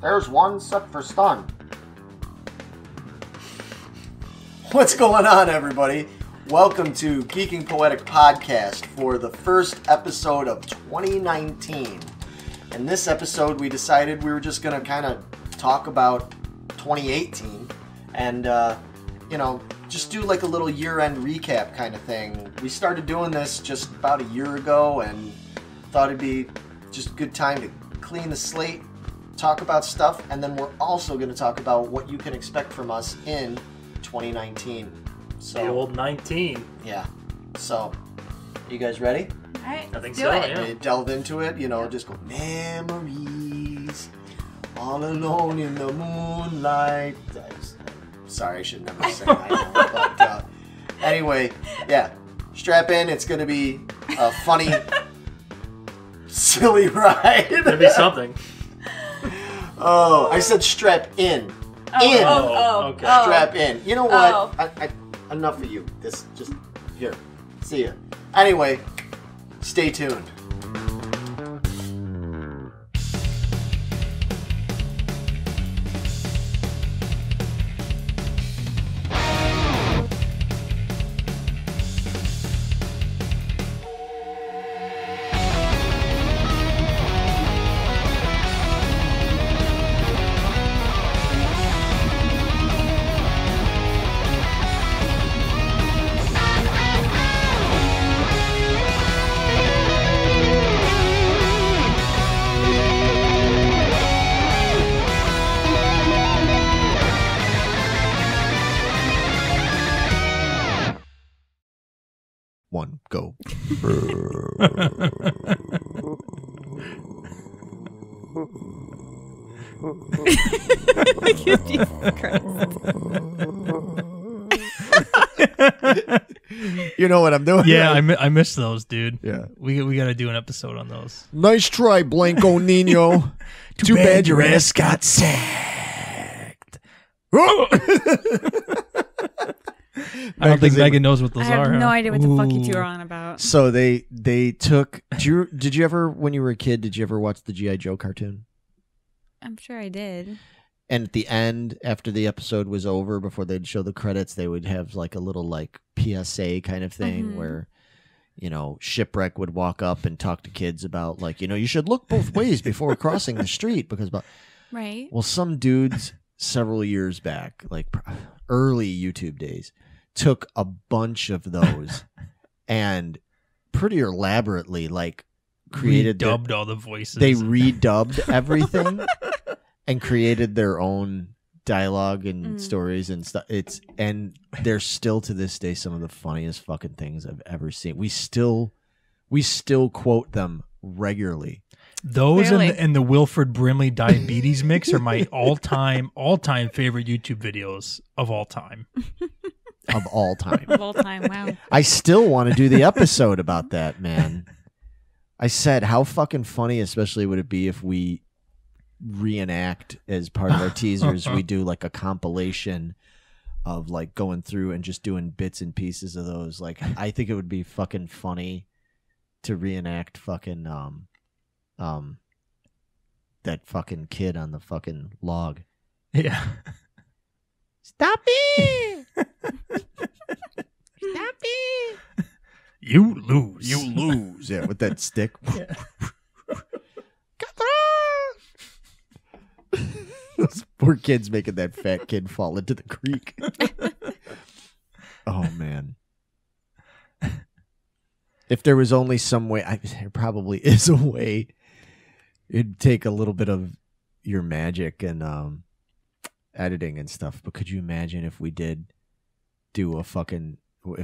There's one set for stun. What's going on, everybody? Welcome to Geeking Poetic Podcast for the first episode of 2019. In this episode, we decided we were just going to kind of talk about 2018 and, just do like a little year-end recap kind of thing. We started doing this just about a year ago and thought it'd be just a good time to clean the slate, talk about stuff, and then we're also going to talk about what you can expect from us in 2019. So the old 19. Yeah. So, you guys ready? All right, I think do so, it. yeah. Delve into it, just go, memories, all alone in the moonlight. Sorry, I should never sing that. But anyway, yeah, strap in. It's going to be a funny, silly ride. It'll be something. Oh, I said strap in. Okay. Strap in. You know what? Oh. I enough of you. This just here. See ya. Anyway, stay tuned. One, go. Jesus Christ. You know what I'm doing? Yeah, I miss those, dude. Yeah. We got to do an episode on those. Nice try, Blanco Nino. Too bad your ass got sacked. I don't think Megan knows what those I have are. no idea what the fuck you two Ooh. are on about. So they took. Did you ever, when you were a kid, did you ever watch the G.I. Joe cartoon? I'm sure I did. And at the end, after the episode was over, before they'd show the credits, they would have like a little like PSA kind of thing where, Shipwreck would walk up and talk to kids about like, you should look both ways before crossing the street because Right. Well, some dudes several years back, like early YouTube days, took a bunch of those and pretty elaborately like created redubbed all the voices. They redubbed everything and created their own dialogue and stories and stuff. And they're still to this day some of the funniest fucking things I've ever seen. We still quote them regularly. Those Really? and the Wilford Brimley diabetes mix are my all-time favorite YouTube videos of all time. Of all time. Of all time, wow. I still want to do the episode about that, man. I said, how fucking funny, especially would it be if we reenact as part of our teasers, we do like a compilation of like going through and just doing bits and pieces of those. Like, I think it would be fucking funny to reenact fucking that fucking kid on the fucking log. Yeah. Stop it! Stop it! You lose. You lose. Yeah, with that stick. Yeah. Those poor kids making that fat kid fall into the creek. Oh, man. If there was only some way, there probably is a way. It'd take a little bit of your magic and editing and stuff. But could you imagine if we did do if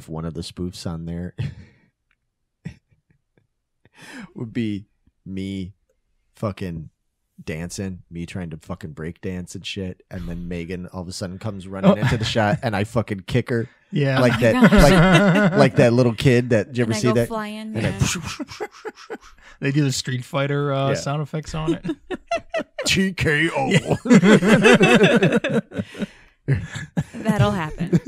one of the spoofs on there would be me fucking dancing, me trying to fucking break dance and shit, and then Megan all of a sudden comes running into the shot and I fucking kick her. Yeah. Like that like that little kid that, did you ever And I see go that? flying, And yeah. They do the Street Fighter sound effects on it. TKO. That'll happen.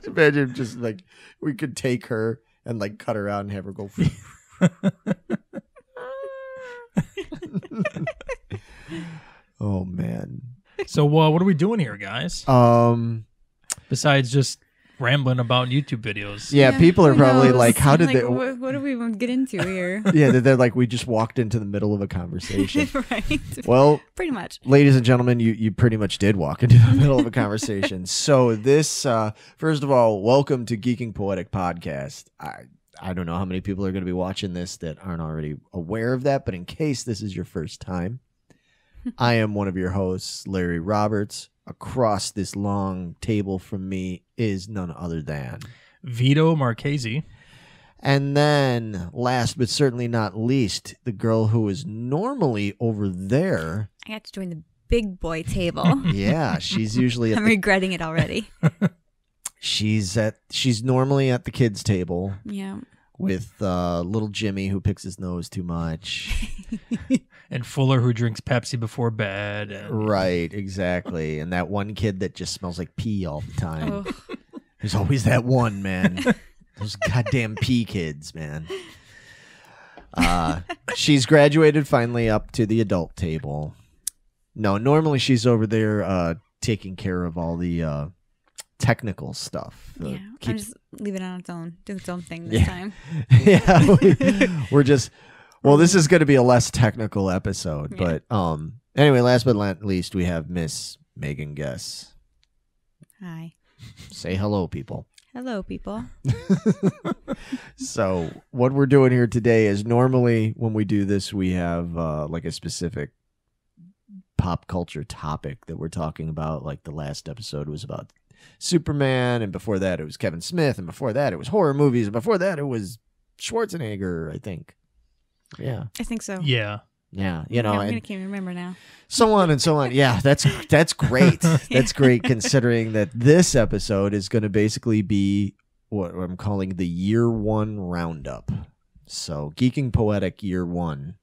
Imagine just like we could take her and like cut her out and have her go. Oh man. So what are we doing here, guys? Besides just rambling about YouTube videos. Yeah, people are who probably knows? like, how did they? What do we even get into here? Yeah, they're like, we just walked into the middle of a conversation. Right. Well, Pretty much. ladies and gentlemen, you pretty much did walk into the middle of a conversation. So this, first of all, welcome to Geeking Poetic Podcast. I don't know how many people are going to be watching this that aren't already aware of that, but in case this is your first time, I am one of your hosts, Larry Roberts. Across this long table from me is none other than Vito Marchese. And then, last but certainly not least, the girl who is normally over there. I got to join the big boy table. Yeah, she's usually at I'm regretting it already. she's normally at the kids' table Yeah. with little Jimmy who picks his nose too much. And Fuller, who drinks Pepsi before bed. And... Right, exactly. And that one kid that just smells like pee all the time. Oh. There's always that one, man. Those goddamn pee kids, man. She's graduated finally up to the adult table. No, normally she's over there taking care of all the technical stuff. Yeah. I'm just leaving it on its own. Do its own thing this Yeah. time. Yeah, we're just... Well, this is going to be a less technical episode, Yeah. but anyway, last but not least, we have Miss Megan Guess. Hi. Say hello, people. Hello, people. So, what we're doing here today is normally when we do this, we have like a specific pop culture topic that we're talking about. Like the last episode was about Superman, and before that it was Kevin Smith, and before that it was horror movies, and before that it was Schwarzenegger, I think. Yeah. I think so. Yeah. Yeah, you know, I and can't remember now. so on and so on. Yeah, that's great. That's great considering that this episode is going to basically be what I'm calling the year one roundup. So, Geeking Poetic year one,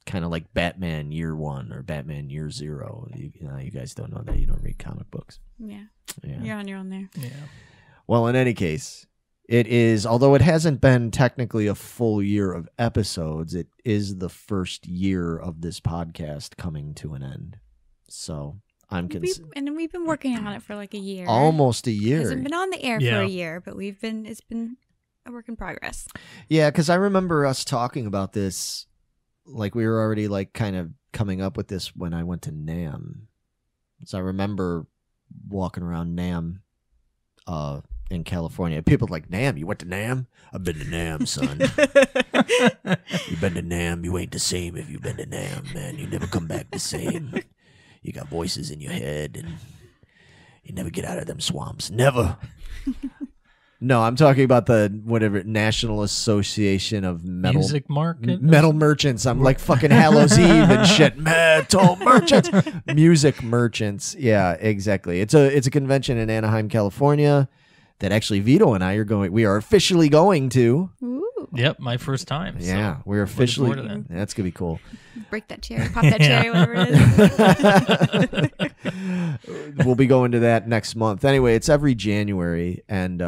kind of like Batman year one or Batman year zero. You guys don't know that. You don't read comic books. Yeah. Yeah. You're on your own there. Yeah. Well, in any case, it is, although it hasn't been technically a full year of episodes, it is the first year of this podcast coming to an end. So I'm And we've been working on it for like a year. almost a It year. hasn't been on the air Yeah. for a year, but it's been a work in progress. Yeah, because I remember us talking about this, like we were already like kind of coming up with this when I went to NAMM. So I remember walking around NAMM, in California. People are like, NAMM? You went to NAMM? I've been to NAMM, son. You've been to NAMM? You ain't the same if you've been to NAMM, man. You never come back the same. You got voices in your head, and you never get out of them swamps. Never. No, I'm talking about the whatever National Association of Metal Music market? Metal Merchants. I'm like fucking Hallows Eve and shit. Metal Merchants, music merchants. Yeah, exactly. It's a convention in Anaheim, California, that actually Vito and I are going. We are officially going to. Ooh. Yep, my first time. Yeah, So we're officially. looking forward to That's gonna be cool. Break that cherry, pop that cherry, whatever it is. We'll be going to that next month. Anyway, it's every January, and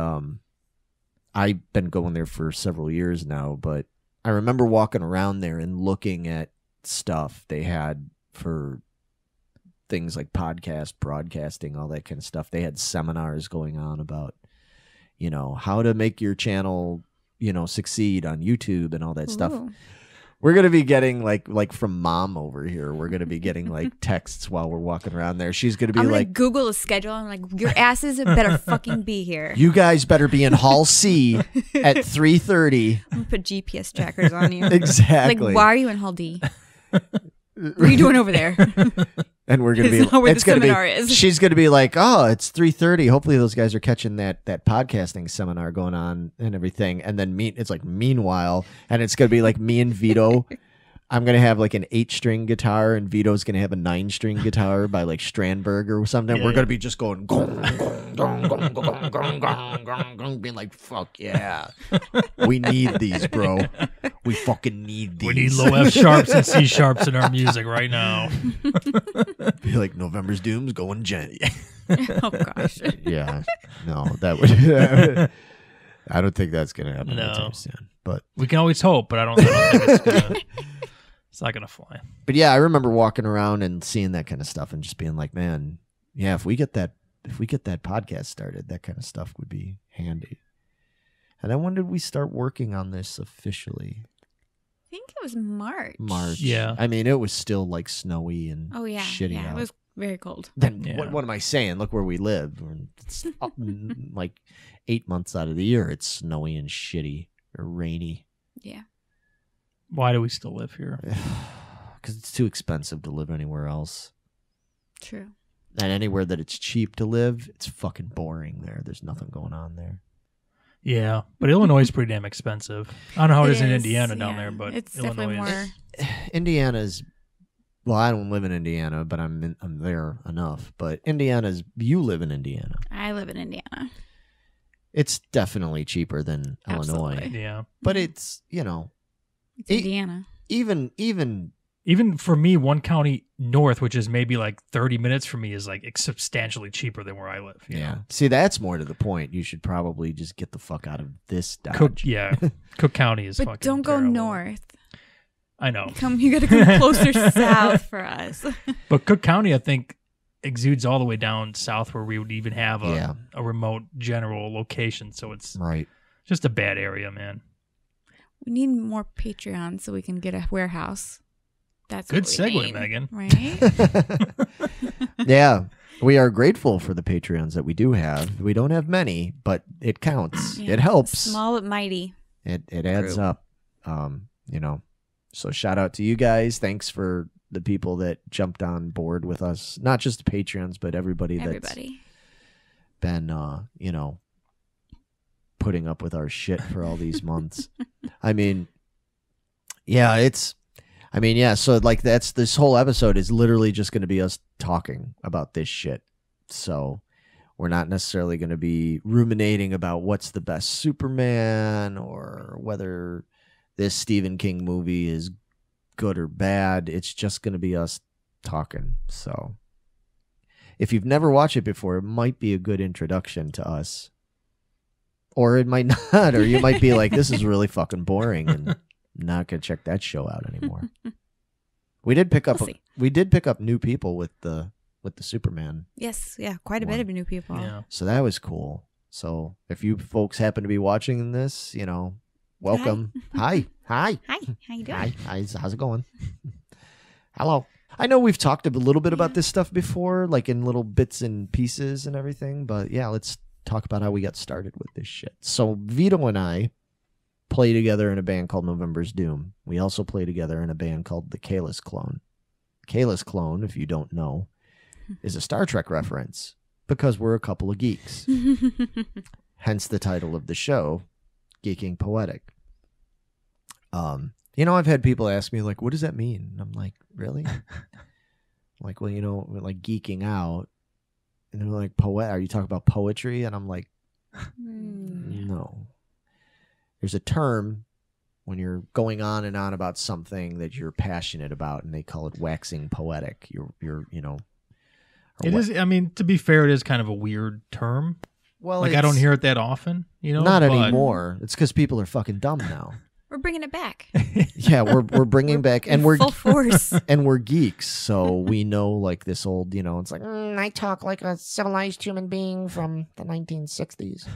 I've been going there for several years now, but I remember walking around there and looking at stuff they had for things like podcast, broadcasting, all that kind of stuff. They had seminars going on about, how to make your channel, succeed on YouTube and all that stuff. Ooh. We're going to be getting like from Mom over here. We're going to be getting like texts while we're walking around there. She's going to be I'm like, gonna Google a schedule. I'm like, your asses better fucking be here. you guys better be in Hall C at 3:30. I'm gonna put GPS trackers on you. Exactly. Like, why are you in Hall D? What are you doing over there? And we're gonna be. It's not where the it's gonna seminar be. is. She's gonna be like, "Oh, it's 3:30. Hopefully, those guys are catching that podcasting seminar going on and everything." And then it's like, meanwhile, and it's gonna be like me and Vito. I'm gonna have like an 8-string guitar, and Vito's gonna have a 9-string guitar by like Strandberg or something. Yeah, We're yeah. gonna be just going, gong, gong, gong, gong, gong, gong, gong, gong, gong, being like, "Fuck yeah, we need these, bro. We fucking need these." We need low F sharps and C sharps in our music right now. Be like, November's Doom's going Jenny. Oh gosh. Yeah, no, that would. I don't think that's gonna happen No. anytime soon. But We can always hope, but I don't think it's gonna. It's not gonna fly. But yeah, I remember walking around and seeing that kind of stuff and just being like, man, yeah, if we get that podcast started, that kind of stuff would be handy. And then when did we start working on this officially? I think it was March. Yeah. I mean, it was still like snowy and Oh, yeah. shitty Yeah, out. it was very cold. Then Yeah. what am I saying? Look where we live. It's like 8 months out of the year, it's snowy and shitty or rainy. Yeah. Why do we still live here? Because it's too expensive to live anywhere else. True. And anywhere that it's cheap to live, it's fucking boring there. There's nothing going on there. Yeah, but Illinois is pretty damn expensive. I don't know how it is in is, Indiana down yeah. there, but It's Illinois definitely is. more. Indiana's, well, I don't live in Indiana, but I'm there enough. But Indiana's, you live in Indiana. I live in Indiana. It's definitely cheaper than Illinois. Absolutely. Yeah. But it's, you know, It's Indiana. Even for me, one county north, which is maybe like 30 minutes from me, is like substantially cheaper than where I live. you know? See, that's more to the point. You should probably just get the fuck out of this Dodge. Cook County is But fucking don't go terrible. north. I know. You got to come closer south for us. But Cook County, I think, exudes all the way down south where we would even have a remote general location. So it's Right. just a bad area, man. We need more Patreon so we can get a warehouse. That's Good what we segue, need, Megan. Right? Yeah. We are grateful for the Patreons that we do have. We don't have many, but it counts. Yeah. It helps. Small but mighty. It adds up. You know. So shout out to you guys. Thanks for the people that jumped on board with us. Not just the Patreons, but everybody that's been you know, putting up with our shit for all these months. I mean, so like this whole episode is literally just going to be us talking about this shit. So we're not necessarily going to be ruminating about what's the best Superman or whether this Stephen King movie is good or bad. It's just going to be us talking. So if you've never watched it before, it might be a good introduction to us. Or it might not, or you might be like, this is really fucking boring and not gonna check that show out anymore. We did pick up new people with the Superman. Yes, yeah, quite a bit of new people. Yeah. So that was cool. So if you folks happen to be watching this, you know, welcome. Hi. Hi, how you doing? Hi. How's it going? Hello. I know we've talked a little bit about this stuff before, like in little bits and pieces and everything, but yeah, let's talk about how we got started with this shit. So Vito and I play together in a band called November's Doom. We also play together in a band called the Kalis Clone. Kalis Clone, if you don't know, is a Star Trek reference because we're a couple of geeks. Hence the title of the show, Geeking Poetic. You know, I've had people ask me, like, what does that mean? And I'm like, really? Like, well, you know, like geeking out. And they're like, are you talking about poetry? And I'm like, no. There's a term when you're going on and on about something that you're passionate about, and they call it waxing poetic. You're you know. It is. I mean, to be fair, it is kind of a weird term. Well, like I don't hear it that often, you know. Not anymore. It's because people are fucking dumb now. We're bringing it back. Yeah, we're bringing back, and we're full force, and we're geeks, so we know like this old, you know, it's like I talk like a civilized human being from the 1960s.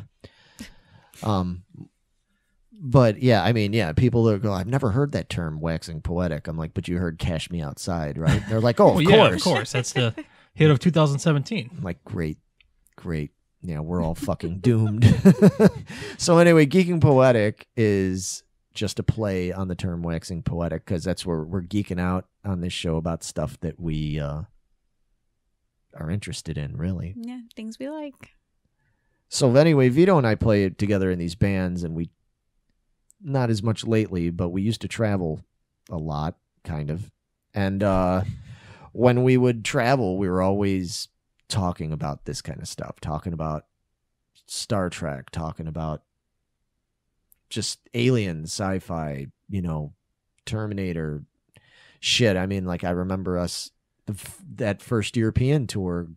But yeah, I mean, yeah, people are going, I've never heard that term, waxing poetic. I'm like, but you heard "Cash Me Outside," right? They're like, oh, of course, that's the hit of 2017. I'm like, great. Yeah, we're all fucking doomed. So anyway, Geeking Poetic is just a play on the term waxing poetic, because that's where we're geeking out on this show about stuff that we are interested in, really. Yeah, things we like. So anyway, Vito and I play together in these bands, and we, not as much lately, but we used to travel a lot, kind of. And when we would travel, we were always talking about this kind of stuff, talking about Star Trek, talking about just alien sci-fi, you know, Terminator shit. I mean, like, I remember us that first European tour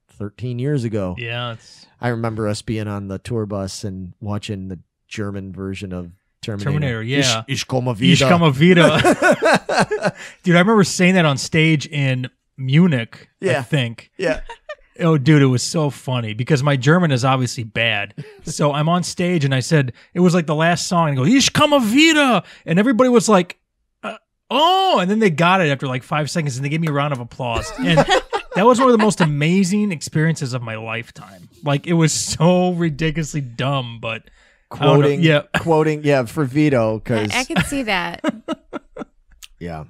13 years ago. Yeah, I remember us being on the tour bus and watching the German version of Terminator, yeah. Ich komme wieder. Ich komme wieder. Dude, I remember saying that on stage in Munich, I think. Yeah. Oh, dude, it was so funny because my German is obviously bad. So I'm on stage and I said, it was like the last song. And I go, Ich komme wieder. And everybody was like, oh. And then they got it after like 5 seconds and they gave me a round of applause. And that was one of the most amazing experiences of my lifetime. Like, it was so ridiculously dumb, but quoting for Vito, because I can see that. Yeah.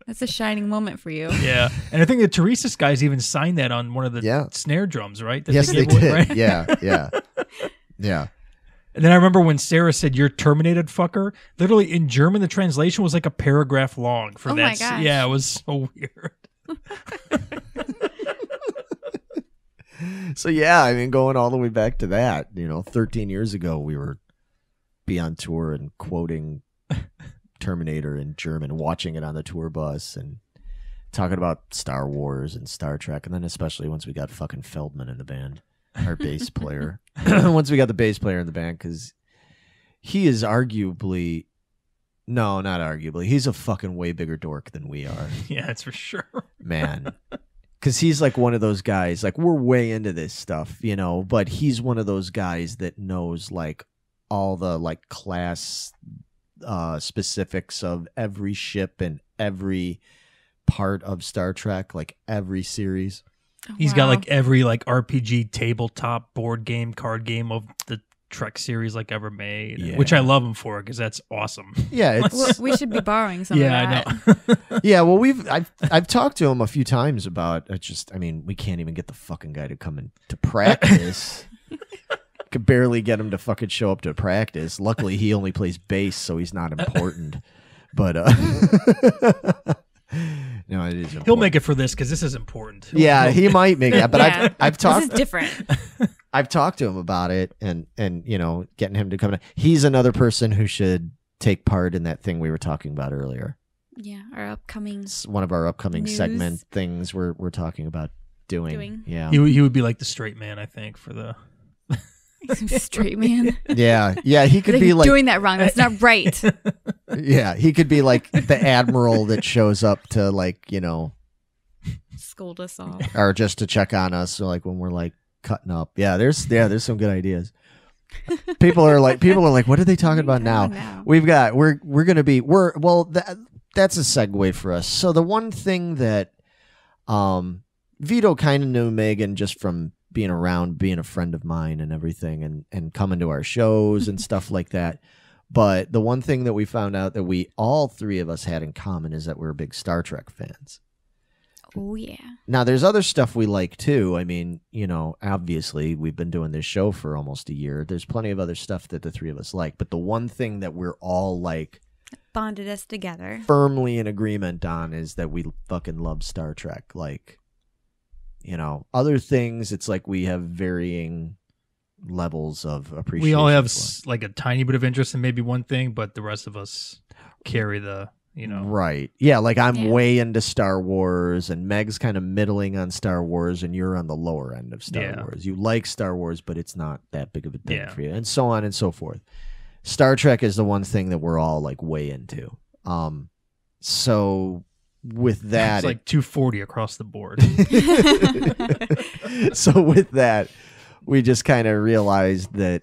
That's a shining moment for you. Yeah. And I think the Teresa's guys even signed that on one of the snare drums, right? That yes, they gave did. away, right? Yeah. And then I remember when Sarah said, "You're terminated, fucker." Literally in German, the translation was like a paragraph long for that. My gosh. Yeah, it was so weird. So yeah, I mean, going all the way back to that, 13 years ago, we were on tour and quoting Terminator in German, watching it on the tour bus and talking about Star Wars and Star Trek. And then especially once we got fucking Feldman in the band, our bass player. Once we got the bass player in the band, because he is arguably, no, not arguably, he's a fucking way bigger dork than we are. Yeah, that's for sure. Man. Because he's like one of those guys, like we're way into this stuff, but he's one of those guys that knows like all the like class specifics of every ship and every part of Star Trek, like every series. He's got like every like RPG tabletop board game, card game of the Trek series like ever made, which I love him for because that's awesome. Yeah, it's we should be borrowing some of that. I know. Yeah, well, I've talked to him a few times about we can't even get the fucking guy to come in to practice. Could barely get him to fucking show up to practice. Luckily, he only plays bass, so he's not important. But no, it is important. He'll make it for this because this is important. He might make it. But I've talked. This is different. I've talked to him about it, and getting him to come in. He's another person who should take part in that thing we were talking about earlier. Yeah, our upcoming. It's one of our upcoming news segment things we're talking about doing. Yeah, he would be like the straight man, I think, for the. Straight man. Yeah, he could be like doing that wrong. That's not right. Yeah, he could be like the admiral that shows up to like scold us all, or just to check on us, or like when we're like cutting up. There's some good ideas. People are like, what are they talking about now? We're gonna be that's a segue for us. So the one thing that Vito kind of knew Megan just from being around, being a friend of mine and everything, and coming to our shows and stuff like that. But the one thing that we found out that we all three of us had in common is that we're big Star Trek fans. Oh, yeah. Now, there's other stuff we like, too. I mean, obviously, we've been doing this show for almost a year. There's plenty of other stuff that the three of us like. But the one thing that we're all, like... bonded us together. Firmly in agreement on is that we fucking love Star Trek. Like... other things, it's like we have varying levels of appreciation. We all have like a tiny bit of interest in maybe one thing, but the rest of us carry the, Right. Yeah, like I'm way into Star Wars, and Meg's kind of middling on Star Wars, and you're on the lower end of Star Wars. You like Star Wars, but it's not that big of a thing for you, and so on and so forth. Star Trek is the one thing that we're all like way into. So... with that, it's like 240 across the board. So with that, we just kind of realized that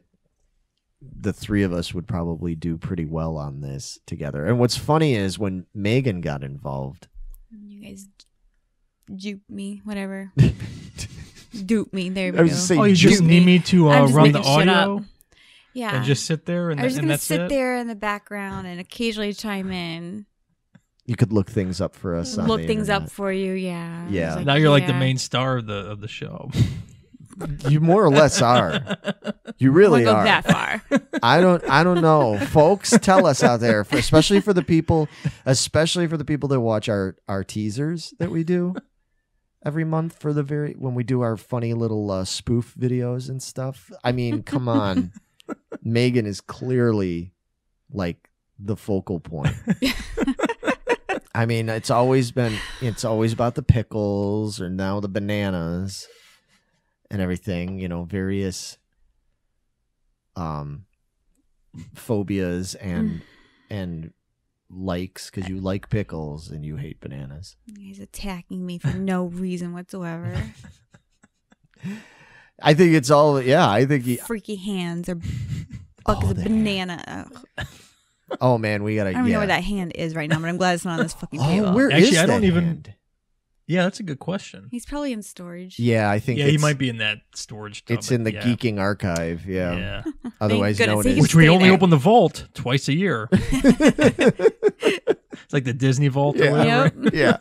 the three of us would probably do pretty well on this together. And what's funny is when Megan got involved, you guys dupe me, whatever. Dupe me. There we go. You just need me to run the audio? Yeah. And just sit there? And I was just going to sit it? there in the background and occasionally chime in. You could look things up for us. Look things up for you, yeah. Yeah. Now you're like the main star of the show. You more or less are. You really are. Go that far. I don't know, folks. Tell us out there, especially for the people that watch our teasers that we do every month for when we do our funny little spoof videos and stuff. I mean, come on, Megan is clearly like the focal point. I mean, it's always about the pickles, or now the bananas and everything, various phobias and likes because you like pickles and you hate bananas. He's attacking me for no reason whatsoever. I think it's all, I think freaky hands or buckets of banana. Oh man, we gotta. I don't know where that hand is right now, but I'm glad it's not on this fucking table. Where Actually, is I don't that even. hand? Yeah, that's a good question. He's probably in storage. Yeah, I think. Yeah, he might be in that storage tub. It's in the Geeking Archive. Yeah. Otherwise Thank known goodness, as. he Which we stay only there. open the vault twice a year. It's like the Disney vault or whatever. Yeah.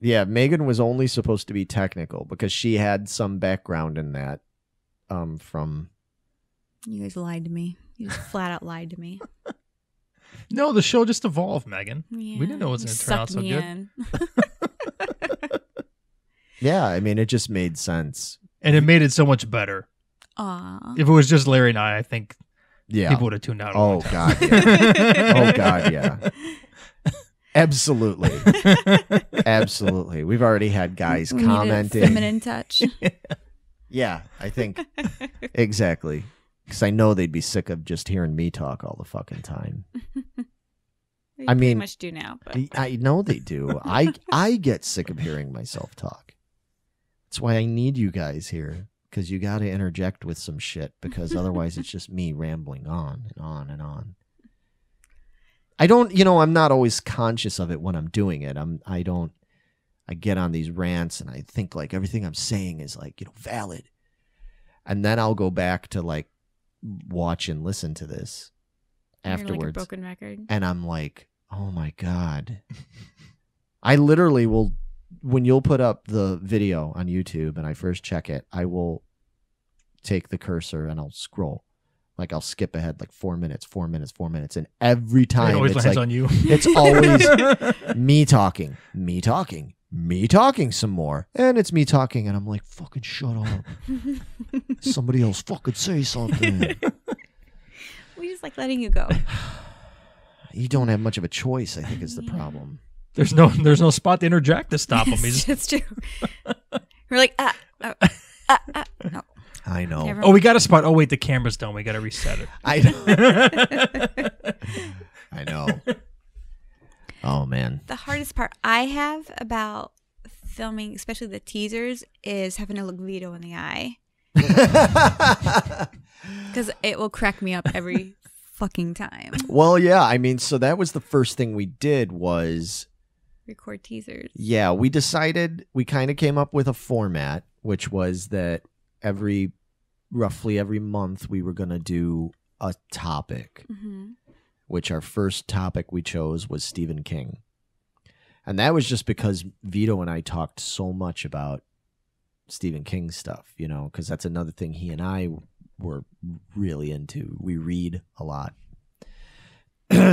Yeah, Megan was only supposed to be technical because she had some background in that. From. You guys lied to me. You just flat out lied to me. No, the show just evolved, Megan. Yeah, We didn't know it was going to turn out so good. in. Yeah, I mean, it just made sense. And it made it so much better. Aw. If it was just Larry and I think Yeah. people would have tuned out. Oh God. Yeah. Oh God. Yeah. Absolutely. Absolutely. We've already had guys We need a commenting. feminine touch. Yeah, I think exactly. Because I know they'd be sick of just hearing me talk all the fucking time. You I pretty mean, much do now, but I know they do. I get sick of hearing myself talk. That's why I need you guys here. Because you got to interject with some shit. Because otherwise it's just me rambling on and on and on. I don't, I'm not always conscious of it when I'm doing it. I get on these rants and I think like everything I'm saying is like, valid. And then I'll go back to like watch and listen to this you're afterwards. like a broken record. And I'm like, oh my God. I literally will, when you'll put up the video on YouTube and I first check it, I will take the cursor and I'll scroll. Like I'll skip ahead like 4 minutes. And every time It always it's lands like, on you. it's always me talking some more. And it's me talking and I'm like, fucking shut up. Somebody else fucking say something. We just like letting you go. You don't have much of a choice, I think is the problem. There's no spot to interject to stop him. He's It's true. We're like, no. I know. Everyone- we got a spot. Oh, wait, the camera's done. We got to reset it. I know. I know. Oh, man. The hardest part I have about filming, especially the teasers, is having to look Vito in the eye. Because it will crack me up every fucking time. Well, yeah. I mean, so that was the first thing we did was... Record teasers. Yeah, we decided, we kind of came up with a format, which was that roughly every month we were going to do a topic, which our first topic we chose was Stephen King. And that was just because Vito and I talked so much about Stephen King stuff, because that's another thing he and I were really into. We read a lot.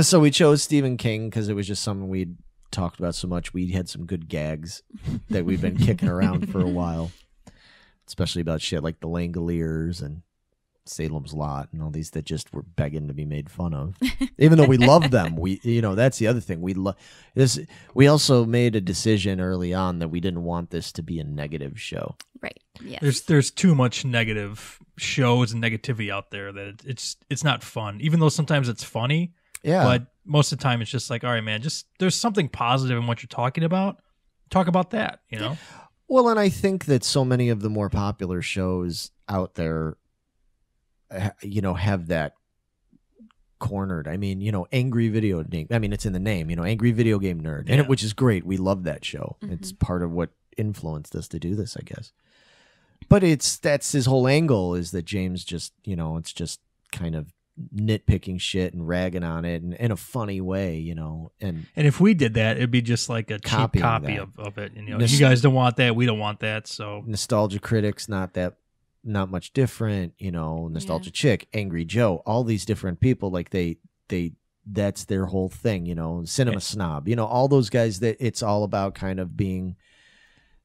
So we chose Stephen King because it was just something we'd talked about so much. We had some good gags that we've been kicking around for a while. Especially about shit like the Langoliers and Salem's Lot and all these that just were begging to be made fun of. Even though we love them, that's the other thing. We love this. We also made a decision early on that we didn't want this to be a negative show. Right. Yes. There's too much negative shows and negativity out there that it's not fun. Even though sometimes it's funny. Yeah. But most of the time it's just like, all right, man, just there's something positive in what you're talking about. Talk about that, Well, and I think that so many of the more popular shows out there, have that cornered. I mean, Angry Video Game. I mean, it's in the name, Angry Video Game Nerd, Yeah. which is great. We love that show. It's part of what influenced us to do this, I guess. But that's his whole angle is that James just, it's just kind of nitpicking shit and ragging on it and in a funny way, and if we did that, it'd be just like a cheap Copying copy that. of it. And, you guys don't want that, we don't want that. So Nostalgia Critics, not much different, Nostalgia Chick, Angry Joe, all these different people, like they that's their whole thing, Cinema Snob, all those guys that it's all about kind of being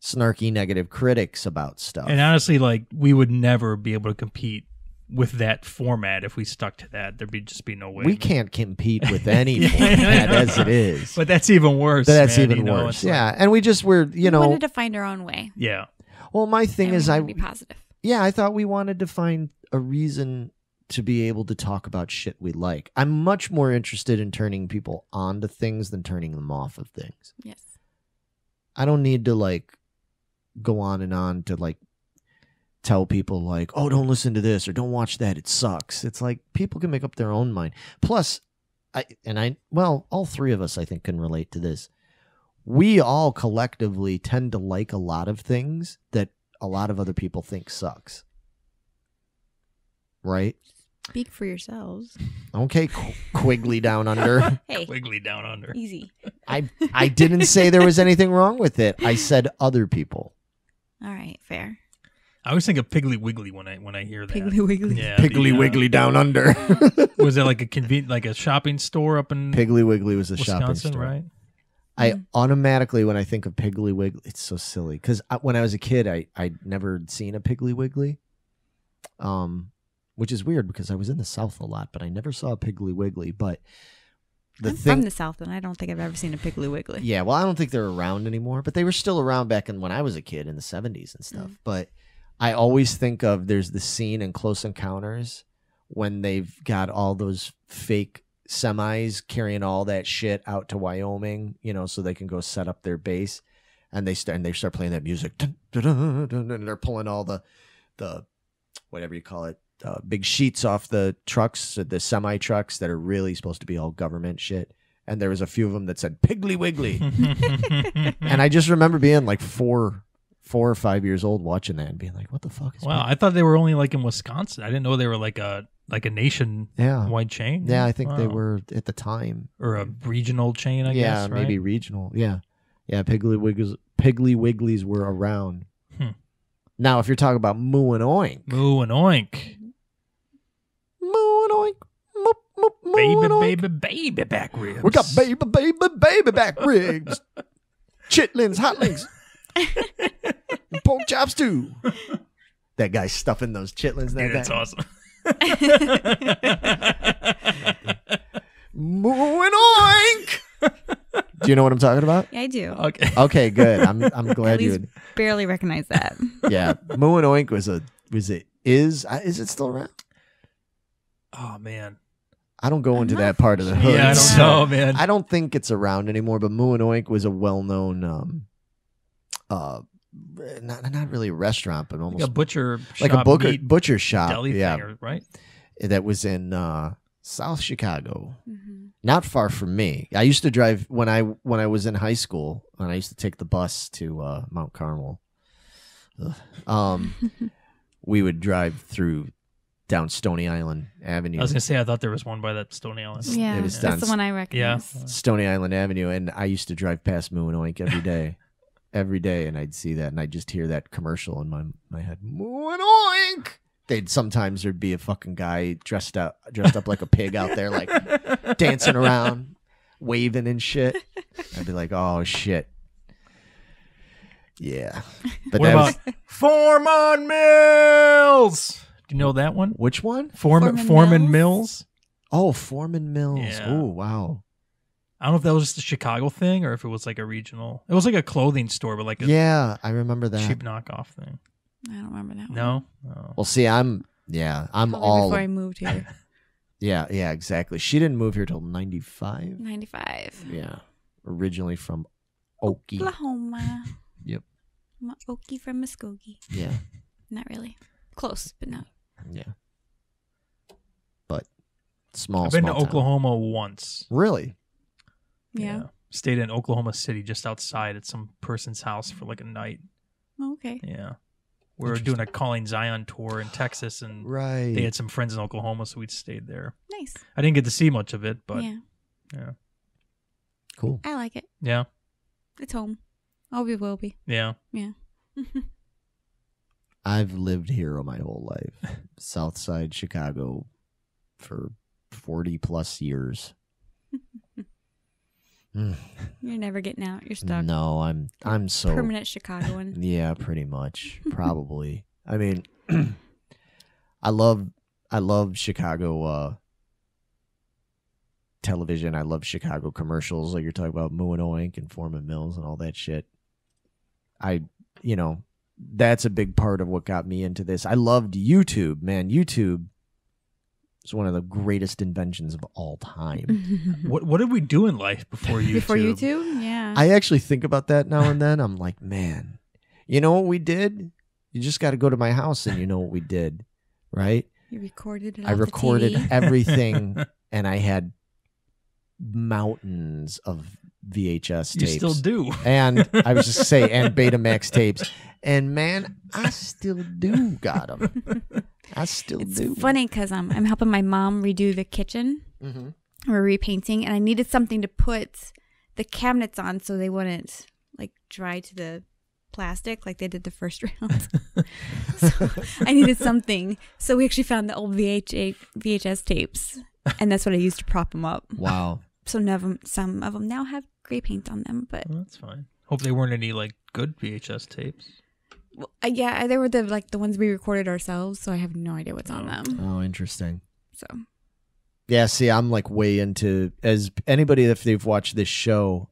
snarky negative critics about stuff. And honestly, like we would never be able to compete with that format if we stuck to that. There'd just be no way. We can't compete with any format as it is. But that's even worse. That's man, even worse. it's Yeah. like- And we just were, We wanted to find our own way. yeah. well, my thing And we is wanted to be positive. I thought we wanted to find a reason to be able to talk about shit we like. I'm much more interested in turning people on to things than turning them off of things. Yes. I don't need to like go on to like tell people like, oh, don't listen to this or don't watch that. It sucks. It's like people can make up their own mind. Plus, all three of us, I think, can relate to this. We all collectively tend to like a lot of things that a lot of other people think sucks. Right? Speak for yourselves. Okay, Quiggly down under. Hey, Wiggly down under. easy. I didn't say there was anything wrong with it. I said other people. All right, fair. I always think of Piggly Wiggly when I hear that. Piggly Wiggly. Yeah, Piggly Wiggly down under. Was it like a shopping store up in Piggly Wiggly was a Wisconsin, shopping store. right? I automatically, when I think of Piggly Wiggly, it's so silly because when I was a kid, I'd never seen a Piggly Wiggly, which is weird because I was in the South a lot, but I never saw a Piggly Wiggly. But I'm from the South, and I don't think I've ever seen a Piggly Wiggly. Yeah, well, I don't think they're around anymore, but they were still around back when I was a kid in the 70s and stuff. But I always think of there's the scene in Close Encounters when they've got all those fake semis carrying all that shit out to Wyoming, so they can go set up their base, and they start playing that music, dun, dun, dun, dun, and they're pulling all the whatever you call it, big sheets off the trucks, the semi trucks that are really supposed to be all government shit. And there was a few of them that said Piggly Wiggly, and I just remember being like 4 or 5 years old watching that and being like, what the fuck is Wow, I thought they were only like in Wisconsin. I didn't know they were like a nationwide chain. Yeah, I think they were at the time. Or a regional chain, I guess, right? Maybe regional. Yeah. Yeah, Piggly Wigglies were around. Now, if you're talking about Moo and Oink. Moo and Oink. Moo and Oink. Baby back ribs. We got baby back ribs. Chitlins, hot links. Pork chops too. That guy's stuffing those chitlins. That's awesome. Moo and Oink. Do you know what I'm talking about? Yeah, I do. Okay, good. I'm glad you would barely recognize that. Yeah, Moo and Oink is it still around? Oh man, I don't go into that part of the hood. Yeah, I don't know, man. I don't think it's around anymore. But Moo and Oink was a well-known, not really a restaurant, but almost like a butcher like shop, a butcher shop, deli thing, right? That was in South Chicago, not far from me. I used to drive when I was in high school, and I used to take the bus to Mount Carmel. We would drive through down Stony Island Avenue. I was gonna say I thought there was one by that Stony Island. Yeah, it was that's the one I recognize. Yeah, Stony Island Avenue, and I used to drive past Moo and Oink every day, and I'd see that, and I'd just hear that commercial in my head. Moo and Oink. There'd be a fucking guy dressed up like a pig out there, like dancing around, waving and shit. I'd be like, oh shit. Yeah. But what about Forman Mills? Do you know that one? Which one? Forman Mills? Oh, Forman Mills. Yeah. Oh, wow. I don't know if that was just a Chicago thing or if it was like a regional. It was like a clothing store, but like a I remember that. cheap knockoff thing. I don't remember that one. No? Well, see, I'm Probably all before I moved here. Yeah, exactly. She didn't move here till 95. 95. Yeah. Originally from Okie. Oklahoma. Yep. I'm a Okie from Muskogee. Yeah. Not really. Close, but not. Yeah. But small. I've been to town. Oklahoma once. Really? Yeah. Stayed in Oklahoma City, just outside at some person's house for like a night. Oh, okay. Yeah. We were doing a Calling Zion tour in Texas, and they had some friends in Oklahoma, so we'd stayed there. Nice. I didn't get to see much of it, but yeah. Cool. I like it. Yeah. It's home. Always will be. Yeah. Yeah. I've lived here my whole life. South Side Chicago for 40 plus years. You're never getting out. You're stuck. No, I'm so permanent Chicagoan. Yeah, pretty much. Probably. I mean, I love Chicago television. I love Chicago commercials, like you're talking about Moo and Oink and Forman Mills and all that shit. That's a big part of what got me into this. I loved YouTube, man. YouTube It's one of the greatest inventions of all time. What did we do in life before YouTube? Before YouTube? Yeah. I actually think about that now and then. I'm like, man, you know what we did? You just got to go to my house and you know what we did, right? You recorded it. I recorded everything, and I had mountains of VHS tapes. You still do. And I was just say, and Betamax tapes. And man, I still do got them. I still do. It's funny because I'm helping my mom redo the kitchen. Mm-hmm. We're repainting, and I needed something to put the cabinets on so they wouldn't like dry to the plastic like they did the first round. So I needed something. So we actually found the old VHS tapes, and that's what I used to prop them up. Wow. So some of them now have gray paint on them, but Well, that's fine. Hope they weren't any like good VHS tapes. well, yeah, they were the ones we recorded ourselves. So I have no idea what's on them. Oh, interesting. So Yeah, see, I'm like way into, as anybody, if they've watched this show,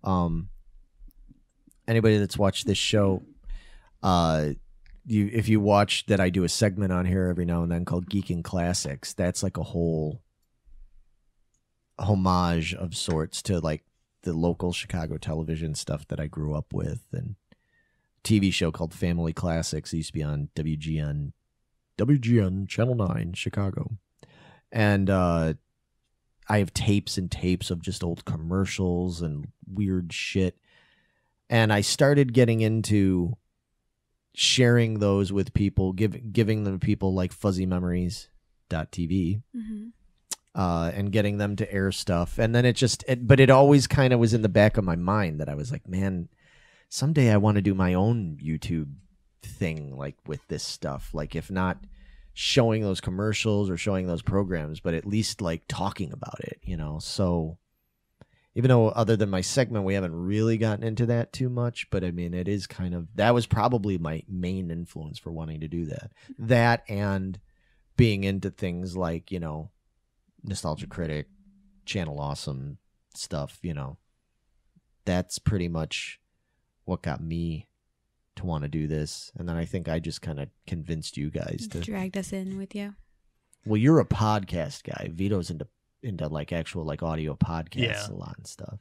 anybody that's watched this show, if you watch that, I do a segment on here every now and then called Geeking Classics. That's like a whole homage of sorts to like the local Chicago television stuff that I grew up with, and TV show called Family Classics. It used to be on WGN Channel 9 Chicago, and I have tapes and tapes of just old commercials and weird shit. And I started getting into sharing those with people, giving them to people like fuzzymemories.tv, and getting them to air stuff. And then but it always kind of was in the back of my mind that I was like, man, someday I want to do my own YouTube thing, like with this stuff. Like, if not showing those commercials or showing those programs, but at least like talking about it, you know? So even though other than my segment, we haven't really gotten into that too much, but I mean, it is kind of, that was probably my main influence for wanting to do that. That and being into things like, you know, Nostalgia Critic, Channel Awesome stuff, you know, that's pretty much what got me to want to do this. And then I think I just kind of convinced you guys to dragged us in with you. Well, you're a podcast guy. Vito's into like actual like audio podcasts a lot and stuff.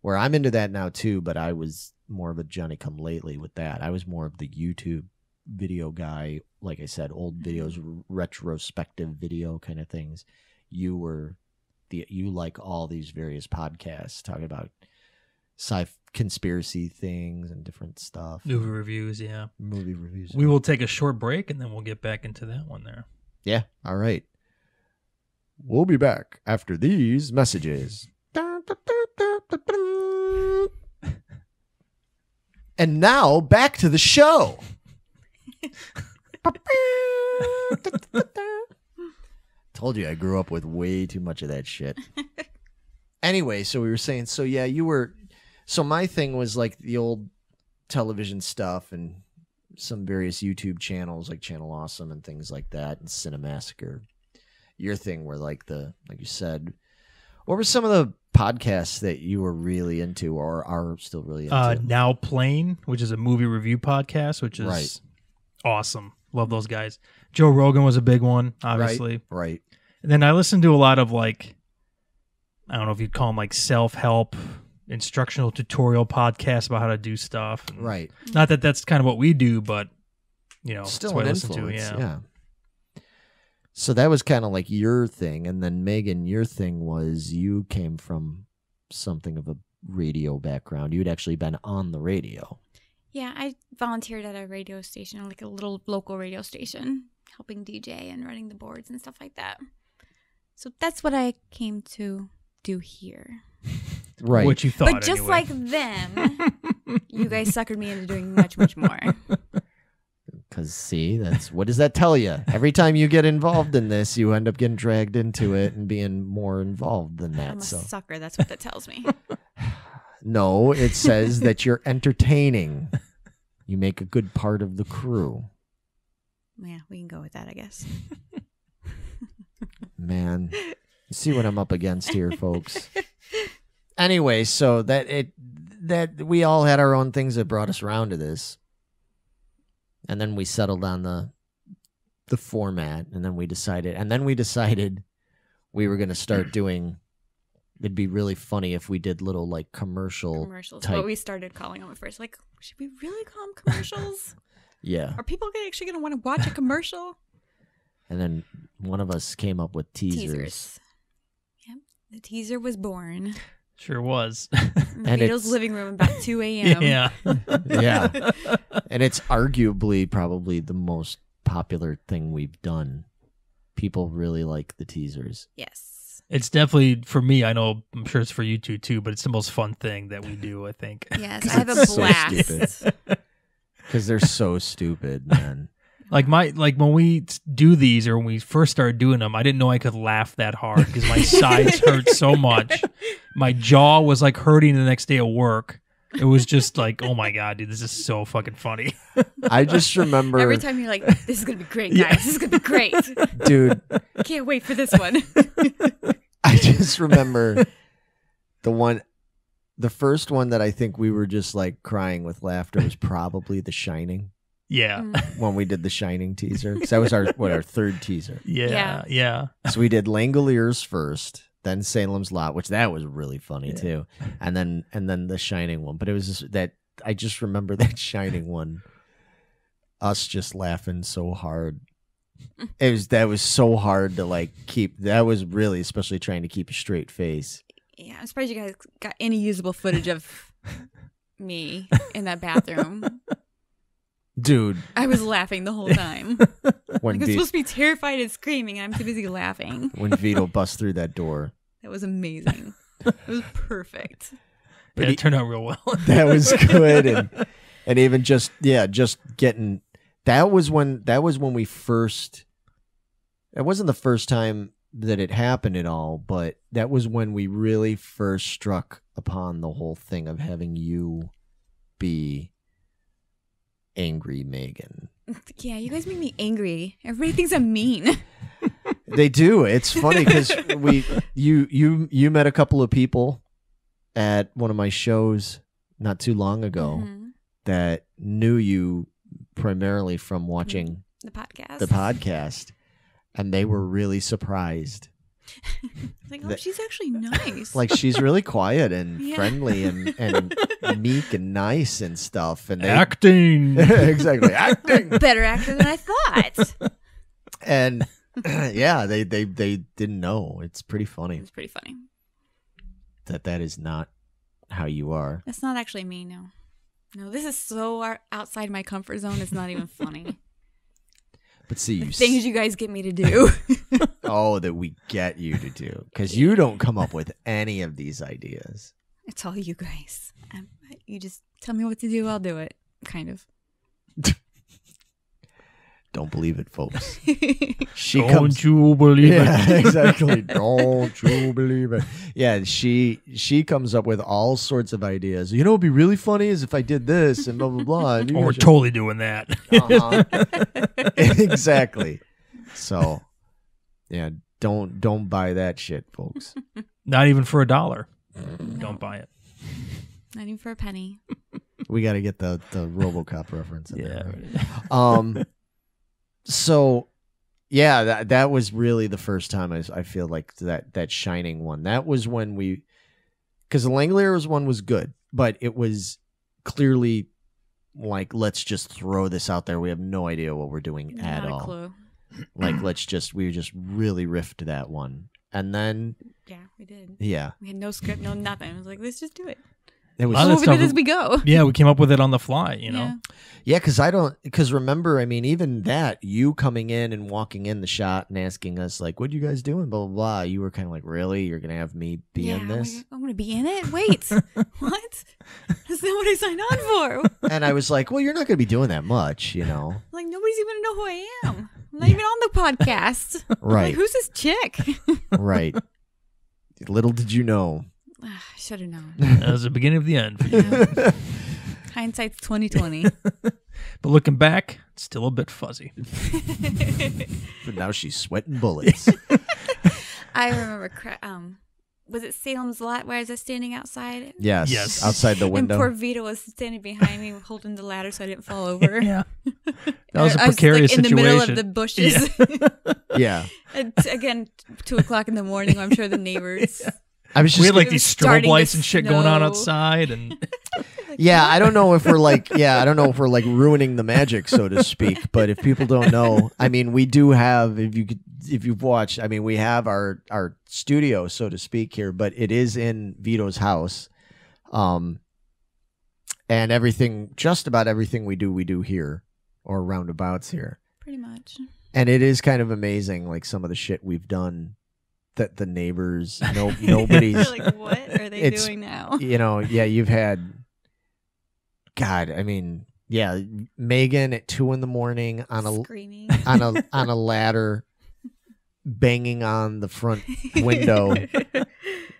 Where I'm into that now too, but I was more of a Johnny come lately with that. I was more of the YouTube video guy, like I said, old videos, retrospective video kind of things. You like all these various podcasts talking about conspiracy things and different stuff. Movie reviews, yeah. Movie reviews. We will take a short break and then we'll get back into that one there. Yeah, all right. We'll be back after these messages. And now, back to the show. Told you I grew up with way too much of that shit. Anyway, so we were saying, so yeah, so my thing was like the old television stuff and some various YouTube channels like Channel Awesome and things like that, and Cinemassacre. Your thing were like like you said, what were some of the podcasts that you were really into or are still really into? Now Plain, which is a movie review podcast, which is awesome. Love those guys. Joe Rogan was a big one, obviously. Right. And then I listened to a lot of like, I don't know if you'd call them like self-help, instructional tutorial podcasts about how to do stuff. And right. Not that that's kind of what we do, but you know, still that's what an I listen influence. to. Yeah. So that was kind of like your thing. And then Megan, your thing was you came from something of a radio background. You'd actually been on the radio. Yeah, I volunteered at a radio station, like a little local radio station, helping DJ and running the boards and stuff like that. So that's what I came to do here. Right. What you thought, But just anyway. like them, you guys suckered me into doing much, much more. Because, see, what does that tell you? Every time you get involved in this, you end up getting dragged into it and being more involved than that. I'm a So sucker. That's what that tells me. no, it says that you're entertaining. You make a good part of the crew. Yeah, we can go with that, I guess. Man, you see what I'm up against here, folks. Anyway, so that we all had our own things that brought us around to this. And then we settled on the format, and then we decided we were going to start doing. It'd be really funny if we did little like commercials. Type. What we started calling them at first. Like, should we really call them commercials? Yeah. Are people actually going to want to watch a commercial? And then one of us came up with teasers. Yep. The teaser was born. Sure was. In Vito's living room about 2 a.m. Yeah. Yeah. And it's arguably probably the most popular thing we've done. People really like the teasers. Yes. It's definitely, for me, I know, I'm sure it's for you two too, but it's the most fun thing that we do, I think. Yes, I have a blast. Because they're so stupid, man. Like when we do these, or when we first started doing them, I didn't know I could laugh that hard because my sides hurt so much. My jaw was like hurting the next day at work. It was just like, oh my God, dude, this is so fucking funny. I just remember every time you're like, this is gonna be great, guys. This is gonna be great, dude. Can't wait for this one. I just remember the first one that I think we were just like crying with laughter was probably The Shining. Yeah. When we did the Shining teaser. Because that was our third teaser. Yeah. So we did Langoliers first, then Salem's Lot, which that was really funny too. And then the Shining one. But it was just that I just remember that Shining one, us just laughing so hard. That was so hard to like keep. That was really, especially trying to keep a straight face. Yeah, I'm surprised you guys got any usable footage of me in that bathroom. Dude, I was laughing the whole time. When I'm supposed to be terrified and screaming, and I'm too busy laughing. When Vito bust through that door, that was amazing. It was perfect. But it turned out real well. That was good, and even just getting. That was when we first. It wasn't the first time that it happened at all, but that was when we really first struck upon the whole thing of having you be angry Megan. Yeah, you guys make me angry. Everybody thinks I'm mean. They do. It's funny because you met a couple of people at one of my shows not too long ago that knew you primarily from watching the podcast, and they were really surprised. Like, oh, she's actually nice. Like, she's really quiet and friendly and meek and nice and stuff. And acting. Exactly, acting. Better actor than I thought. And yeah, they didn't know. It's pretty funny. It's pretty funny. That is not how you are. That's not actually me, no. No, this is so outside my comfort zone. It's not even funny. But see, the things you guys get me to do. Oh, that we get you to do. Because you don't come up with any of these ideas. It's all you guys. You just tell me what to do, I'll do it. Kind of. Don't believe it, folks. Don't you believe it? Exactly. Don't you believe it? Yeah, she comes up with all sorts of ideas. You know, it'd be really funny is if I did this and blah blah blah. And we're totally doing that. Exactly. So, yeah, don't buy that shit, folks. Not even for $1. Don't buy it. Not even for a penny. We got to get the RoboCop reference in there. Right? So, yeah, that was really the first time I feel like that Shining one. That was when because the Langoliers one was good, but it was clearly like, let's just throw this out there. We have no idea what we're doing at all. Not a clue. Like, we just really riffed that one. And then... Yeah, we did. Yeah. We had no script, no nothing. I was like, let's just do it. It was move it as we go. Yeah, we came up with it on the fly, you know? Yeah, because remember, I mean, even that, you coming in and walking in the shot and asking us, like, what you guys doing, blah, blah, blah. You were kind of like, really? You're going to have me be in this? I'm going to be in it? Wait. What? That's not what I signed on for. And I was like, well, you're not going to be doing that much, you know? Like, nobody's even going to know who I am. I'm not even on the podcast. Right. Like, who's this chick? Right. Little did you know. I should have known. That was the beginning of the end for you. Hindsight's 2020. But looking back, it's still a bit fuzzy. But now she's sweating bullets. I remember was it Salem's Lot where I was standing outside? Yes. Outside the window. And poor Vito was standing behind me holding the ladder so I didn't fall over. Yeah. That was a precarious in situation. the middle of the bushes. Yeah. And again, 2:00 in the morning. I'm sure the neighbors. We had like these strobe lights and shit going on outside, and yeah, I don't know if we're like ruining the magic, so to speak. But if people don't know, I mean, we do have, if you've watched, I mean, we have our studio, so to speak, here, but it is in Vito's house, and just about everything we do here, or roundabouts here, pretty much. And it is kind of amazing, like some of the shit we've done. That the neighbors, nobody's like, what are they doing now? Yeah, you've had, God, I mean, yeah, Megan at 2 a.m. Screaming on a ladder, banging on the front window,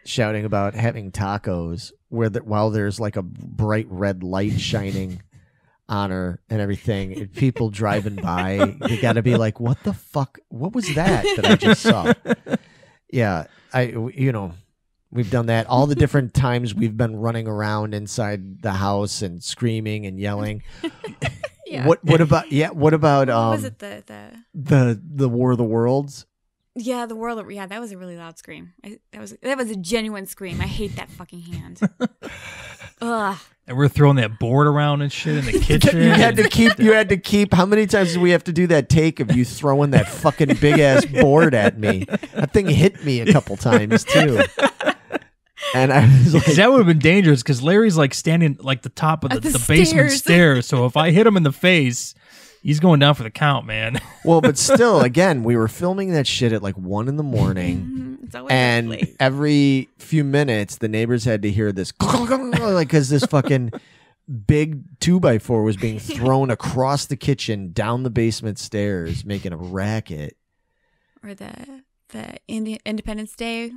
shouting about having tacos, while there's like a bright red light shining on her and everything. And people driving by, they got to be like, what the fuck? What was that I just saw? Yeah, we've done that. All the different times we've been running around inside the house and screaming and yelling. Yeah. What about was it the War of the Worlds? Yeah, the world. Yeah, that was a really loud scream. That was a genuine scream. I hate that fucking hand. Ugh. And we're throwing that board around and shit in the kitchen. You had to keep. How many times did we have to do that take of you throwing that fucking big ass board at me? That thing hit me a couple times too. And I was like, that would have been dangerous because Larry's like standing like the top of the basement stairs. So if I hit him in the face, he's going down for the count, man. Well, but still, again, we were filming that shit at like 1 a.m. And every few minutes, the neighbors had to hear this, like, because this fucking big 2x4 was being thrown across the kitchen, down the basement stairs, making a racket. Or the Independence Day,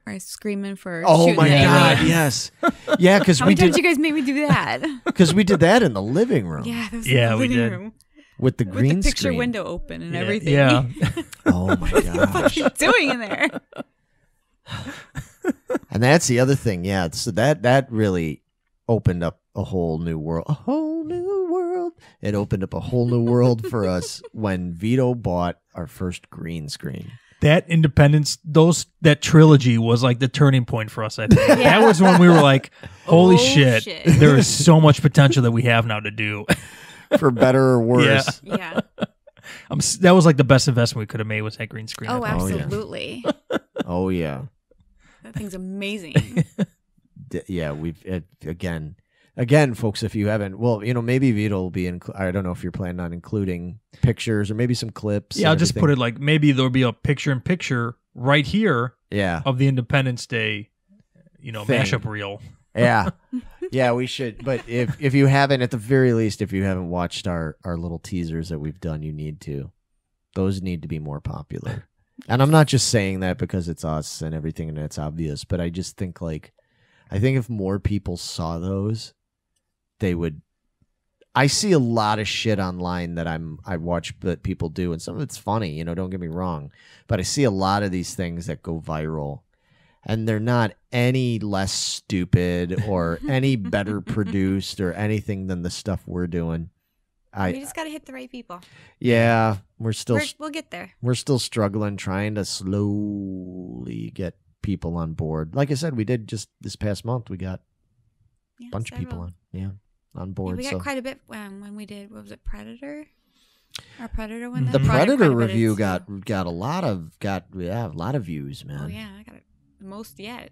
or screaming for. Oh my God! Yes, yeah, because how many times you guys made me do that? Because we did that in the living room. Yeah, that was in the living room. With the green with the picture screen window open and everything. Yeah. Oh my gosh. What are you doing in there? And that's the other thing. Yeah. So that really opened up a whole new world. A whole new world. It opened up a whole new world for us when Vito bought our first green screen. That Independence, that trilogy was like the turning point for us, I think. Yeah. That was when we were like, holy shit, there is so much potential that we have now to do. For better or worse. Yeah. That was like the best investment we could have made was that green screen. Oh, absolutely. Oh, yeah. That thing's amazing. Yeah, we've again, folks. If you haven't, well, maybe Vito will be I don't know if you're planning on including pictures or maybe some clips. Yeah, I'll just put it like maybe there'll be a picture-in-picture right here. Yeah. Of the Independence Day, mashup reel. Yeah. Yeah, we should. But if you haven't, at the very least, if you haven't watched our little teasers that we've done, you need to. Those need to be more popular. And I'm not just saying that because it's us and everything and it's obvious, but I just think I think if more people saw those, they would. I see a lot of shit online that I watch that people do, and some of it's funny, don't get me wrong. But I see a lot of these things that go viral. And they're not any less stupid or any better produced or anything than the stuff we're doing. We just got to hit the right people. Yeah, we'll get there. We're still struggling, trying to slowly get people on board. Like I said, we did just this past month. We got a bunch of people on board. Yeah, we got quite a bit when we did. What was it, Predator? Our Predator one. The Predator review got a lot of views, man. Oh yeah, I got it. Most yet.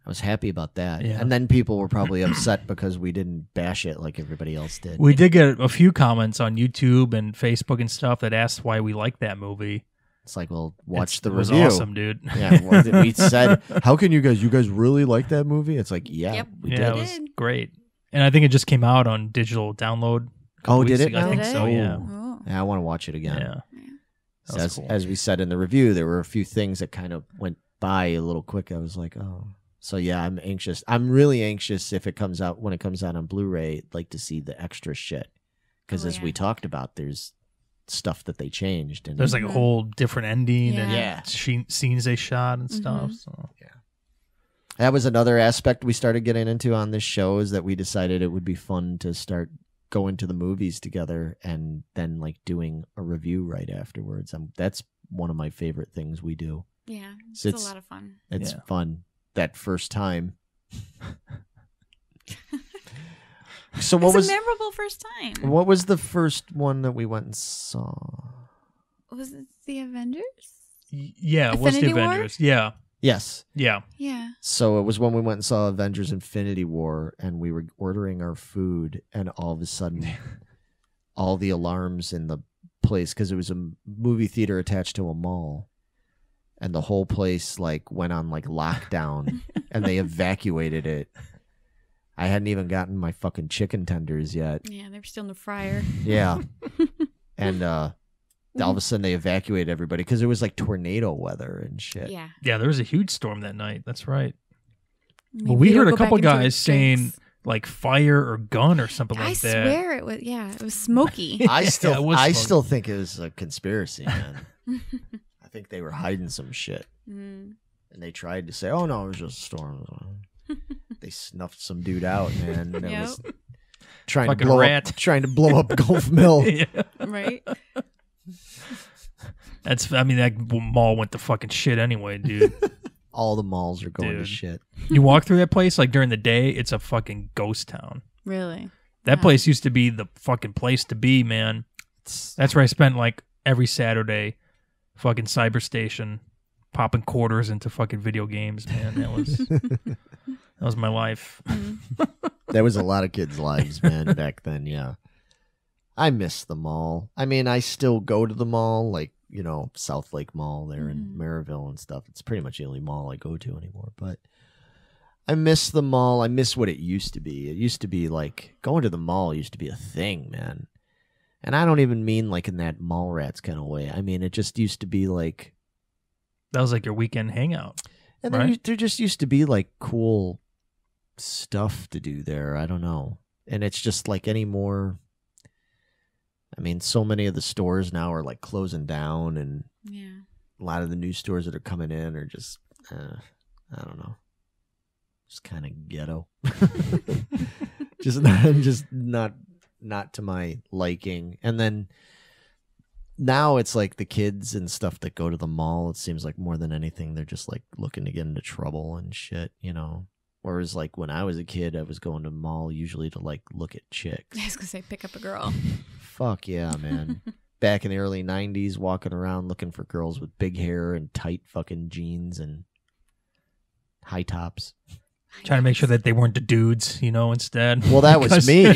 I was happy about that. Yeah. And then people were probably upset because we didn't bash it like everybody else did. We did get a few comments on YouTube and Facebook and stuff that asked why we liked that movie. It's like, well, watch the review. It was awesome, dude. Yeah, we said, how can you guys really like that movie? It's like, we did. It was great. And I think it just came out on digital download. Oh, did it? I think so, yeah. Oh. Yeah, I want to watch it again. Yeah. So as we said in the review, there were a few things that kind of went by a little quick. I was like, oh. So yeah, I'm anxious. I'm really anxious when it comes out on Blu-ray, like to see the extra shit. Because as we talked about, there's stuff that they changed. And there's like a whole different ending and yeah. scenes they shot and stuff. So. Yeah. That was another aspect we started getting into on this show, is that we decided it would be fun to start going to the movies together and then like doing a review right afterwards. That's one of my favorite things we do. Yeah, So it's a lot of fun. It's fun that first time. So what was a memorable first time? What was the first one that we went and saw? Was it the Avengers? Yeah, it was the Infinity War? Avengers. Yeah. Yes. Yeah. Yeah. So it was when we went and saw Avengers Infinity War, and we were ordering our food, and all of a sudden, all the alarms in the place, because it was a movie theater attached to a mall, and the whole place like went on like lockdown, and they evacuated it. I hadn't even gotten my fucking chicken tenders yet. Yeah, they were still in the fryer. Yeah. And all of a sudden they evacuated everybody because it was like tornado weather and shit. Yeah. Yeah, there was a huge storm that night. That's right. Maybe Well, we they'll heard a go couple back into guys saying like fire or gun or something I like that. swear it was. Yeah, it was smoky. I still, it was I smoky. still think it was a conspiracy, man. I think they were hiding some shit, and they tried to say, "Oh no, it was just a storm." They snuffed some dude out, man. That Yep. was trying Fucking to rat. blow up Gulf Mill. Yeah. Right? I mean, that mall went to fucking shit anyway, dude. All the malls are going to Dude. shit. You walk through that place, like during the day, it's a fucking ghost town. Really? That Wow. place used to be the fucking place to be, man. That's where I spent like every Saturday, fucking Cyberstation, popping quarters into fucking video games, man. That was my life. That was a lot of kids' lives, man, back then, yeah. I miss the mall. I mean, I still go to the mall, like, you know, South Lake Mall there in Maryville and stuff. It's pretty much the only mall I go to anymore. But I miss the mall. I miss what it used to be. It used to be like, going to the mall used to be a thing, man. And I don't even mean like in that mall rats kind of way. I mean, it just used to be like... That was like your weekend hangout. And right? there just used to be like cool stuff to do there. I don't know. And it's just like any more... I mean, so many of the stores now are like closing down, and Yeah. a lot of the new stores that are coming in are just, I don't know, just kind of ghetto. just not to my liking. And then now it's like the kids and stuff that go to the mall. It seems like more than anything, they're just like looking to get into trouble and shit, you know. Whereas like when I was a kid, I was going to the mall usually to like look at chicks. I was going to say pick up a girl. Fuck yeah, man. Back in the early 90s, walking around looking for girls with big hair and tight fucking jeans and high tops. Trying to make sure that they weren't the dudes, you know, instead. Well, that was me.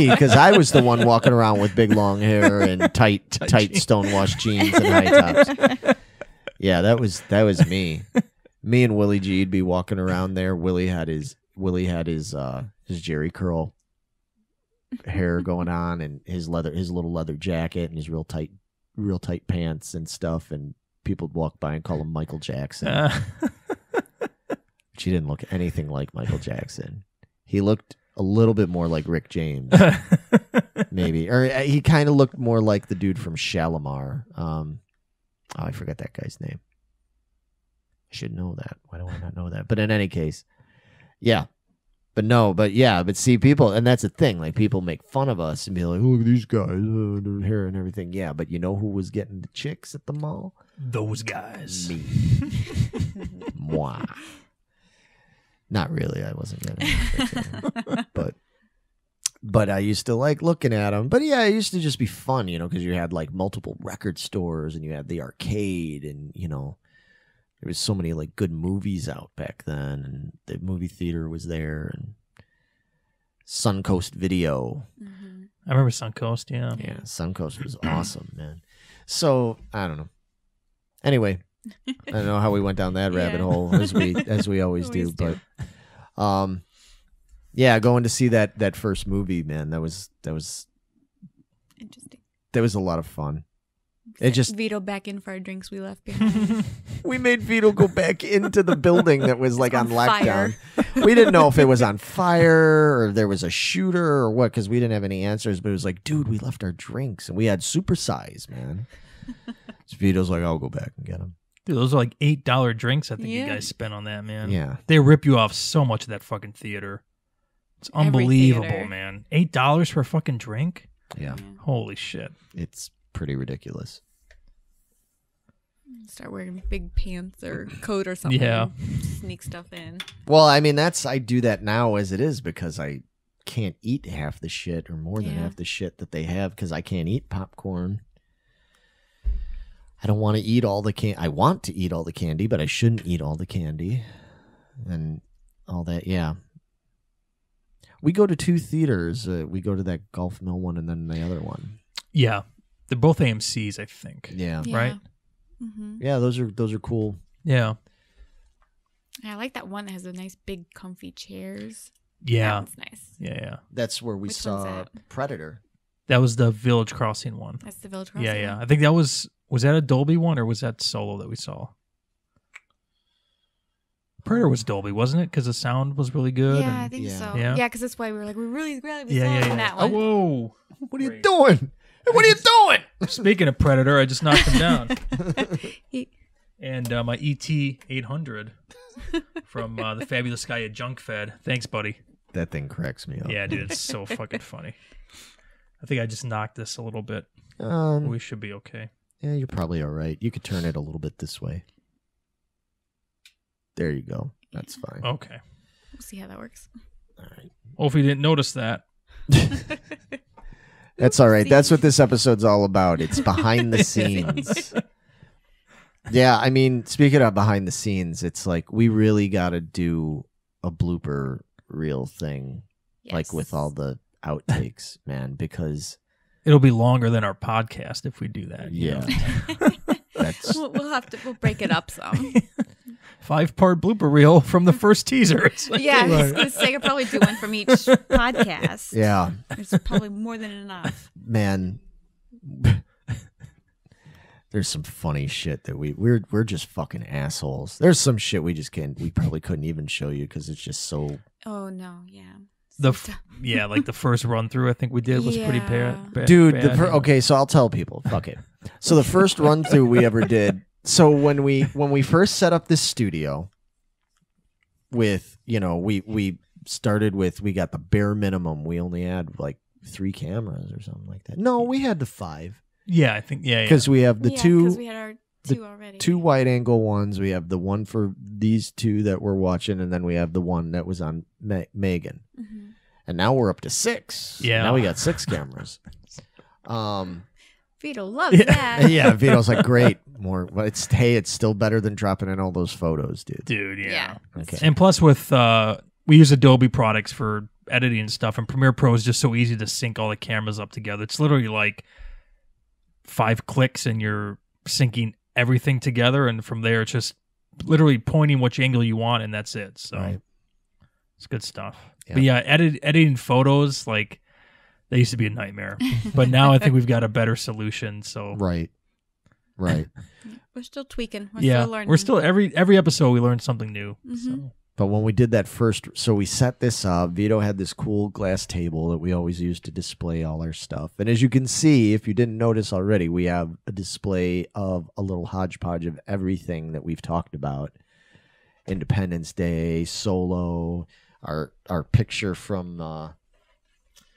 Because I was the one walking around with big long hair and tight stonewashed jeans and high tops. Yeah, that was me. Me and Willie G'd be walking around there. Willie had his Jerry curl hair going on, and his little leather jacket, and his real tight pants and stuff, and people would walk by and call him Michael Jackson. She didn't look anything like Michael Jackson. He looked a little bit more like Rick James, maybe, or he kind of looked more like the dude from Shalimar. I forgot that guy's name. I should know that. Why do I not know that? But in any case, yeah. But see, people, and that's the thing, like, people make fun of us and be like, oh, look at these guys, their hair and everything. Yeah, but you know who was getting the chicks at the mall? Those guys. Me. Moi. Not really, I wasn't getting it. But I used to like looking at them. But yeah, it used to just be fun, you know, because you had like multiple record stores and you had the arcade, and, you know, there was so many like good movies out back then, and the movie theater was there, and Suncoast Video. Mm-hmm. I remember Suncoast, yeah. Yeah, Suncoast was awesome, man. So I don't know. Anyway, I don't know how we went down that rabbit hole as we always do, but yeah, going to see that first movie, man, that was Interesting. That was a lot of fun. It just Vito back in for our drinks we left behind. We made Vito go back into the building that was like on lockdown. fire. We didn't know if it was on fire or there was a shooter or what, because we didn't have any answers. But it was like, dude, we left our drinks and we had supersize, man. So Vito's like, I'll go back and get them. Dude, those are like $8 drinks I think you Yeah. guys spent on that, man. Yeah. They rip you off so much at that fucking theater. It's Every unbelievable, theater. man. $8 for a fucking drink? Yeah. Holy shit. It's pretty ridiculous. Start wearing big pants or coat or something. Yeah. Sneak stuff in. Well, I mean, I do that now as it is because I can't eat half the shit or more than Yeah. half the shit that they have because I can't eat popcorn. I don't want to eat all the I want to eat all the candy, but I shouldn't eat all the candy and all that. Yeah. We go to 2 theaters. We go to that Gulf Mill one and then the other one. Yeah. They're both AMCs, I think. Yeah. Right? Mm-hmm. Yeah, those are cool. Yeah. I like that one that has the nice big comfy chairs. Yeah. That one's nice. Yeah. That's where we Which one's saw that? Predator. That was the Village Crossing one. That's the Village Crossing. Yeah. I think that was that a Dolby one or was that Solo that we saw? Predator was Dolby, wasn't it? Because the sound was really good. Yeah, I and- think Yeah. so. Yeah. Yeah, because that's why we were like, we really glad we yeah, saw yeah, it yeah. in that Oh, one. whoa. What are you Great. doing? What are you doing? Speaking of Predator, I just knocked him down. He- And my ET 800 from the Fabulous Guy at Junk Fed. Thanks, buddy. That thing cracks me up. Yeah, dude, it's so fucking funny. I think I just knocked this a little bit. Um, We should be okay. yeah, you're probably all right. You could turn it a little bit this way. There you go. That's fine. Okay. We'll see how that works. All right. Well, if we didn't notice that. That's all right. That's what this episode's all about. It's behind the scenes. Yeah, I mean, speaking of behind the scenes, it's like we really got to do a blooper reel thing, like with all the outtakes, man, because It'll be longer than our podcast if we do that. you yeah, know? that's We'll break it up some. 5-part blooper reel from the first teaser. It's like- Yeah, I was going to say I could probably do one from each podcast. yeah, There's probably more than enough. man. There's some funny shit that we're just fucking assholes. There's some shit we probably couldn't even show you because it's just so. Oh, no, yeah. Yeah, like the first run through I think we did was pretty Yeah. bad. Dude, bad. okay, so I'll tell people. Fuck it. So the first run through we ever did. So when we first set up this studio, with we started with we got the bare minimum. We only had like 3 cameras or something like that. No, we had the 5 Yeah, I think because we have the because we two had our 2 already. 2 wide angle ones. We have the one for these 2 that we're watching, and then we have the one that was on Megan. Mm-hmm. And now we're up to 6. Yeah. Now we got 6 cameras. Vito loves that. Yeah, Vito's like, great. More, but it's still better than dropping in all those photos, dude. Dude, yeah. Yeah. Okay. And plus with we use Adobe products for editing and stuff, and Premiere Pro is just so easy to sync all the cameras up together. It's literally like 5 clicks and you're syncing everything together, and from there it's just literally pointing which angle you want, and that's it. So Right. it's good stuff. Yeah. But yeah, editing photos, like they used to be a nightmare. But now I think we've got a better solution. So Right. We're still tweaking. We're yeah, still learning. we're still every episode we learn something new. Mhm. So But when we did that first, so we set this up. Vito had this cool glass table that we always use to display all our stuff. And as you can see, if you didn't notice already, we have a display of a little hodgepodge of everything that we've talked about. Independence Day, Solo, our picture from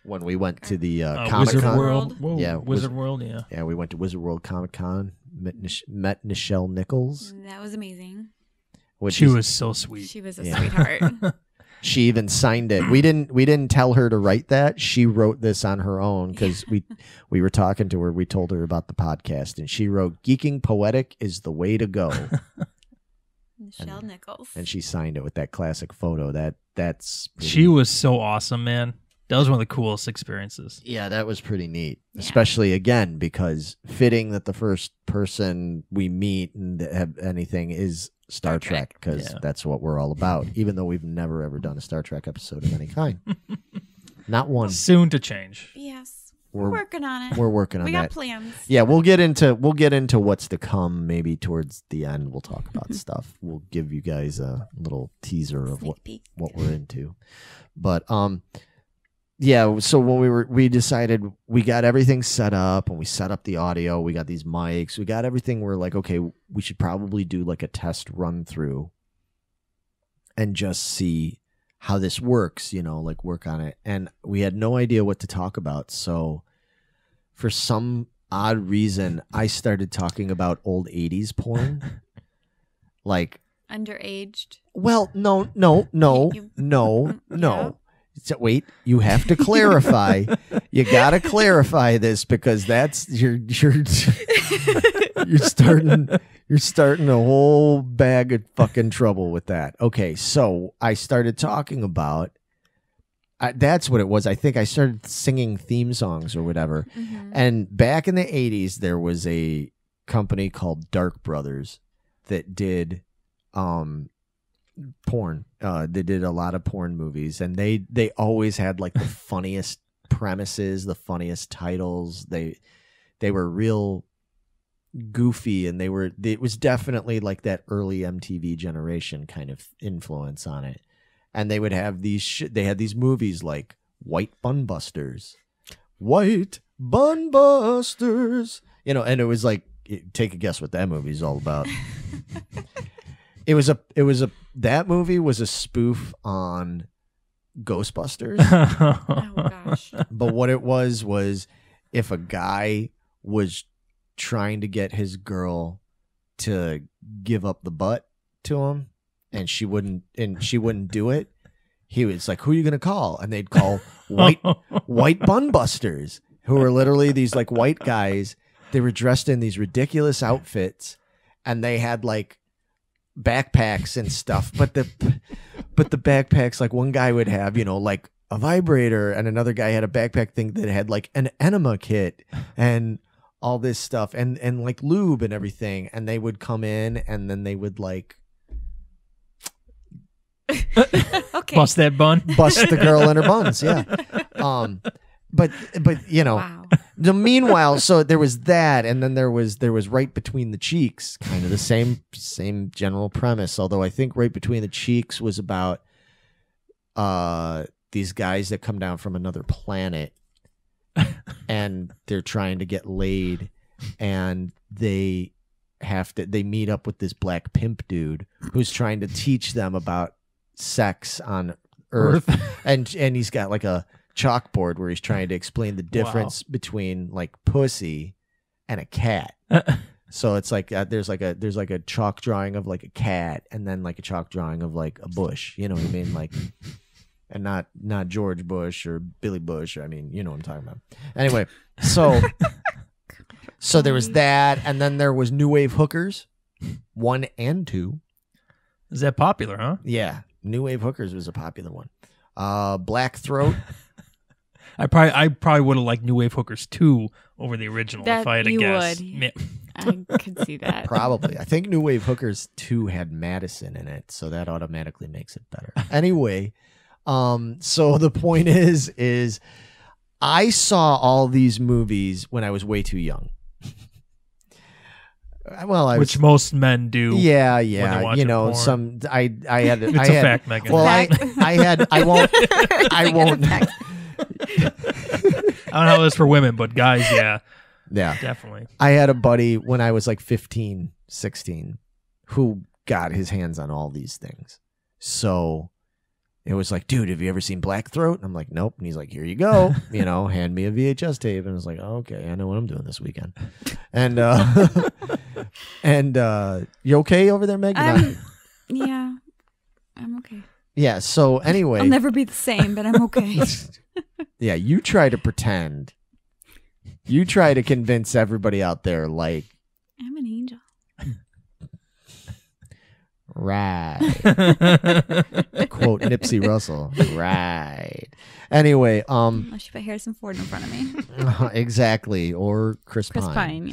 when we went to the Comic Wizard Con. World. Whoa, Yeah, Wizard World, yeah. Yeah, we went to Wizard World Comic Con. Met Nichelle Nichols. That was amazing. Which She is- was so sweet. She was a Yeah. sweetheart. She even signed it. We didn't tell her to write that. She wrote this on her own because we were talking to her. We told her about the podcast, and she wrote, "Geeking Poetic is the way to go." Nichelle Nichols. And she signed it with that classic photo. That's pretty, She was so awesome, man. That was one of the coolest experiences. yeah, that was pretty neat. Yeah. Especially again because fitting that the first person we meet and that have anything is Star Trek because Yeah. that's what we're all about. Even though we've never ever done a Star Trek episode of any kind, not one. Soon to change. Yes. We're- We're working on it. We're working on we that. got plans. Yeah, we'll get into what's to come. Maybe towards the end, we'll talk about stuff. We'll give you guys a little teaser of Sneak peek. what we're into. But yeah, so when we decided, we got everything set up, and we set up the audio, we got these mics, we got everything. We're like, okay, we should probably do like a test run through and just see how this works, like work on it. And we had no idea what to talk about. So for some odd reason, I started talking about old 80s porn. Like underaged. Well, no. Yeah. So, wait, you have to clarify. You got to clarify this, because that's you're starting a whole bag of fucking trouble with that. Okay, so I started talking about that's what it was. I think I started singing theme songs or whatever. Mm-hmm. And back in the 80s, there was a company called Dark Brothers that did porn. They did a lot of porn movies, and they always had like the funniest premises, the funniest titles. They were real goofy, and it was definitely like that early MTV generation kind of influence on it. And they would have they had these movies like White Bun Busters, and it was like, take a guess what that movie's all about. That movie was a spoof on Ghostbusters. Oh gosh. But what it was if a guy was trying to get his girl to give up the butt to him, and she wouldn't do it, he was like, "Who are you gonna call?" And they'd call White Bun Busters, who were literally these like white guys. They were dressed in these ridiculous outfits, and they had like backpacks and stuff, but the backpacks, like one guy would have like a vibrator, and another guy had a backpack thing that had like an enema kit and all this stuff, and like lube and everything. And they would come in, and then they would like Okay. Bust that bun. bust the girl in her buns. Yeah. But Wow. meanwhile, so there was that, and then there was Right Between the Cheeks, kind of the same general premise. Although I think Right Between the Cheeks was about these guys that come down from another planet, and they're trying to get laid, and they meet up with this black pimp dude who's trying to teach them about sex on Earth. and he's got like a chalkboard where he's trying to explain the difference between like pussy and a cat. So it's like there's like a chalk drawing of like a cat, and then like a chalk drawing of like a bush. You know what I mean? Like, and not George Bush or Billy Bush. I mean, you know what I'm talking about. Anyway, so there was that, and then there was New Wave Hookers 1 and 2. Is that popular, huh? Yeah, New Wave Hookers was a popular one. Black Throat. I probably would have liked New Wave Hookers 2 over the original if I had to guess. Would. I could see that. Probably. I think New Wave Hookers 2 had Madison in it, so that automatically makes it better. Anyway, so the point is I saw all these movies when I was way too young. Well, which most men do. Yeah. Porn. Some I had. It's a fact, Megan. Well, I won't. I don't know how it is for women, but guys, yeah, definitely. I had a buddy when I was like 15, 16, who got his hands on all these things. So it was like, dude, have you ever seen Black Throat? And I'm like, nope. And he's like, here you go. Hand me a VHS tape. And I was like, oh, okay, I know what I'm doing this weekend. And you okay over there, Meg? Yeah, I'm okay. Yeah. So anyway, I'll never be the same, but I'm okay. Yeah, you try to pretend. You try to convince everybody out there like I'm an angel. Right. Quote Nipsey Russell. Right. Anyway, unless you put Harrison Ford in front of me. Exactly. Or Chris Pine. Chris Pine,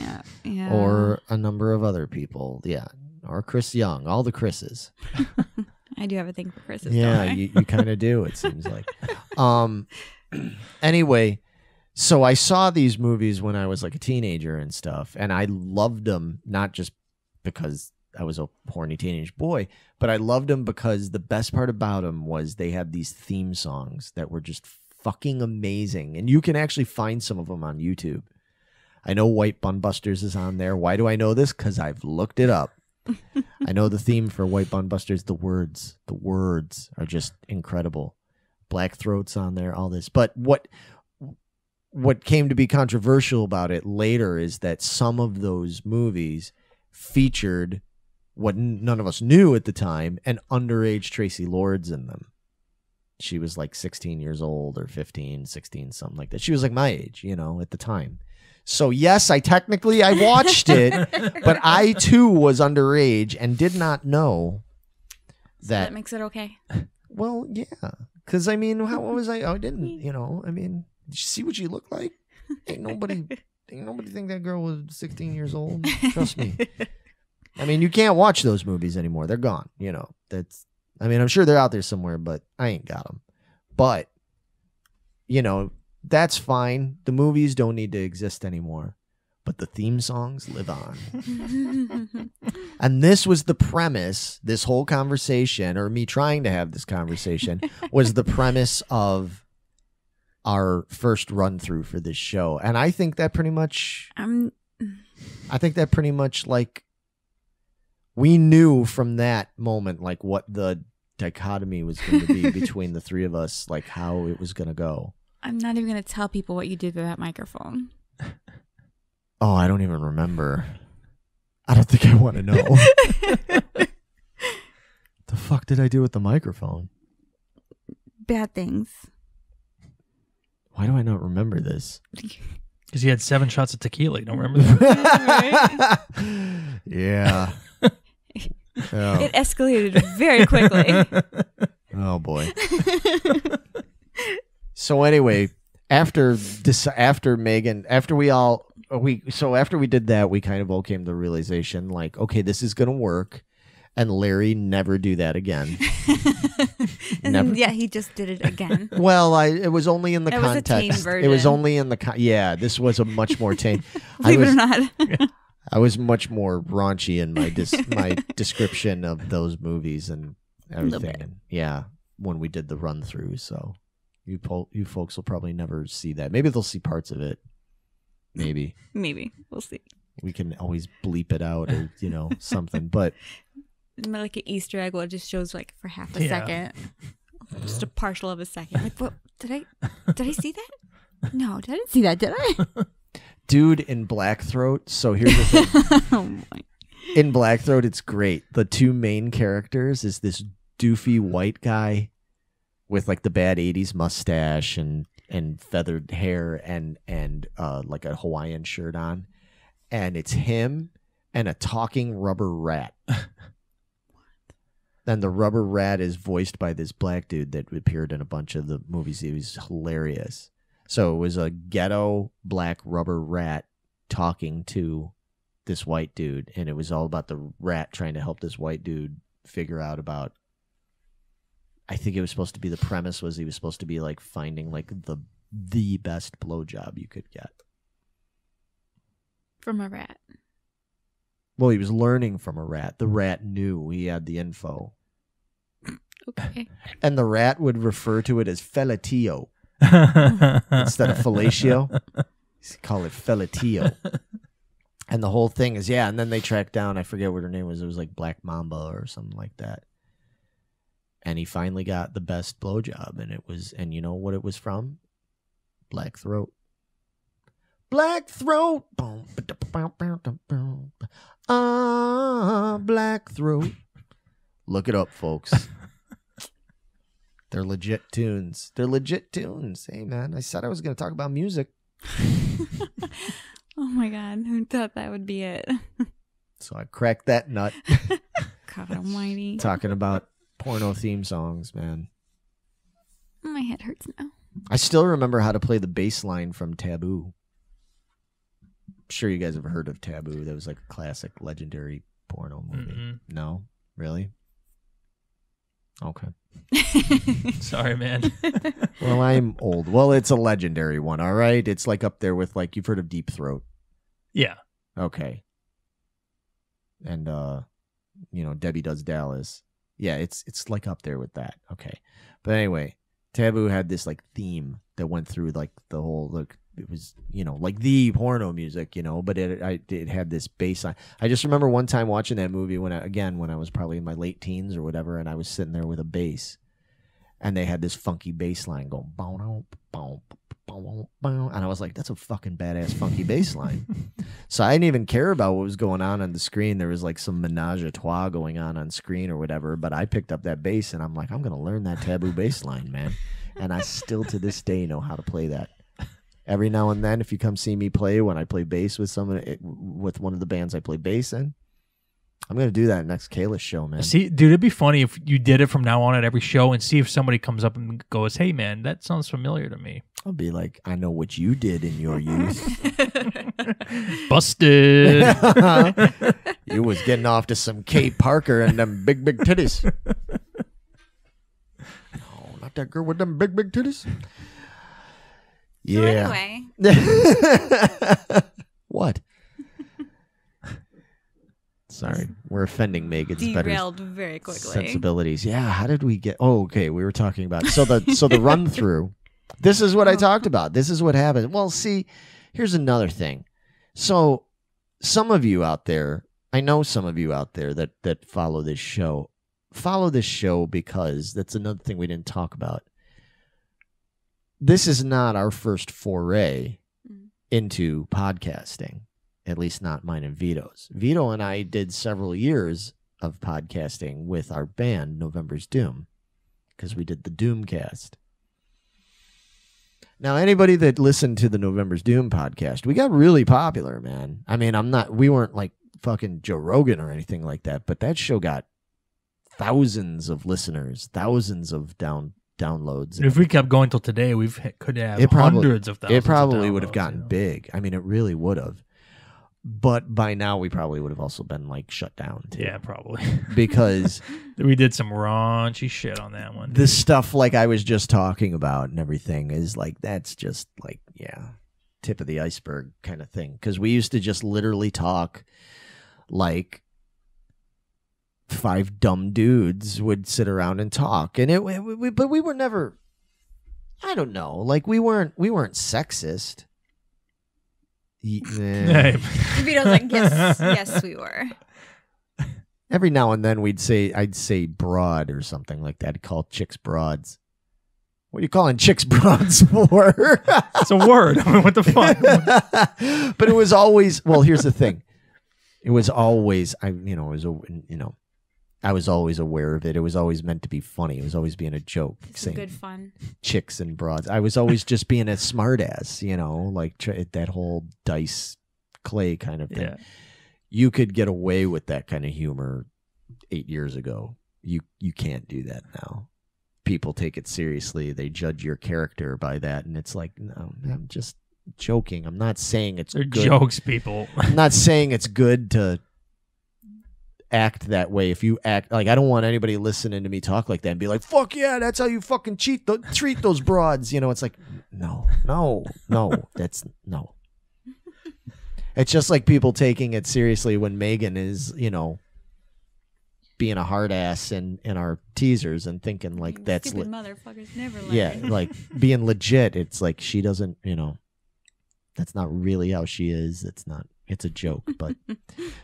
yeah. Or a number of other people. Yeah. Or Chris Young. All the Chris's. I do have a thing for Chris's. Yeah, you kind of do, it seems like. Anyway, so I saw these movies when I was like a teenager and stuff, and I loved them not just because I was a horny teenage boy, but I loved them because the best part about them was they had these theme songs that were just fucking amazing. And you can actually find some of them on YouTube. I know White Bun Busters is on there. Why do I know this? Because I've looked it up. I know the theme for White Bun Busters. The words are just incredible. Black Throat's on there, all this. But what came to be controversial about it later is that some of those movies featured what none of us knew at the time, an underage Tracy Lords in them. She was like 16 years old or 15, 16, something like that. She was like my age, at the time. So yes, I watched it, but I too was underage and did not know So that. that makes it okay. Well, yeah, because how was I? I didn't, did you see what she looked like? Ain't nobody think that girl was 16 years old. Trust me. You can't watch those movies anymore. They're gone. I'm sure they're out there somewhere, but I ain't got them. But, that's fine. The movies don't need to exist anymore, but the theme songs live on. And this was the premise, this whole conversation, or me trying to have this conversation, was the premise of our first run through for this show. And I think that pretty much, like, we knew from that moment, like, what the dichotomy was going to be between the three of us, like how it was going to go. I'm not even going to tell people what you did with that microphone. Oh, I don't even remember. I don't think I want to know. The fuck did I do with the microphone? Bad things. Why do I not remember this? Because you had 7 shots of tequila. You don't remember that? Yeah. Oh. It escalated very quickly. Oh boy. So anyway, after we did that, we kind of all came to the realization, like, okay, this is gonna work, and Larry, never do that again. And never. then, yeah, he just did it again. Well, it was only in the It was a tame context. version. It was only in the yeah. This was a much more tame. Believe it or not. I was much more raunchy in my my description of those movies and everything. And yeah, when we did the run through, so you folks will probably never see that. Maybe they'll see parts of it. Maybe We'll see. we can always bleep it out or something. But Like an Easter egg, well, it just shows like for half a second, just a partial of a second. Like, what did I see that? No, I didn't see that, did I? dude in Black Throat. So here's the thing. Oh my. In Black Throat, it's great. The two main characters is this doofy white guy with like the bad 80s mustache and feathered hair and like a Hawaiian shirt on. And it's him and a talking rubber rat. Then the rubber rat is voiced by this black dude that appeared in a bunch of the movies. He was hilarious. So it was a ghetto black rubber rat talking to this white dude, and it was all about the rat trying to help this white dude figure out about. I think it was supposed to be, the premise was he was supposed to be like finding like the best blowjob you could get From a rat. Well, he was learning from a rat. The rat knew, he had the info, Okay. and the rat would refer to it as fellatio instead of fellatio. He call it fellatio. And the whole thing is, and then they tracked down, I forget what her name was. It was like Black Mamba or something like that. And he finally got the best blowjob, and you know what it was from? Black Throat. Black Throat. Black Throat. Look it up, folks. They're legit tunes. Hey, man, I said I was going to talk about music. Oh my God. Who thought that would be it? So I cracked that nut. God almighty. Talking about porno theme songs, man. My head hurts now. I still remember how to play the bass line from Taboo. I'm sure you guys have heard of Taboo. That was like a classic, legendary porno movie. Mm-hmm. No? Really? Okay. Sorry, man. Well, I'm old. Well, it's a legendary one, all right? It's like up there with, like, you've heard of Deep Throat. Yeah. Okay. And, Debbie Does Dallas. Yeah, it's like up there with that. Okay. But anyway, Taboo had this like theme that went through like the whole like it was like the porno music, but it had this bass line. I just remember one time watching that movie when I was probably in my late teens or whatever, and I was sitting there with a bass, and they had this funky bass line going bow bow bow bow, and I was like, that's a fucking badass funky bass line. So I didn't even care about what was going on the screen. There was like some menage a trois going on screen or whatever, but I picked up that bass and I'm like, I'm gonna learn that Taboo bass line, man. And I still to this day know how to play that. Every now and then, if you come see me play, when I play bass with with one of the bands I play bass in, I'm going to do that next Kayla show, man. See, dude, it'd be funny if you did it from now on at every show and see if somebody comes up and goes, hey, man, that sounds familiar to me. I'll be like, I know what you did in your youth. Busted. You was getting off to some Kate Parker and them big, big titties. Oh, not that girl with them big, big titties. Yeah. So anyway. What? Sorry, we're offending Megan's Derailed very quickly. Sensibilities. Yeah, how did we get? Oh, okay. We were talking about the run through. This is what I talked about. This is what happened. Well, see, here's another thing. So, some of you out there, I know some of you out there that follow this show because that's another thing we didn't talk about. This is not our first foray into podcasting, at least not mine and Vito's. Vito and I did several years of podcasting with our band, November's Doom, because we did the Doomcast. Now, anybody that listened to the November's Doom podcast, we got really popular, man. I mean, we weren't like fucking Joe Rogan or anything like that, but that show got thousands of listeners, thousands of downloads. If we kept going till today, could have hundreds of thousands. It probably would have gotten big. I mean, it really would have. But by now, we probably would have also been like shut down too. Yeah, probably. Because we did some raunchy shit on that one. The stuff like I was just talking about and everything is like, that's just like, yeah, tip of the iceberg kind of thing. Because we used to just literally talk like 5 dumb dudes would sit around and talk, and but we were never, I don't know, like we weren't sexist. Vito's like, yes, we were. Every now and then I'd say broad or something like that. I'd call chicks broads. What are you calling chicks broads for? It's a word. I mean, what the fuck? But it was always, here's the thing. It was always, I was always aware of it. It was always meant to be funny. It was always being a joke. It's good fun. Chicks and broads. I was always just being a smartass, like that whole Dice Clay kind of thing. Yeah. You could get away with that kind of humor 8 years ago. You can't do that now. People take it seriously. They judge your character by that, and it's like, no, I'm just joking. I'm not saying it's They're good. Jokes, people. I'm not saying it's good to act that way. If you act like, I don't want anybody listening to me talk like that and be like, fuck yeah, that's how you fucking treat those broads. It's like, no, that's no. It's just like people taking it seriously when Megan is, being a hard ass in our teasers and thinking like that's motherfuckers never learn. Yeah, like being legit. It's like she doesn't, that's not really how she is. It's a joke. But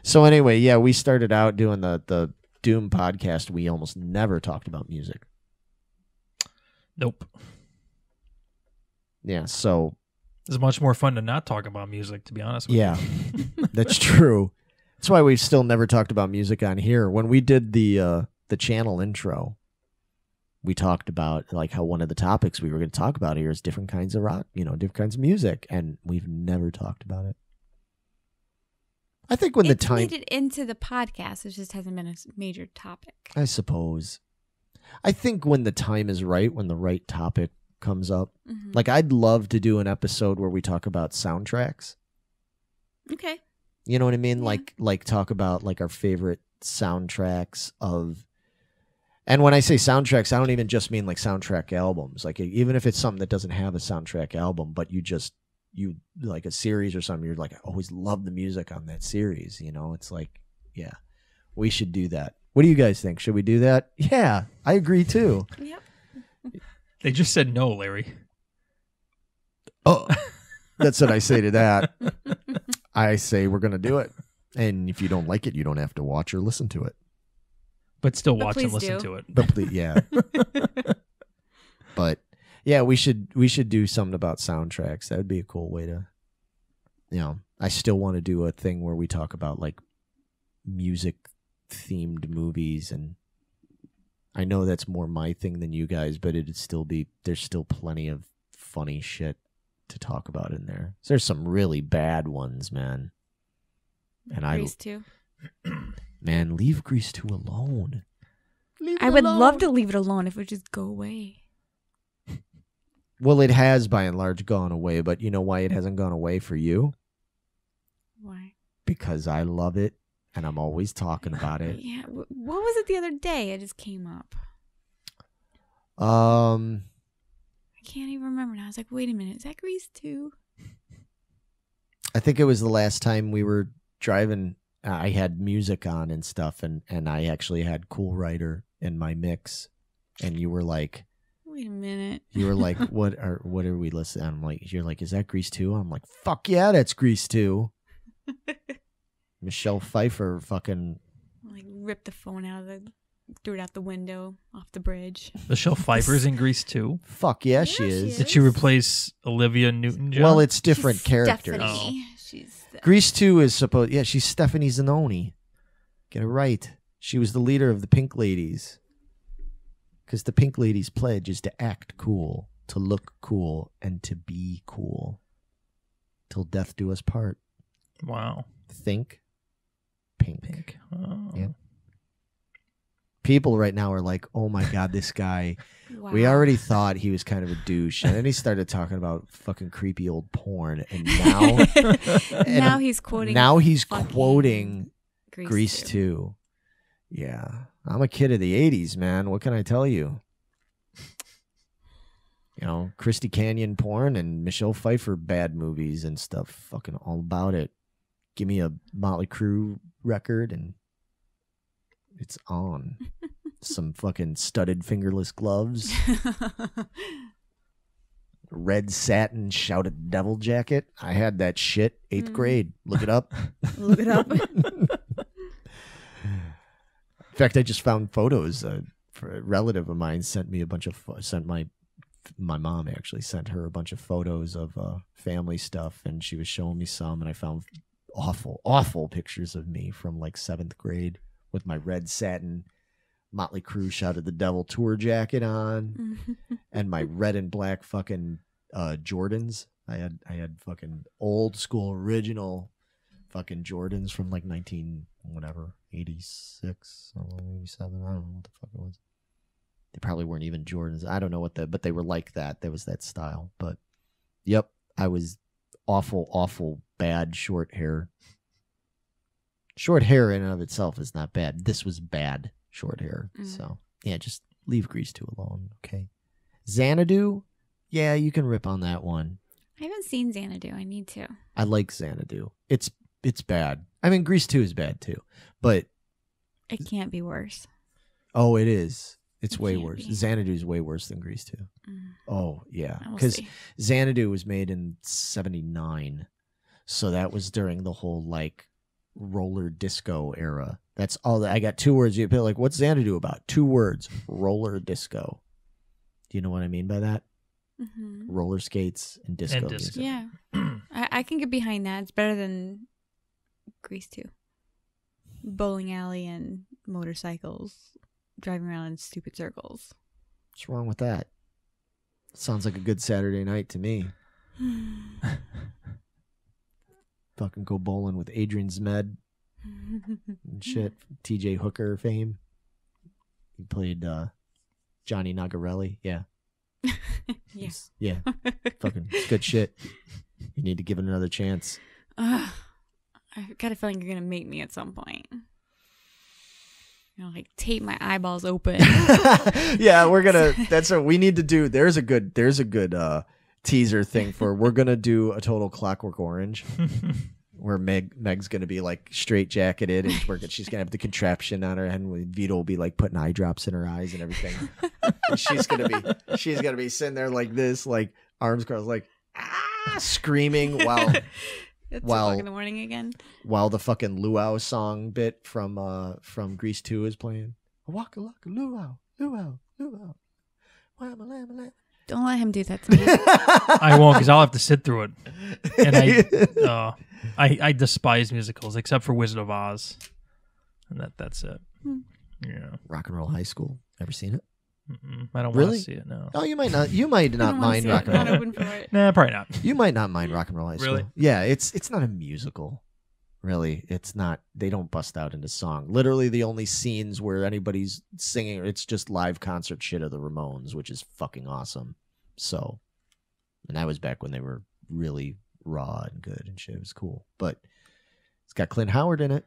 so anyway, yeah, we started out doing the Doom podcast. We almost never talked about music. Nope. Yeah, so it's much more fun to not talk about music, to be honest with you. That's true. That's why we've still never talked about music on here. When we did the channel intro, we talked about like how one of the topics we were going to talk about here is different kinds of rock, different kinds of music, and we've never talked about it. I think when it's made it into the podcast, it just hasn't been a major topic. I suppose. I think when the time is right, when the right topic comes up, like I'd love to do an episode where we talk about soundtracks. Okay. You know what I mean? Yeah. Like talk about like our favorite soundtracks of. And when I say soundtracks, I don't even just mean like soundtrack albums. Like even if it's something that doesn't have a soundtrack album, but you like a series or something, you're like, I always love the music on that series. It's like, yeah, we should do that. What do you guys think? Should we do that? Yeah, I agree too. Yep. They just said no, Larry. Oh, that's what I say to that. I say we're going to do it. And if you don't like it, you don't have to watch or listen to it. But still watch and listen to it. But please, yeah. But yeah, we should do something about soundtracks. That would be a cool way to, I still want to do a thing where we talk about like music themed movies, and I know that's more my thing than you guys, but there's still plenty of funny shit to talk about in there. So there's some really bad ones, man. And Grease 2. Man, leave Grease 2 alone. I would love to leave it alone if it would just go away. Well, it has by and large gone away, but you know why it hasn't gone away for you? Why? Because I love it, and I'm always talking about it. Yeah. What was it the other day? It just came up. I can't even remember now. I was like, wait a minute. Is that Grease 2? I think it was the last time we were driving. I had music on and stuff, and I actually had Cool Rider in my mix, and you were like, wait a minute. You were like, what are we listening? I'm like, you're like, is that Grease 2? I'm like, fuck yeah, that's Grease 2. Michelle Pfeiffer fucking like ripped the phone threw it out the window off the bridge. Michelle Pfeiffer's in Grease 2? Fuck yeah, she is. Did she replace Olivia Newton-John? Well, it's different characters. Stephanie. Grease 2 is supposed... Yeah, she's Stephanie Zanoni. Get it right. She was the leader of the Pink Ladies. Because the Pink Ladies' pledge is to act cool, to look cool, and to be cool. Till death do us part. Wow. Think pink. Oh. Yeah. People right now are like, oh my God, this guy... Wow. We already thought he was kind of a douche, and then he started talking about fucking creepy old porn, and now... now he's quoting... Now he's quoting Grease 2. Yeah. I'm a kid of the 80s, man. What can I tell you? Christy Canyon porn and Michelle Pfeiffer bad movies and stuff. Fucking all about it. Give me a Motley Crue record and it's on. Some fucking studded fingerless gloves. Red satin shouted devil jacket. I had that shit 8th grade. Look it up. Look it up. In fact, I just found photos. A relative of mine sent me a bunch of my mom actually sent her a bunch of photos of family stuff, and she was showing me some, and I found awful pictures of me from like 7th grade with my red satin Motley Crue Shouted the Devil tour jacket on, and my red and black fucking Jordans. I had fucking old school original fucking Jordans from like 86, 87. I don't know what the fuck it was. They probably weren't even Jordans. I don't know but they were like that. There was that style. But yep, I was awful bad short hair. Short hair in and of itself is not bad. This was bad short hair. So yeah, just leave Grease 2 alone, okay? Xanadu, yeah, you can rip on that one. I haven't seen Xanadu. I need to. I like Xanadu. It's bad. I mean, Grease 2 is bad too, but it can't be worse. Oh, it is. It's way worse. Xanadu is way worse than Grease 2. Oh yeah, because Xanadu was made in '79, so that was during the whole like roller disco era. That's all. I got 2 words. You'd be like, "What's Xanadu about?" 2 words: roller disco. Do you know what I mean by that? Roller skates and disco. Yeah, I can get behind that. It's better than Grease 2. Bowling alley and motorcycles driving around in stupid circles. What's wrong with that? Sounds like a good Saturday night to me. Fucking go bowling with Adrian Zmed and shit. TJ Hooker fame. He played Johnny Nagarelli. Yeah. Yes. Yeah. Fucking good shit. You need to give it another chance. I've got a feeling you're gonna make me at some point. Like tape my eyeballs open. Yeah, we're gonna. That's what we need to do. There's a good teaser thing for. We're gonna do a total Clockwork Orange. where Meg's gonna be like straight jacketed and she's gonna have the contraption on her head, and Vito will be like putting eye drops in her eyes and everything. And she's gonna be sitting there like this, like arms crossed, like screaming while It's 2:00 in the morning again. While the fucking luau song bit from Grease 2 is playing. Waka waka luau, luau, luau. Don't let him do that to me. I won't, because I'll have to sit through it. And I despise musicals except for Wizard of Oz, and that's it. Yeah. Rock and Roll High School. Ever seen it? I don't really want to see it. No. Oh, you might not. You might not mind Rock and Roll. I'm not open for it. Nah, probably not. You might not mind Rock and Roll High School. Really? Yeah, it's not a musical. Really, it's not. They don't bust out into song. Literally, the only scenes where anybody's singing, it's just live concert shit of the Ramones, which is fucking awesome. So, and that was back when they were really raw and good and shit. It was cool. But it's got Clint Howard in it.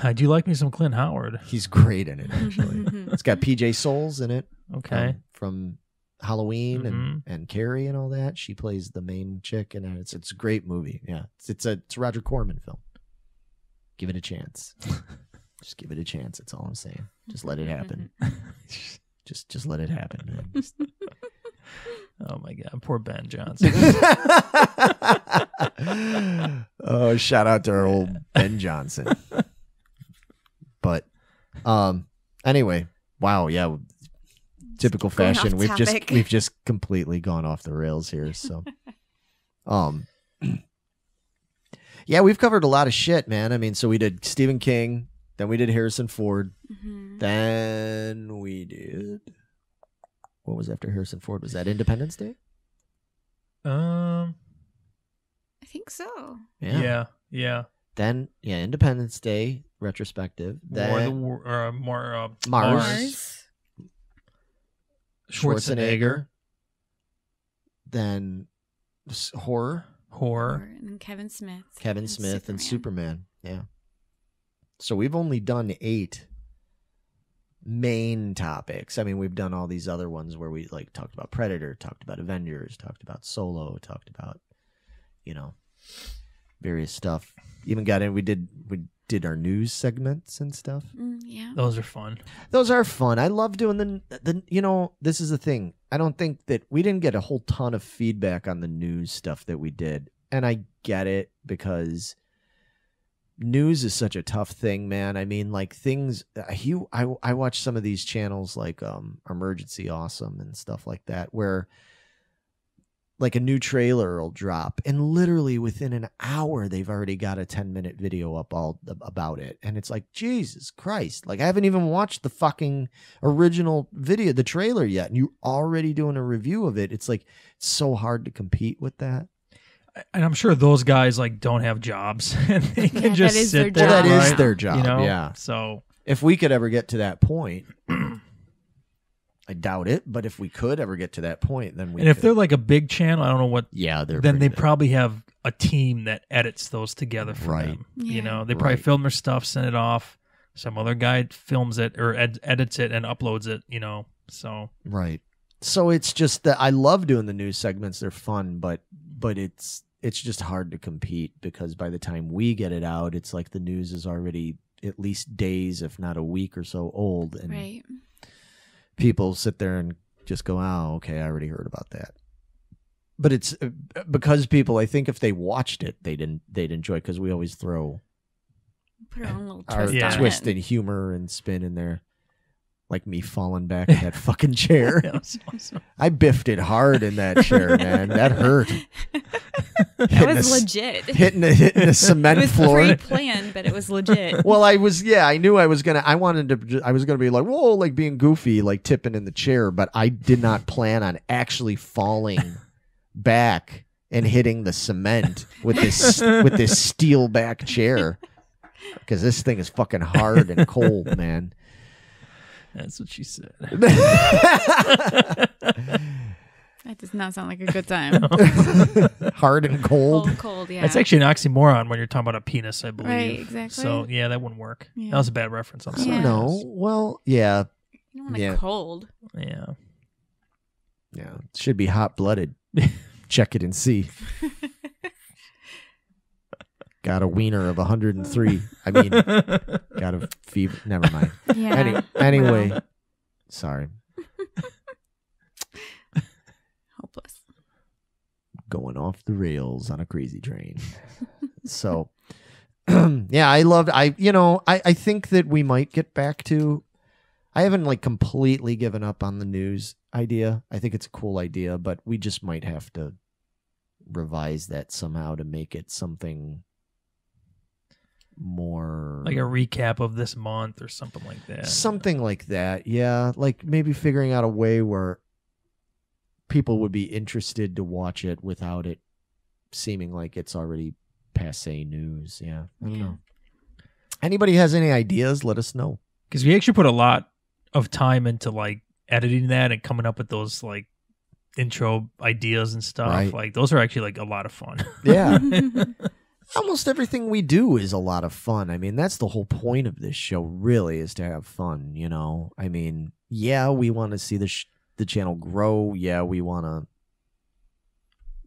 I do like me some Clint Howard. He's great in it, actually. It's got PJ Souls in it. Okay. From Halloween and Carrie and all that. She plays the main chick, and it's a great movie. Yeah, it's a Roger Corman film. Give it a chance. Just give it a chance. That's all I'm saying. Just let it happen. just let it happen, man. Oh my God, poor Ben Johnson. Oh, shout out to our old Ben Johnson. But anyway, wow, yeah. Typical fashion. We've just completely gone off the rails here. So yeah, we've covered a lot of shit, man. I mean, so we did Stephen King, then we did Harrison Ford, then we did, what was after Harrison Ford? Was that Independence Day? I think so. Yeah. Then Independence Day retrospective. Then Mars. Schwarzenegger. Then horror. And then Kevin Smith. And Superman. Yeah. So we've only done 8 main topics. I mean, we've done all these other ones where we like talked about Predator, talked about Avengers, talked about Solo, talked about, various stuff. Even got in. We did our news segments and stuff. Yeah, those are fun. I love doing the. This is the thing. I don't think that we didn't get a whole ton of feedback on the news stuff that we did, and I get it because news is such a tough thing, man. I mean, like things. I watch some of these channels like Emergency Awesome and stuff like that, where like a new trailer will drop, and literally within an hour they've already got a 10-minute video up all about it, and it's like, Jesus Christ, like I haven't even watched the fucking original video, the trailer yet, and you're already doing a review of it. It's like, it's so hard to compete with that. And I'm sure those guys like don't have jobs and they can just sit there. Well, that is their job, yeah. So if we could ever get to that point, I doubt it, but if we could ever get to that point, then we. And if they're like a big channel, I don't know what. Yeah, then they probably have a team that edits those together for them. Yeah. They probably film their stuff, send it off. Some other guy films it or edits it and uploads it. So right. So it's just that I love doing the news segments; they're fun, but it's just hard to compete because by the time we get it out, it's like the news is already at least days, if not a week or so old, and right. People sit there and just go, oh, okay, I already heard about that. But it's because people, I think if they watched it, they'd enjoy it because we always throw put our own little twist and humor and spin in there. Like me falling back in that fucking chair. Awesome. I biffed it hard in that chair, man. That hurt. That was legit. Hitting the cement floor. It was pre-planned, but it was legit. Well, I knew I was gonna be like, whoa, like being goofy, like tipping in the chair, but I did not plan on actually falling back and hitting the cement with this steel back chair. Because this thing is fucking hard and cold, man. That's what she said. That does not sound like a good time. Hard and cold. Cold, yeah. It's actually an oxymoron when you're talking about a penis, I believe. Right, exactly. So, yeah, that wouldn't work. Yeah. That was a bad reference. I'm sorry. Yeah. No, well, yeah. You don't want it cold. Yeah. Yeah, it should be hot-blooded. Check it and see. got a wiener of 103. I mean, got a fever. Never mind. Yeah. Anyway, sorry. Hopeless. Going off the rails on a crazy train. So, yeah, I think that we might get back to. I haven't like completely given up on the news idea. I think it's a cool idea, but we just might have to revise that somehow to make it something more like a recap of this month or something like that. Something like that, yeah. Like maybe figuring out a way where people would be interested to watch it without it seeming like it's already passé news. Yeah, I don't know. Anybody has any ideas? Let us know. Because we actually put a lot of time into like editing that and coming up with those like intro ideas and stuff. Right. Like those are actually like a lot of fun. Yeah. Almost everything we do is a lot of fun. I mean, that's the whole point of this show, really, is to have fun, you know? I mean, yeah, we want to see the channel grow. Yeah, we want to,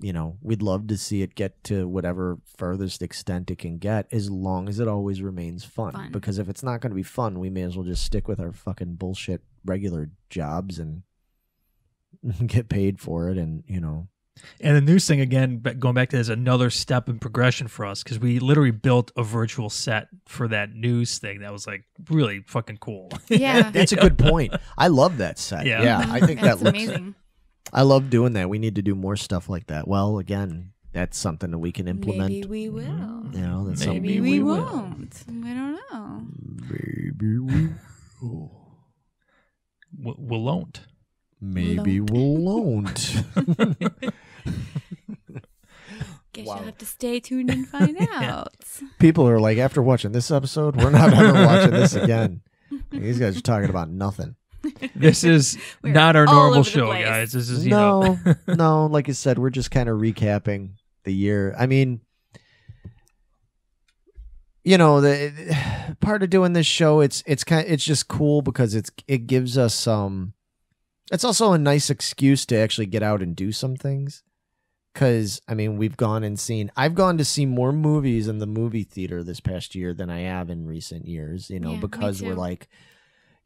you know, we'd love to see it get to whatever furthest extent it can get, as long as it always remains fun. Because if it's not going to be fun, we may as well just stick with our fucking bullshit regular jobs and get paid for it, and, you know. And the news thing, again, going back to this, another step in progression for us, because we literally built a virtual set for that news thing that was like really fucking cool. Yeah. That's a good point. I love that set. Yeah, I think that looks amazing. I love doing that. We need to do more stuff like that. Well, again, that's something that we can implement. Maybe we will. You know, that's Maybe we won't. We don't know. Maybe we will. Won't. Maybe we won't. Guess you'll have to stay tuned and find out. People are like, after watching this episode, we're not ever watching this again. These guys are talking about nothing. This is not our normal show, guys. This is, you know. No, like I said, we're just kind of recapping the year. I mean, you know, the part of doing this show, it's just cool because it gives us it's also a nice excuse to actually get out and do some things. Because, I mean, I've gone to see more movies in the movie theater this past year than I have in recent years, you know, because we're like,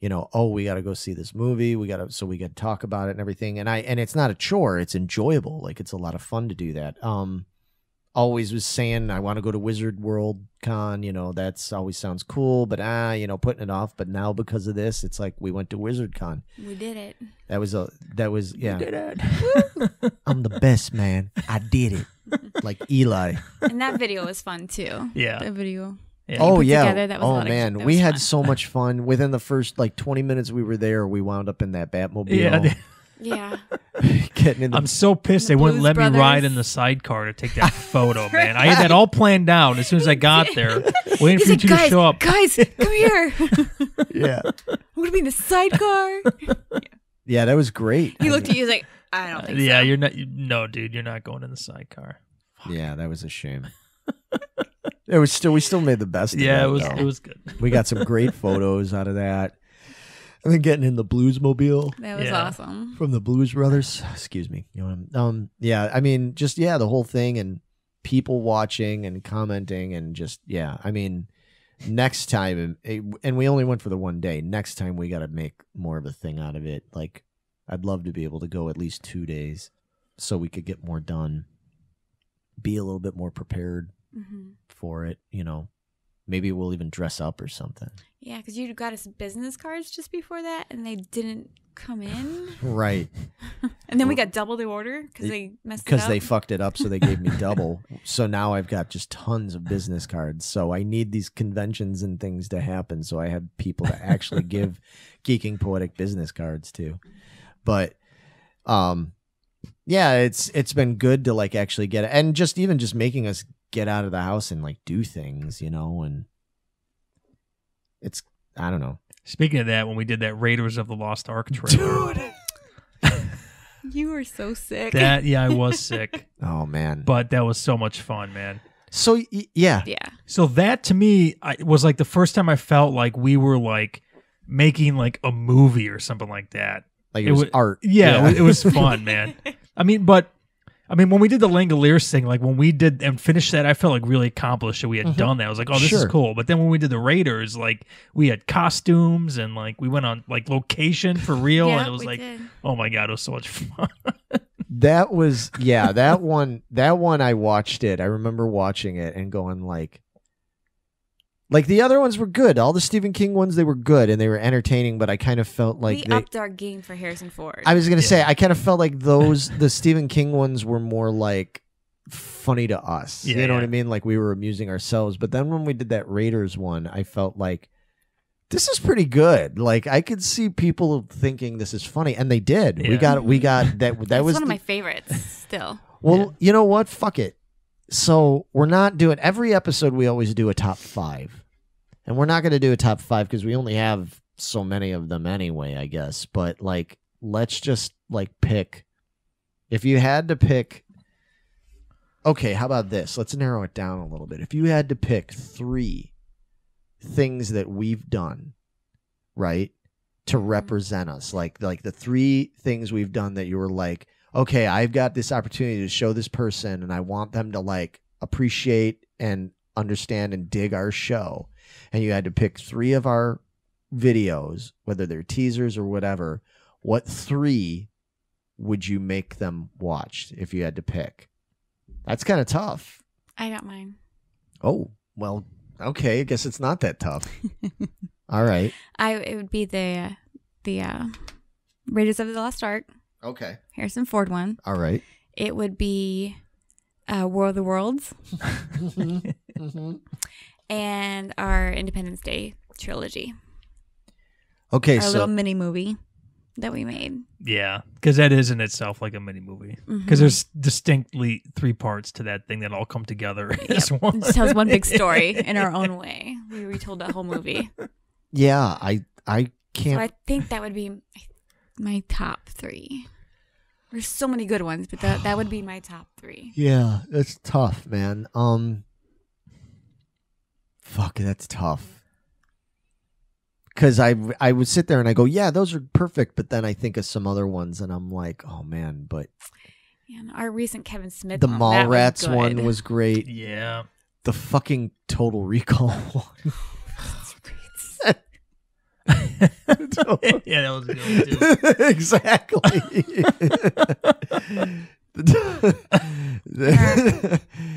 you know, oh, we got to go see this movie. So we got to talk about it and everything. And it's not a chore. It's enjoyable. Like, it's a lot of fun to do that. Always was saying I want to go to Wizard World Con, you know, that's always sounds cool, but you know, putting it off. But now because of this, it's like we went to Wizard Con. We did it. That was yeah. We did it. I'm the best, man. I did it. Like Eli. And that video was fun too. Yeah. The video. Yeah. Oh yeah. Together, that was a lot man, of, we had fun. so much fun. Within the first like 20 minutes we were there, we wound up in that Batmobile. Yeah. Yeah. Getting in I'm so pissed they wouldn't let me ride in the sidecar to take that photo, man. I had that all planned out as soon as I got there, waiting for you two to show up. Guys, come here. Yeah. I'm going to be in the sidecar. Yeah, that was great. He looked at you, he was like, I don't think so. Yeah, you're not. No, dude, you're not going in the sidecar. Yeah, that was a shame. We still made the best of it. Yeah, it was good. We got some great photos out of that. And then getting in the Bluesmobile. That was awesome. From the Blues Brothers. Excuse me. You know, yeah, I mean, just, the whole thing and people watching and commenting and just, I mean, next time, and we only went for the one day. Next time we got to make more of a thing out of it. Like, I'd love to be able to go at least 2 days so we could get more done. Be a little bit more prepared for it, you know. Maybe we'll even dress up or something. Yeah, because you got us business cards just before that, and they didn't come in. Right. And then we got double the order because they messed it up. Because they fucked it up, so they gave me double. So now I've got just tons of business cards. So I need these conventions and things to happen, so I have people to actually give Geeking Poetic business cards to. But, yeah, it's been good to like actually get it, and just making us get out of the house and like do things, you know, and it's, I don't know. Speaking of that, when we did that Raiders of the Lost Ark trailer, dude, you were so sick. I was sick. Oh man, but that was so much fun, man. So yeah. So that to me was like the first time I felt like we were like making like a movie or something like that. Like it was art. Yeah, it was fun, man. I mean, but I mean, when we did the Langoliers thing, like when we did and finished that, I felt like really accomplished that we had done that. I was like, oh, this is cool. But then when we did the Raiders, like we had costumes and like we went on like location for real. And it was like, oh my God, it was so much fun. That was, that one I watched it. I remember watching it and going like the other ones were good. All the Stephen King ones, they were good and they were entertaining, but I kind of felt like we upped our game for Harrison Ford. I was going to say, I kind of felt like the Stephen King ones were more like funny to us. Yeah, you know what I mean? Like we were amusing ourselves. But then when we did that Raiders one, I felt like this is pretty good. Like I could see people thinking this is funny, and they did. Yeah. We got that. That was one of my favorites still. Well, you know what? Fuck it. So we're not doing every episode. We always do a top 5, and we're not going to do a top 5 because we only have so many of them anyway, I guess. But like, let's just like pick. If you had to pick, okay, how about this? Let's narrow it down a little bit. If you had to pick 3 things that we've done, right, to represent us, like the 3 things we've done that you were like, okay, I've got this opportunity to show this person and I want them to like appreciate and understand and dig our show. And you had to pick 3 of our videos, whether they're teasers or whatever. What 3 would you make them watch if you had to pick? That's kind of tough. I got mine. Oh, well, okay. I guess it's not that tough. All right. It would be the Raiders of the Lost Ark. Okay. Harrison Ford one. All right. It would be War of the Worlds. And our Independence Day trilogy. Okay, our little mini movie that we made. Yeah, because that is in itself like a mini movie. Because there's distinctly 3 parts to that thing that all come together as one. It just tells one big story in our own way. We retold that whole movie. Yeah, I can't. So I think that would be my top 3. There's so many good ones, but that would be my top 3. Yeah, that's tough, man. Fuck, that's tough. Because I would sit there and I go, yeah, those are perfect, but then I think of some other ones and I'm like, oh man, but yeah, our recent Kevin Smith the one, Mallrats one was great. Yeah. The fucking Total Recall one. Yeah, that was a good one too. Exactly.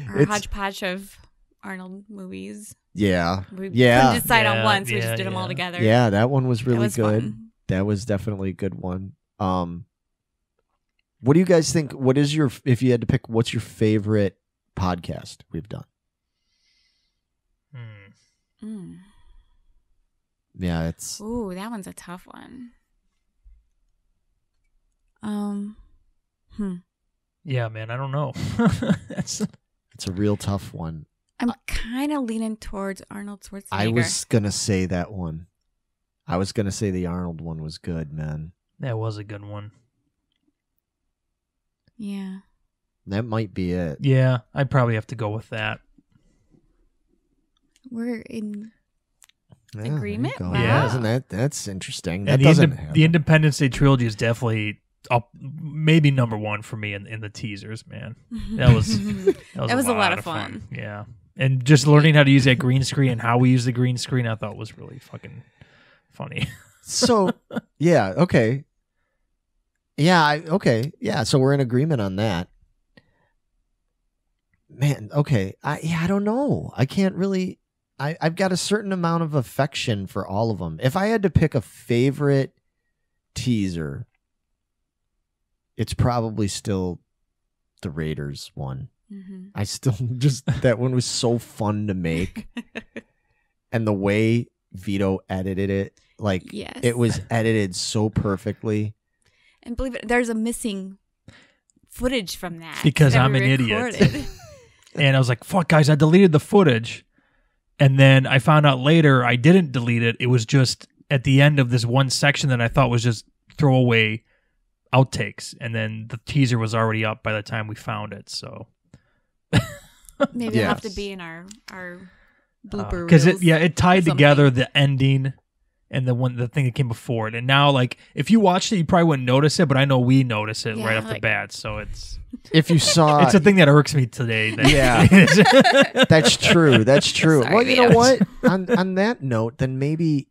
our hodgepodge of Arnold movies. Yeah. We couldn't decide on one, so we just did them all yeah. together. Yeah, that one was really good. Fun. That was definitely a good one. What do you guys think? What is your, if you had to pick, what's your favorite podcast we've done? Yeah, it's. Ooh, that one's a tough one. Yeah, man, I don't know. It's a real tough one. I'm kind of leaning towards Arnold Schwarzenegger. I was gonna say that one. I was gonna say the Arnold one was good, man. That was a good one. Yeah. That might be it. Yeah, I'd probably have to go with that. We're in Yeah, agreement. there you go. Wow. Yeah, isn't that's interesting? That And doesn't happen. the Independence Day trilogy is definitely up, maybe number 1 for me in the teasers, man. That was a lot of fun. Yeah. And just learning how to use that green screen and how we use the green screen, I thought was really fucking funny. So, yeah, okay. Yeah, okay. Yeah, so we're in agreement on that. Man, okay. I don't know. I can't really. I've got a certain amount of affection for all of them. If I had to pick a favorite teaser, it's probably still the Raiders one. I still just, that one was so fun to make. And the way Vito edited it, like, Yes. it was edited so perfectly. And believe it, there's a missing footage from that. Because that I'm we an idiot. recorded. And I was like, fuck, guys, I deleted the footage. And then I found out later I didn't delete it. It was just at the end of this one section that I thought was just throwaway outtakes. And then the teaser was already up by the time we found it. So Maybe it'll have to be in our blooper because reels it tied or something. together the ending and the thing that came before it. And now, like, if you watched it, you probably wouldn't notice it, but I know we notice it right off the bat. So it's if you saw, it's a thing that irks me today. That's true. That's true. Sorry, well, you know Vito. what? On that note, then maybe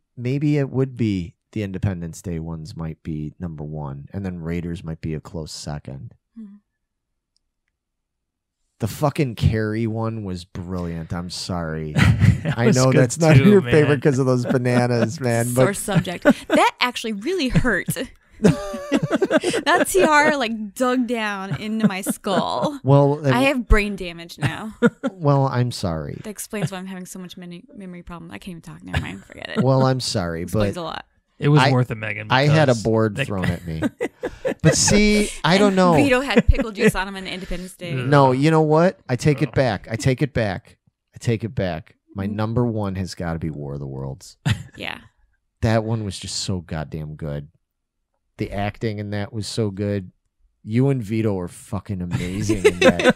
it would be the Independence Day ones might be number one, and then Raiders might be a close second. The fucking Carrie one was brilliant. I'm sorry. I know that's not your favorite because of those bananas, man. Sore But subject. That actually really hurt. That tiara like dug down into my skull. well, I have brain damage now. well, I'm sorry. That explains why I'm having so much memory problem. I can't even talk. Never mind. Forget it. Well, I'm sorry, Explains but a lot. It was worth it, Megan. I had a because board thrown at me. But see, I don't know. Vito had pickle juice on him on Independence Day. No, you know what? I take it back. I take it back. My number one has got to be War of the Worlds. Yeah. That one was just so goddamn good. The acting in that was so good. You and Vito are fucking amazing in that.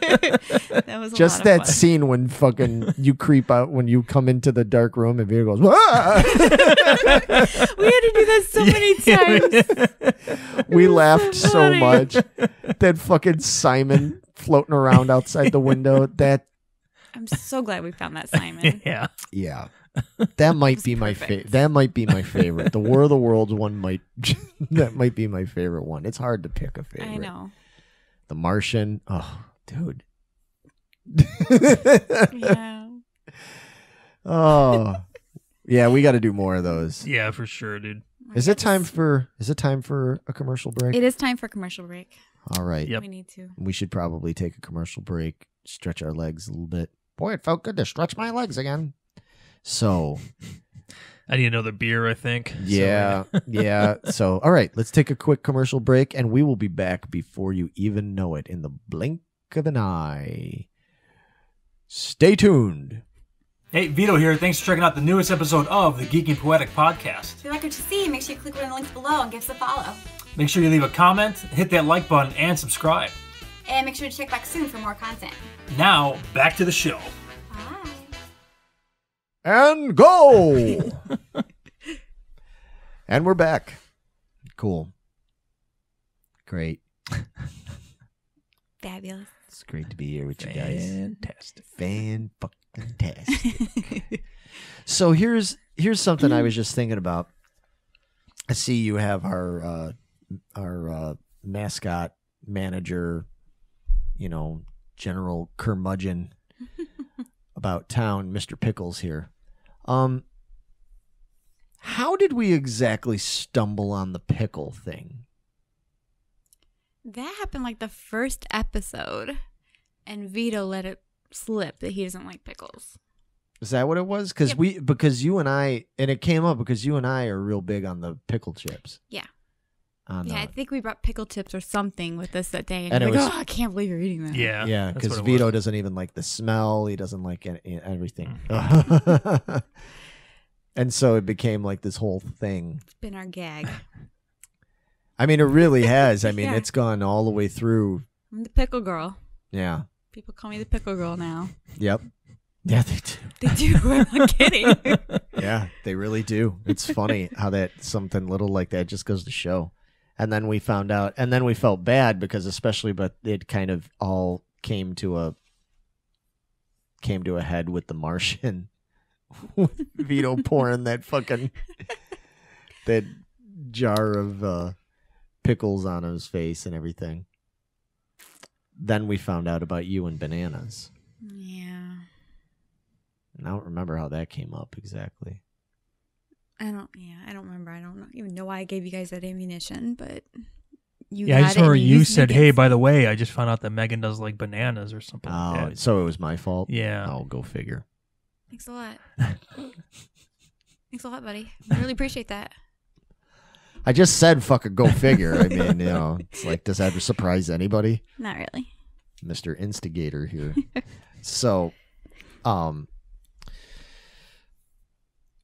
That was a Just lot that of fun. scene when fucking you creep out when you come into the dark room and Vito goes, "Wah!" We had to do that so many times. We laughed so funny. much. That fucking Simon floating around outside the window. I'm so glad we found that Simon. Yeah. Yeah. That might was be my perfect. favorite. That might be my favorite. The War of the Worlds one might. That might be my favorite one. It's hard to pick a favorite. I know. The Martian. Oh, dude. Yeah. Oh, yeah. We got to do more of those. Yeah, for sure, dude. Is it time for a commercial break? It is time for a commercial break. All right. Yep. We need to. We should probably take a commercial break. Stretch our legs a little bit. Boy, it felt good to stretch my legs again. So. I need another beer, I think. Yeah, yeah. So, all right, let's take a quick commercial break, and we will be back before you even know it in the blink of an eye. Stay tuned. Hey, Vito here. Thanks for checking out the newest episode of the Geeking Poetic Podcast. If you like what you see, make sure you click one of the links below and give us a follow. Make sure you leave a comment, hit that like button, and subscribe. And make sure to check back soon for more content. Now, back to the show. Bye. And go! And we're back. Cool. Great. Fabulous. It's great to be here with you guys. Fantastic. Fan-fucking-tastic. So here's something I was just thinking about. I see you have our mascot manager, General Curmudgeon about town, Mr. Pickles here. How did we exactly stumble on the pickle thing? That happened like the first episode, and Vito let it slip that he doesn't like pickles. Is that what it was? Because you and I, and it came up because you and I are real big on the pickle chips. Yeah. On Yeah, I the- think we brought pickle chips or something with us that day, and, And you're it like, was- oh, I can't believe you're eating that. Yeah. Yeah, that's because what it Vito was. doesn't even like the smell. He doesn't like everything. And so it became like this whole thing. It's been our gag. I mean, it really has. I mean, Yeah. it's gone all the way through. I'm the pickle girl. Yeah. People call me the pickle girl now. Yep. Yeah, they do. They do. I'm not kidding. Yeah, they really do. It's funny how that something little like that just goes to show. And then we found out, and then we felt bad because but it kind of all came to a head with the Martian. Vito pouring that jar of pickles on his face and everything. Then we found out about you and bananas. Yeah. And I don't remember how that came up exactly. I don't remember. I don't even know why I gave you guys that ammunition, but you Yeah, I got just it and remember you used to said, make "Hey, it- by the way, I just found out that Megan does like bananas or something like Oh, that." so it was my fault? Yeah. Oh, go figure. Thanks a lot. Thanks a lot, buddy. I really appreciate that. I just said fucking go figure. I mean, it's like, does that surprise anybody? Not really. Mr. Instigator here. So,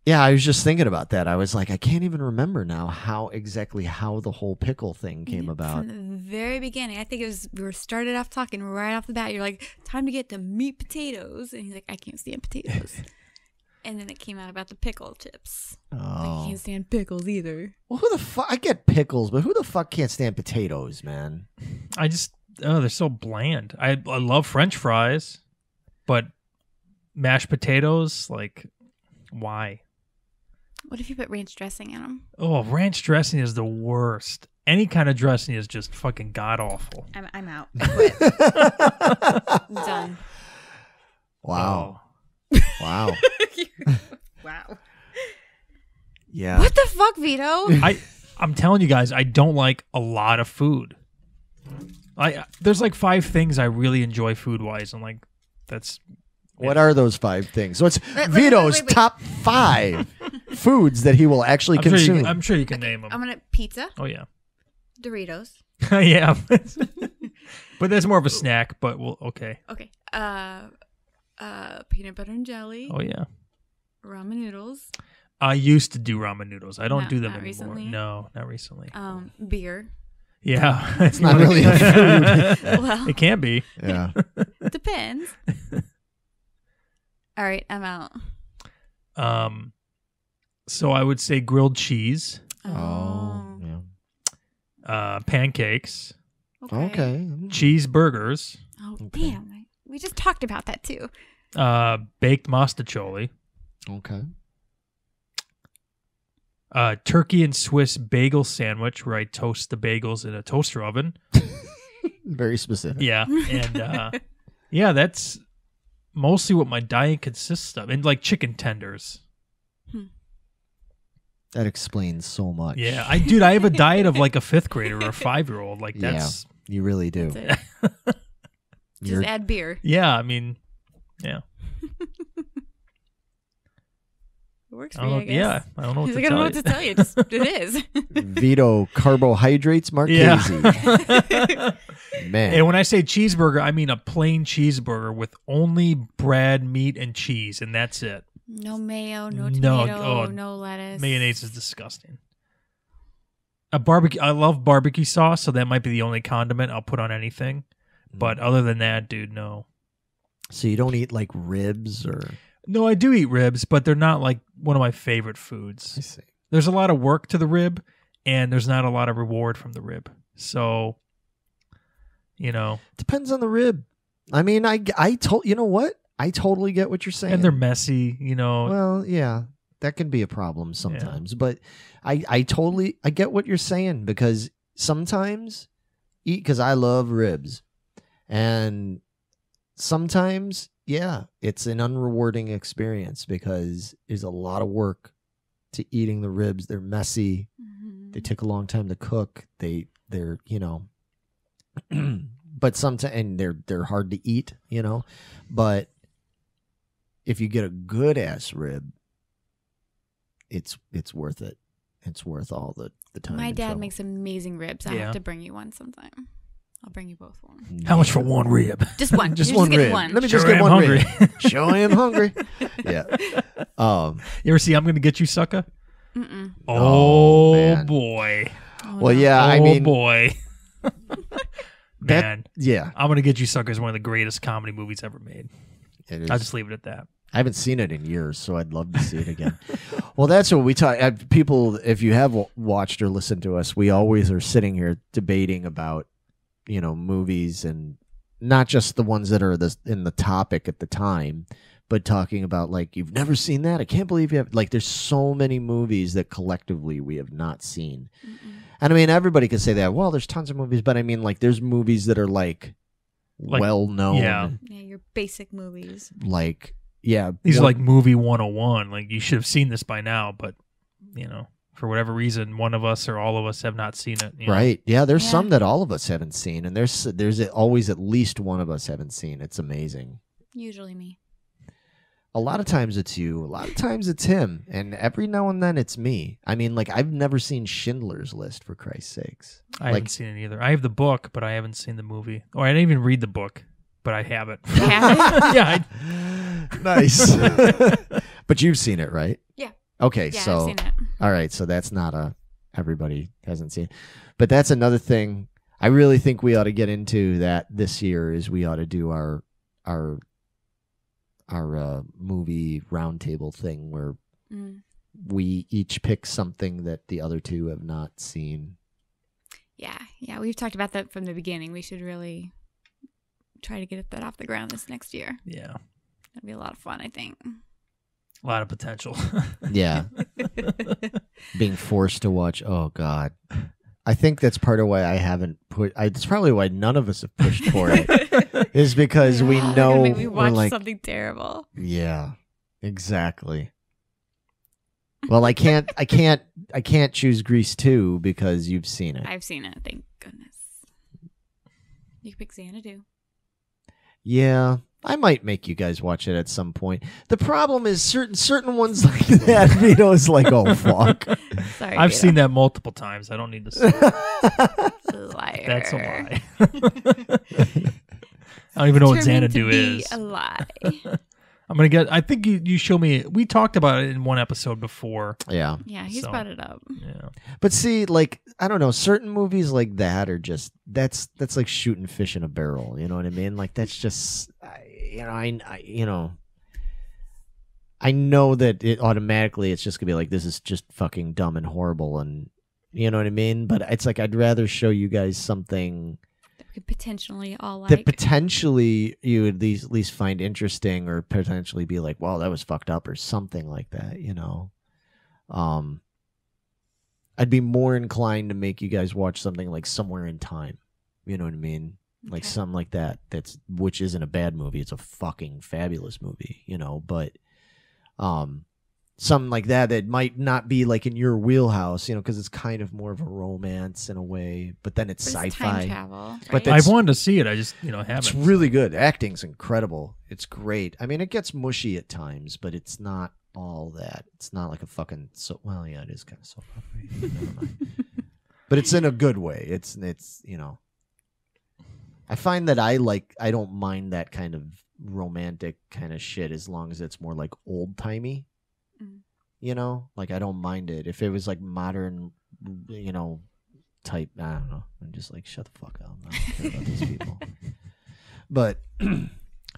yeah, I was just thinking about that. I was like, I can't even remember now how the whole pickle thing came about. From the very beginning, I think we were started off talking right off the bat. You're like, time to get to meat potatoes. And he's like, I can't stand potatoes. And then it came out about the pickle chips. Like, Oh. I can't stand pickles either. Well, who the fuck? I get pickles, but who the fuck can't stand potatoes, man? They're so bland. I love French fries, but mashed potatoes, like, why? What if you put ranch dressing in them? Oh, ranch dressing is the worst. Any kind of dressing is just fucking god awful. I'm out. I quit. I'm done. Wow. Oh. Wow. Wow. Yeah. What the fuck, Vito? I'm telling you guys, I don't like a lot of food. There's like 5 things I really enjoy food wise, and like that's What are those 5 things? So it's wait, Vito's wait. top 5 foods that he will actually consume. I'm sure you can name them. I'm gonna pizza, Oh yeah. Doritos. Yeah. But that's more of a snack, but okay. Okay. Peanut butter and jelly. Oh yeah. Ramen noodles. I used to do ramen noodles. I don't Not- do them not anymore. recently? No, not recently. Beer. Yeah. It's not really a food. Well, It can be. Yeah. depends. All right, I'm out. So I would say grilled cheese, Oh. Yeah. pancakes, Okay. cheeseburgers, Oh, Okay. damn. We just talked about that too. baked mostaccioli, Okay. turkey and Swiss bagel sandwich where I toast the bagels in a toaster oven. Very specific. Yeah. And yeah, that's mostly what my diet consists of. And like chicken tenders. That explains so much. Yeah. I have a diet of like a 5th grader or a 5-year-old. Like that's You really do. That's it. Just You're- add beer. yeah, I mean, yeah. It works I for don't you, know, I guess. yeah, I don't know what He's to like, I don't know tell what to tell you. Just, it is. Vito carbohydrates Marchese. Yeah. Man. And when I say cheeseburger, I mean a plain cheeseburger with only bread, meat, and cheese, and that's it. No mayo, no No, tomato, oh, no lettuce. Mayonnaise is disgusting. A barbecue. I love barbecue sauce, so that might be the only condiment I'll put on anything. But other than that, dude, no. So you don't eat like ribs or? No, I do eat ribs, but they're not like one of my favorite foods. I see. There's a lot of work to the rib, and there's not a lot of reward from the rib. So, Depends on the rib. I mean, you know what? I totally get what you're saying. and they're messy, Well, yeah, that can be a problem sometimes. But I get what you're saying, because sometimes because I love ribs, and sometimes, yeah, it's an unrewarding experience because there's a lot of work to eating the ribs. They're messy. Mhm. They take a long time to cook. They're but sometimes, and they're hard to eat, but if you get a good ass rib, it's worth it. It's worth all the time. My and dad trouble. makes amazing ribs. I Yeah. have to bring you one sometime. I'll bring you both one. How much for one rib? Just one. Just You're one getting rib. one. Let me Sure just get am one hungry. rib. Show I am hungry. Yeah. You ever see I'm Gonna Get You, Sucker? Mm-mm. Oh, Oh, man. boy. Oh, Well, no. yeah. I mean, boy. that- Man, yeah. I'm Gonna Get You, Sucker is one of the greatest comedy movies ever made. It is. I'll just leave it at that. I haven't seen it in years, so I'd love to see it again. Well, that's what we talk. People, if you have watched or listened to us, we always are sitting here debating about, movies, and not just the ones that are in the topic at the time, but talking about, like, you've never seen that? I can't believe you have. Like, there's so many movies that collectively we have not seen. Mm-mm. And I mean, everybody can say that. Well, there's tons of movies, but I mean, like, there's movies that are like well known. yeah. Yeah, your basic movies. Like, yeah. These are one- like movie 101. Like, you should have seen this by now, but, for whatever reason, one of us or all of us have not seen it. Right. Yeah, there's Yeah. some that all of us haven't seen, and there's always at least one of us haven't seen. It's amazing. Usually me. A lot of times it's you, a lot of times it's him, and every now and then it's me. I mean, like, I've never seen Schindler's List, for Christ's sakes. I haven't seen it either. I have the book, but I haven't seen the movie. Or I didn't even read the book, but I have it. You have it? Yeah. Nice. But you've seen it, right? Yeah. Okay, Yeah, so I've seen it. all right, so that's not everybody hasn't seen it. But that's another thing I really think we ought to get into that this year is we ought to do our movie roundtable thing where Mm. we each pick something that the other two have not seen. Yeah, we've talked about that from the beginning. We should really try to get that off the ground this next year. Yeah. That'd be a lot of fun, I think. A lot of potential. Yeah. Being forced to watch. Oh, God. I think that's part of why I haven't put. It's probably why none of us have pushed for it. Is because we They're know gonna make me we're watch like, something terrible. yeah, exactly. Well, I can't choose Grease 2 because you've seen it. I've seen it, thank goodness. You can pick Xanadu. Yeah, I might make you guys watch it at some point. The problem is certain ones like that. Vito's like, oh fuck. Sorry, I've Vito. seen that multiple times. I don't need to see it. Liar. That's a lie. I don't even know what Determined Xanadu to be is. a lie. I'm gonna get. I think you show me. We talked about it in one episode before. Yeah. Yeah, he's So- brought it up. Yeah. But see, like, I don't know, certain movies like that are just that's like shooting fish in a barrel. You know what I mean? Like that's just, I know that it automatically it's just gonna be like this is just fucking dumb and horrible, and you know what I mean. But it's like I'd rather show you guys something That we could potentially all like. that potentially you would at least find interesting, or potentially be like, "Wow, that was fucked up," or something like that. You know. I'd be more inclined to make you guys watch something like Somewhere in Time. You know what I mean? Like Okay. something like that. Which isn't a bad movie. It's a fucking fabulous movie, you know, but something like that might not be like in your wheelhouse, you know, because it's kind of more of a romance in a way, but then it's But it's sci-fi. time travel. But Right? that's- I've wanted to see it. I just haven't. It's really good. Acting's incredible. It's great. I mean, it gets mushy at times, but it's not all that. It's not like a fucking well, yeah, it is kind of soap opera. Never mind. But it's in a good way. It's you know. I find that I don't mind that kind of romantic kind of shit as long as it's more like old timey. Mm. You know, like I don't mind it if it was like modern, you know, type. I don't know. I'm just like shut the fuck up. I don't care about these people. But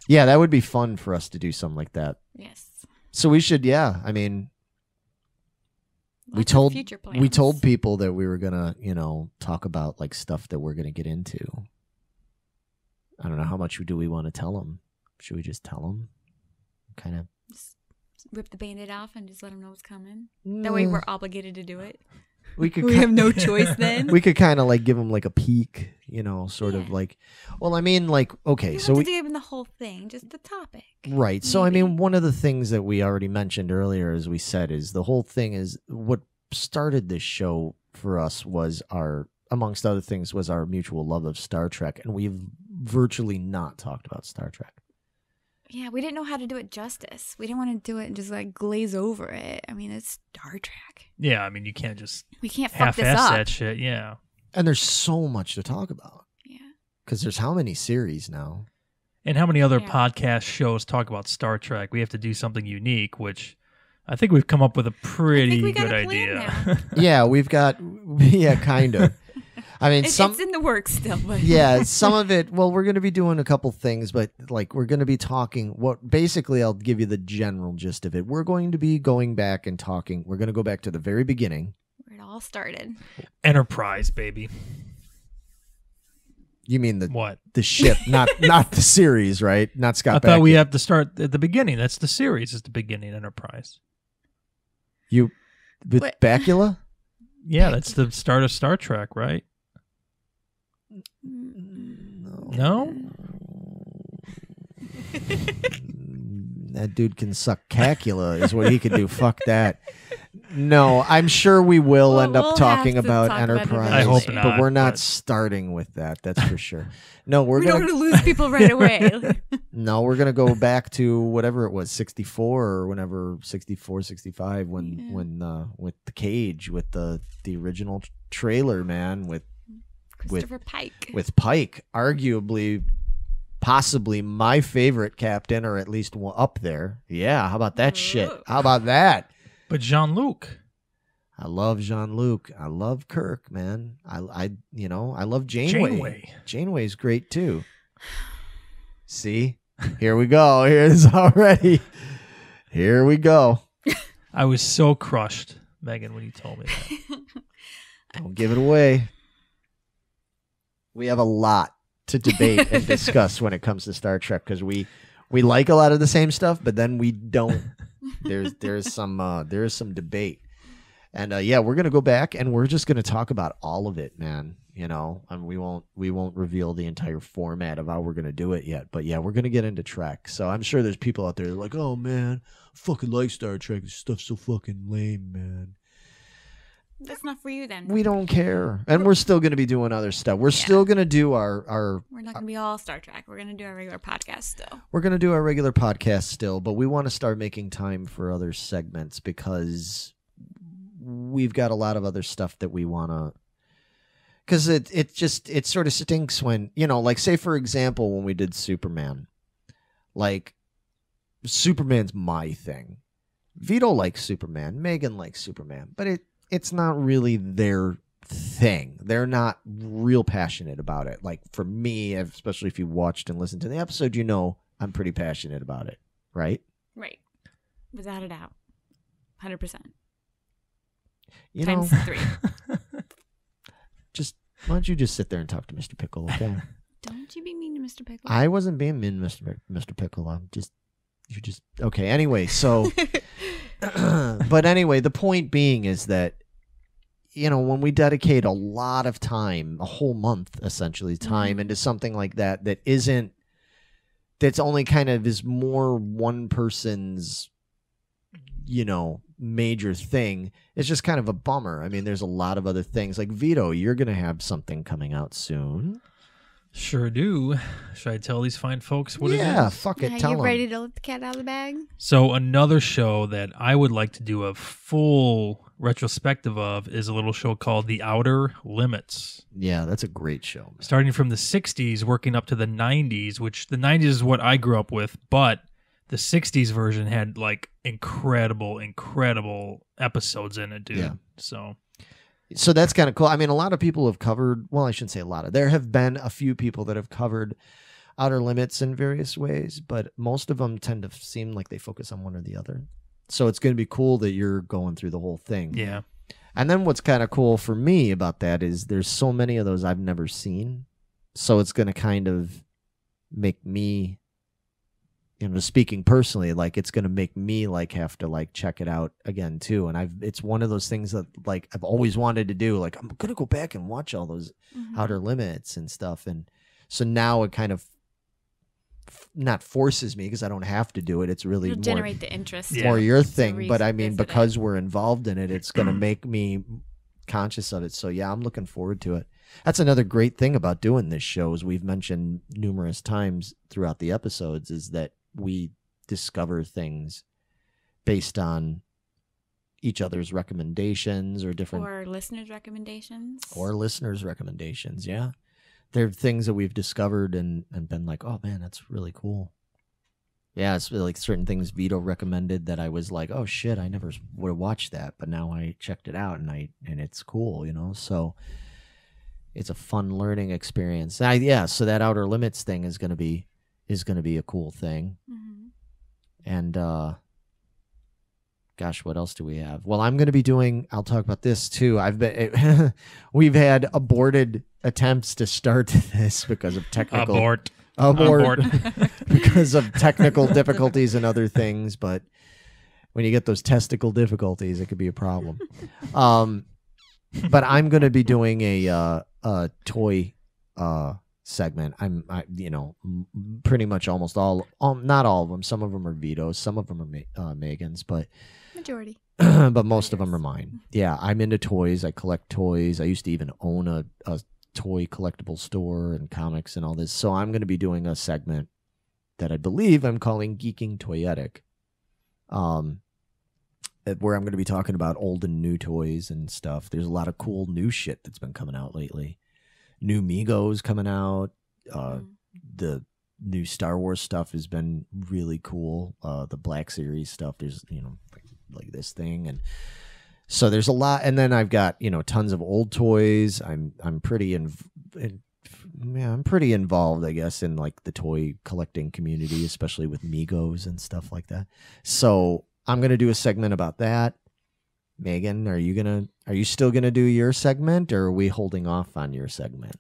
yeah, that would be fun for us to do something like that. Yes. So we should, yeah. I mean, we Lots of told future we told plans. people that we were gonna, you know, talk about like stuff that we're gonna get into. I don't know how much do we want to tell them. Should we just tell them? Kind of. Just rip the Band-Aid off and just let them know what's coming. That way we're obligated to do it. We could. We have no choice then. We could kind of like give them like a peek, you know, sort of Yeah. like. Well, I mean, like okay, You so don't we have to give them the whole thing, just the topic. right. So I Maybe. mean, one of the things that we already mentioned earlier, as we said, is the whole thing is what started this show for us was amongst other things, was our mutual love of Star Trek, and we've virtually not talked about Star Trek. Yeah, we didn't know how to do it justice. We didn't want to do it and just like glaze over it. I mean, it's Star Trek. Yeah, I mean, you can't just We can't fuck this half-ass up. that shit. Yeah. And there's so much to talk about Yeah. because there's how many series now? And how many other Yeah. podcast shows talk about Star Trek? We have to do something unique, which I think we've come up with a pretty we got good a plan idea. Yeah, we've got kind of. I mean, It's in the works still, but yeah, some of it. Well, we're going to be doing a couple things, but like we're going to be talking. Basically, I'll give you the general gist of it. We're going to be going back and talking. We're going to go back to the very beginning. where it all started. Enterprise, baby. You mean What? the ship, not the series, right? Not Scott. I thought we Bakula. have to start at the beginning. That's the series. Is the beginning Enterprise? You with What? Bakula. Yeah, that's the start of Star Trek, right? No. That dude can suck cacula is what he could do. Fuck that. No, I'm sure we will Well, end up we'll talking have to about talk about it Enterprise. I hope eventually. not, but we're not but- starting with that. That's for sure. No, we're We don't gonna want to lose people right away. no, we're gonna go back to whatever it was, 64 or whenever 64, 65, when with the cage with the original trailer, man, with Christopher Pike. with Pike, arguably, possibly my favorite captain, or at least up there. Yeah, how about that shit? Whoa. How about that? But Jean-Luc. I love Jean-Luc. I love Kirk, man. I love Janeway. Janeway. Janeway's great too. See, Here we go. Here's already. Here we go. I was so crushed, Megan, when you told me that. Don't give it away. We have a lot to debate and discuss when it comes to Star Trek because we like a lot of the same stuff, but then we don't. There's some debate, and we're gonna go back and we're just gonna talk about all of it, man. You know, and we won't reveal the entire format of how we're gonna do it yet, but yeah, we're gonna get into Trek. So I'm sure there's people out there that are like, oh man, I fucking like Star Trek. This stuff's so fucking lame, man. That's not for you then. We don't care, and we're still gonna be doing other stuff. We're still gonna do our. We're not gonna be all Star Trek. We're gonna do our regular podcast still. We're gonna do our regular podcast still, but we want to start making time for other segments because we've got a lot of other stuff that we want to. Because it sort of stinks when, you know, like say for example when we did Superman, like Superman's my thing. Vito likes Superman, Megan likes Superman, but it's not really their thing. They're not real passionate about it. Like for me, especially if you watched and listened to the episode, you know I'm pretty passionate about it, right? Right. Without a doubt. 100%. You Times know, 3. just why don't you just sit there and talk to Mr. Pickle, okay? Don't you be mean to Mr. Pickle. I wasn't being mean, Mr. Pickle. You just okay. Anyway, so, but anyway, the point being is that, you know, when we dedicate a lot of time, a whole month essentially, time into something like that, that's only kind of is more one person's, you know, major thing. It's just kind of a bummer. I mean, there's a lot of other things. Like Vito, you're going to have something coming out soon. Sure do. Should I tell these fine folks what it is? Yeah, fuck it. Tell you them. ready to let the cat out of the bag? So another show that I would like to do a full retrospective of is a little show called The Outer Limits. Yeah, that's a great show, man. Starting from the 60s, working up to the 90s, which the 90s is what I grew up with, but the 60s version had like incredible episodes in it, dude. Yeah. So that's kind of cool. I mean, a lot of people have covered, well, I shouldn't say a lot of, there have been a few people that have covered Outer Limits in various ways, but most of them tend to seem like they focus on one or the other. So it's going to be cool that you're going through the whole thing. yeah. And then what's kind of cool for me about that is there's so many of those I've never seen. So it's going to kind of make me, you know, speaking personally, like it's going to make me like have to like check it out again too. And it's one of those things that like I've always wanted to do. Like I'm going to go back and watch all those Outer Limits and stuff. And so now it kind of not forces me because I don't have to do it. It's really It'll generate the interest. Yeah. more your to thing. But I mean, revisit because we're involved in it, it's going to make me conscious of it. So yeah, I'm looking forward to it. That's another great thing about doing this show, as we've mentioned numerous times throughout the episodes, is that we discover things based on each other's recommendations or different Or listeners' recommendations. Yeah. They're things that we've discovered and been like, oh man, that's really cool. Yeah, it's like certain things Vito recommended that I was like, oh shit, I never would have watched that, but now I checked it out and it's cool, you know. So it's a fun learning experience. So that Outer Limits thing is gonna be a cool thing. And gosh, what else do we have? Well, I'm gonna be doing. I'll talk about this too. We've had aborted attempts to start this because of technical abort because of technical difficulties and other things. But when you get those testicle difficulties, it could be a problem. But I'm going to be doing a toy segment. Pretty much almost all, not all of them. Some of them are Vito's, some of them are Megan's, but Majority. but most of them are mine. Yeah, I'm into toys. I collect toys. I used to even own a toy collectible store and comics and all this. So I'm going to be doing a segment that I believe I'm calling Geeking Poetic, where I'm going to be talking about old and new toys and stuff. There's a lot of cool new shit that's been coming out lately. New Migos coming out. The new Star Wars stuff has been really cool. The Black Series stuff. There's, like this thing, and so there's a lot. And then I've got, tons of old toys. I'm pretty yeah, I'm pretty involved, I guess, in like the toy collecting community, especially with Migos and stuff like that. So I'm gonna do a segment about that. Megan, are you still gonna do your segment, or are we holding off on your segment?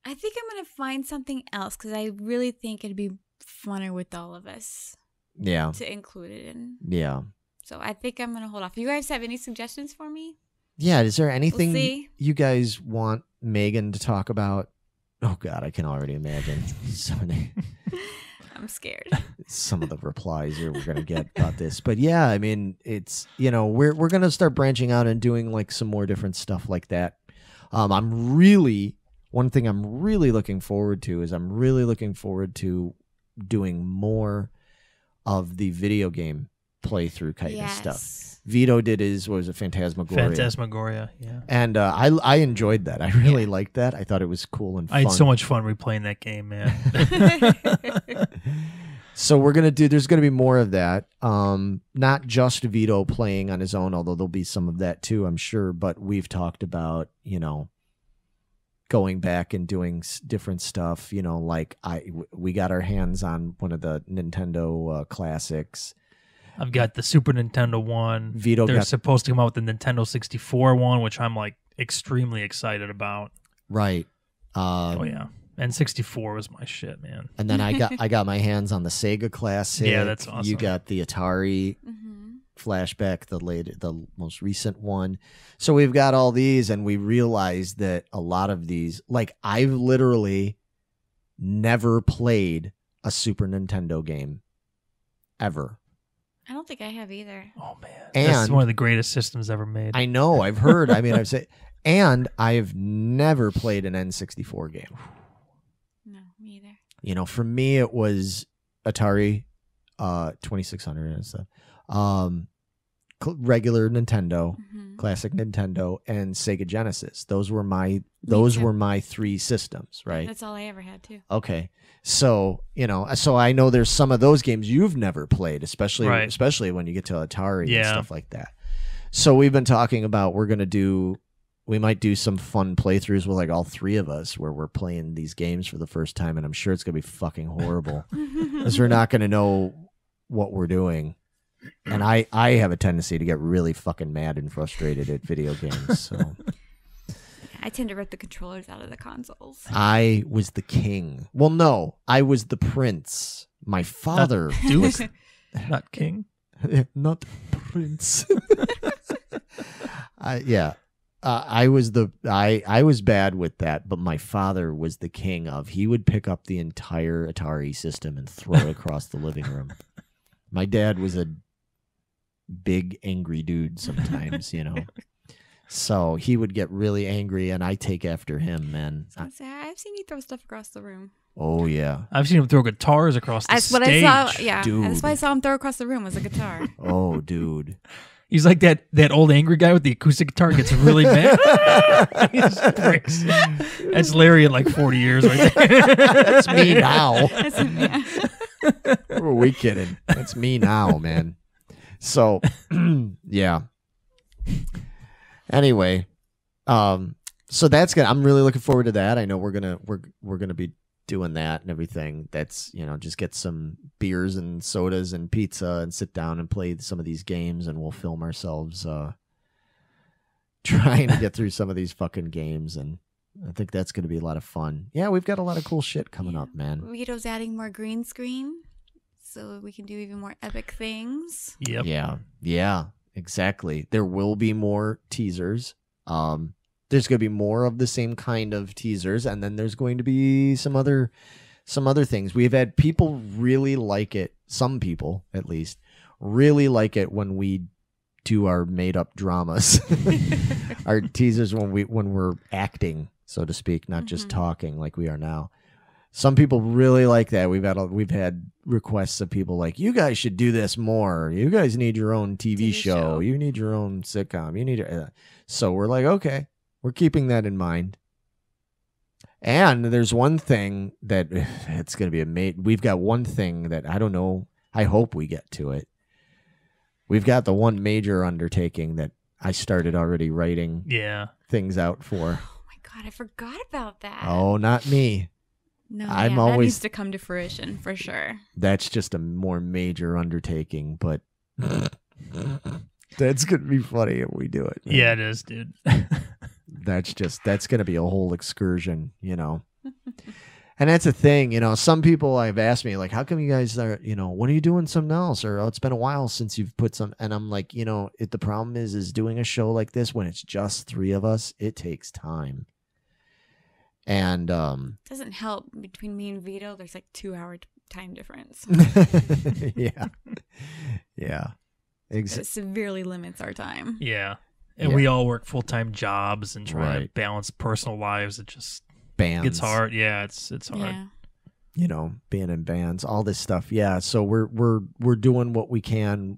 I think I'm gonna find something else because I really think it'd be funner with all of us. Yeah. To include it in. Yeah. So I think I'm gonna hold off. You guys have any suggestions for me? Yeah. Is there anything see. you guys want Megan to talk about? Oh God, I can already imagine I'm scared. some of the replies we're gonna get about this. But yeah, I mean, it's we're gonna start branching out and doing like some more different stuff like that. One thing I'm really looking forward to is doing more of the video game playthrough kind of stuff. Vito did was a Phantasmagoria. Phantasmagoria, yeah. And I enjoyed that. I really liked that. I thought it was cool and fun. I had so much fun replaying that game, man. So there's gonna be more of that. Not just Vito playing on his own, although there'll be some of that too, I'm sure. But we've talked about, going back and doing different stuff, like we got our hands on one of the Nintendo classics. I've got the Super Nintendo one. They're supposed to come out with the Nintendo 64 one, which I'm like extremely excited about. Right. Oh yeah, and 64 was my shit, man. And then I got my hands on the Sega classic. Yeah, that's awesome. You got the Atari flashback, the most recent one. So we've got all these, and we realized that a lot of these, like, I've literally never played a Super Nintendo game ever. I don't think I have either. Oh man, and that's one of the greatest systems ever made. I know, I've heard. I mean, I've said, and I've never played an N64 game. No, me either. For me, it was Atari 2600 and stuff. Regular Nintendo, classic Nintendo, and Sega Genesis. Those were my three systems, right? That's all I ever had too. Okay. So, so I know there's some of those games you've never played, especially when you get to Atari and stuff like that. So we've been talking about we might do some fun playthroughs with like all three of us where we're playing these games for the first time, and I'm sure it's going to be fucking horrible because we're not going to know what we're doing. And I have a tendency to get really fucking mad and frustrated at video games. So I tend to rip the controllers out of the consoles. I was the king. Well, no, I was the prince. My father was not king, not prince. I was bad with that, but my father was the king of. He would pick up the entire Atari system and throw it across the living room. My dad was a big angry dude sometimes, so he would get really angry, and I take after him, man. I've seen you throw stuff across the room. Oh yeah, I've seen him throw guitars across the stage. What I saw. Yeah, dude. That's what I saw him throw across the room was a guitar. Oh, dude. He's like that old angry guy with the acoustic guitar gets really mad. He just breaks. That's Larry in like 40 years right there. That's me now. That's him, yeah. Who are we kidding? That's me now, man. So, yeah. Anyway, so that's good. I'm really looking forward to that. I know we're gonna be doing that and everything. That's just get some beers and sodas and pizza and sit down and play some of these games, and we'll film ourselves trying to get through some of these fucking games, and I think that's going to be a lot of fun. Yeah, we've got a lot of cool shit coming up, man. Vito's adding more green screen so we can do even more epic things. Yep. Yeah, exactly. There will be more teasers. There's going to be more of the same kind of teasers, and then there's going to be some other things. We've had people really like it. Some people, at least, really like it when we do our made-up dramas, our teasers when we're acting, so to speak, not just talking like we are now. Some people really like that. We've had requests of people like, you guys should do this more. You guys need your own TV show. You need your own sitcom. You need so we're like, okay, we're keeping that in mind. And there's one thing that it's going to be we've got one thing that I don't know. I hope we get to it. We've got the one major undertaking that I started already writing things out for. Oh my God, God, I forgot about that. Oh, not me. No, I'm that always- needs to come to fruition for sure. That's just a more major undertaking, but that's going to be funny if we do it. man. Yeah, it is, dude. That's going to be a whole excursion, And that's a thing, some people have asked me, like, how come you guys are, when are you doing something else? Or, oh, it's been a while since you've put some, and I'm like, the problem is doing a show like this, when it's just 3 of us, it takes time. And, Doesn't help between me and Vito. There's like 2-hour time difference. yeah. It severely limits our time. Yeah. And Yeah. we all work full-time jobs and try to Right. balance personal lives. It just Bands. gets hard. Yeah, it's hard. Yeah. Being in bands, all this stuff. Yeah. So we're doing what we can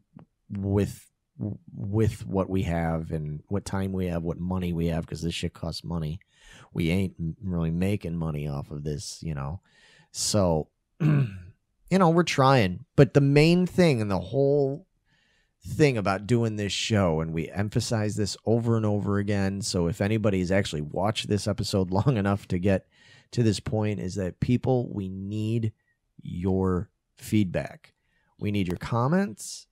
with what we have and what time we have, what money we have, because this shit costs money. We ain't really making money off of this, So, we're trying. But the main thing and the whole thing about doing this show, and we emphasize this over and over again, so if anybody's actually watched this episode long enough to get to this point, is that people, we need your feedback. We need your comments,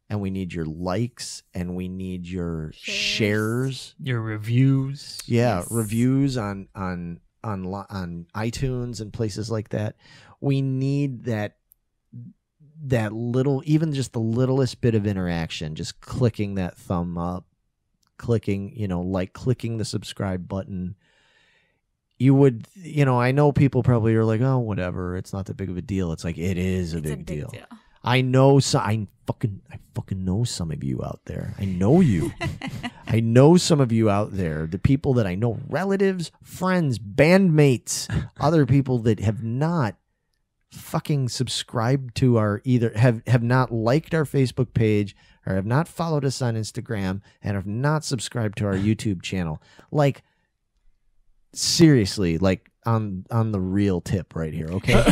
and we need your likes, and we need your shares. Your reviews. Yeah, Yes. reviews on iTunes and places like that. We need that little, even just the littlest bit of interaction, just clicking that thumb up, clicking the subscribe button. You would, I know people probably are like, oh, whatever, it's not that big of a deal. It's like, it is a big deal. I know, I fucking know some of you out there. I know you. I know some of you out there, the people that I know, relatives, friends, bandmates, other people that have not fucking subscribed to our, either have not liked our Facebook page or have not followed us on Instagram and have not subscribed to our YouTube channel. Like, seriously, like on the real tip right here, okay?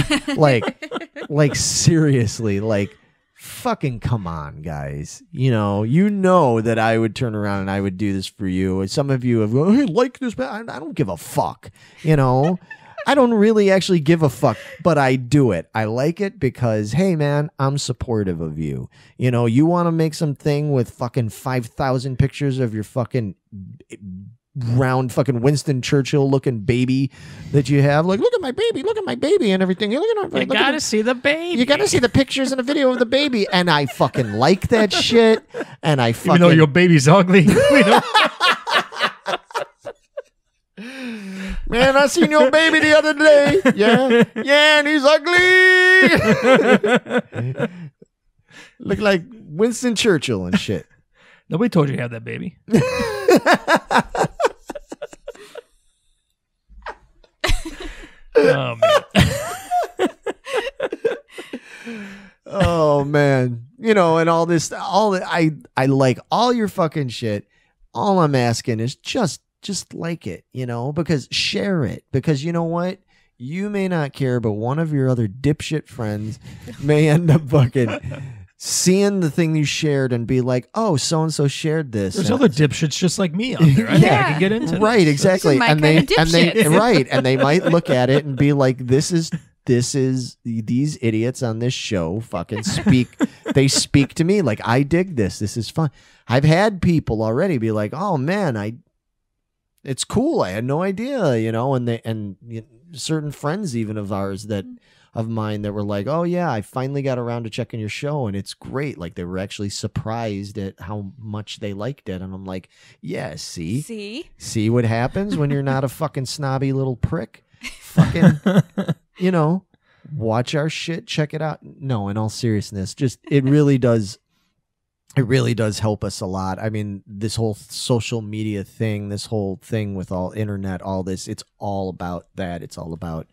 like seriously, like fucking come on, guys. You know that I would turn around and I would do this for you. Some of you have gone, hey, like this, but I don't give a fuck. I don't really actually give a fuck, but I do it. I like it because, hey, man, I'm supportive of you. You want to make something with fucking 5,000 pictures of your fucking round fucking Winston Churchill looking baby that you have. Like, look at my baby and everything. Look at You gotta see the baby. You gotta see the pictures and a video of the baby. And I fucking like that shit. And I fucking... Even though your baby's ugly. Man, I seen your baby the other day. Yeah, and he's ugly. Look like Winston Churchill and shit. Nobody told you you had that baby. Oh, man. Oh man, and all this, I like all your fucking shit. All I'm asking is just like it, because share it, because you know what? You may not care, but one of your other dipshit friends may end up fucking seeing the thing you shared and be like, oh, so-and-so shared this. There's other dipshits just like me out there. I think I can get into this. Right, exactly. my And kind they, of and they, dipshits. right. And they might look at it and be like, this is these idiots on this show fucking speak. They speak to me like, I dig this. This is fun. I've had people already be like, oh man, it's cool. I had no idea, and certain friends even of ours of mine that were like, oh yeah, I finally got around to checking your show and it's great. Like they were actually surprised at how much they liked it. And I'm like, yeah, see what happens when you're not a fucking snobby little prick. Fucking, watch our shit, check it out. No, in all seriousness, just, it really does help us a lot. I mean, this whole social media thing, this whole thing with all internet, all this, it's all about that. It's all about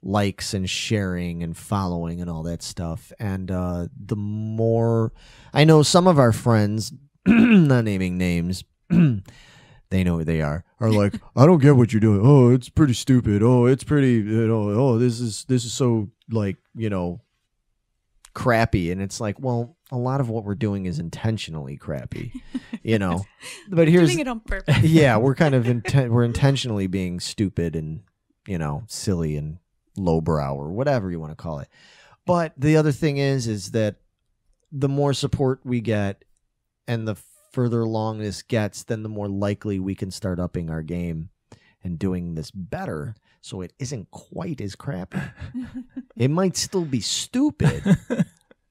likes and sharing and following and all that stuff. And the more, I know some of our friends, not naming names, they know who they are like, I don't get what you're doing. Oh, it's pretty stupid. Oh, it's pretty, oh, this is so like, crappy. And it's like, well, a lot of what we're doing is intentionally crappy, you know. But here's Doing it on purpose. yeah, we're kind of we're intentionally being stupid and, you know, silly and lowbrow or whatever you want to call it. But the other thing is that the more support we get and the further along this gets, then the more likely we can start upping our game and doing this better, so it isn't quite as crappy. It might still be stupid,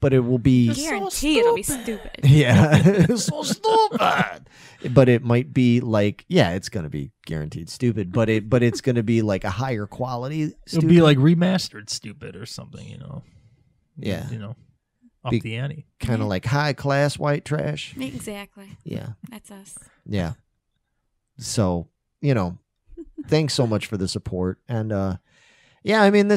but it will be Guarantee it'll be stupid. yeah, it's so stupid. But it might be like, yeah, it's gonna be guaranteed stupid, but it's gonna be like a higher quality stupid. It'll be like remastered stupid or something, you know. Yeah. You know, up Be- the ante. kind of like high class white trash. Exactly. Yeah. That's us. Yeah. So, you know, thanks so much for the support. And yeah, I mean,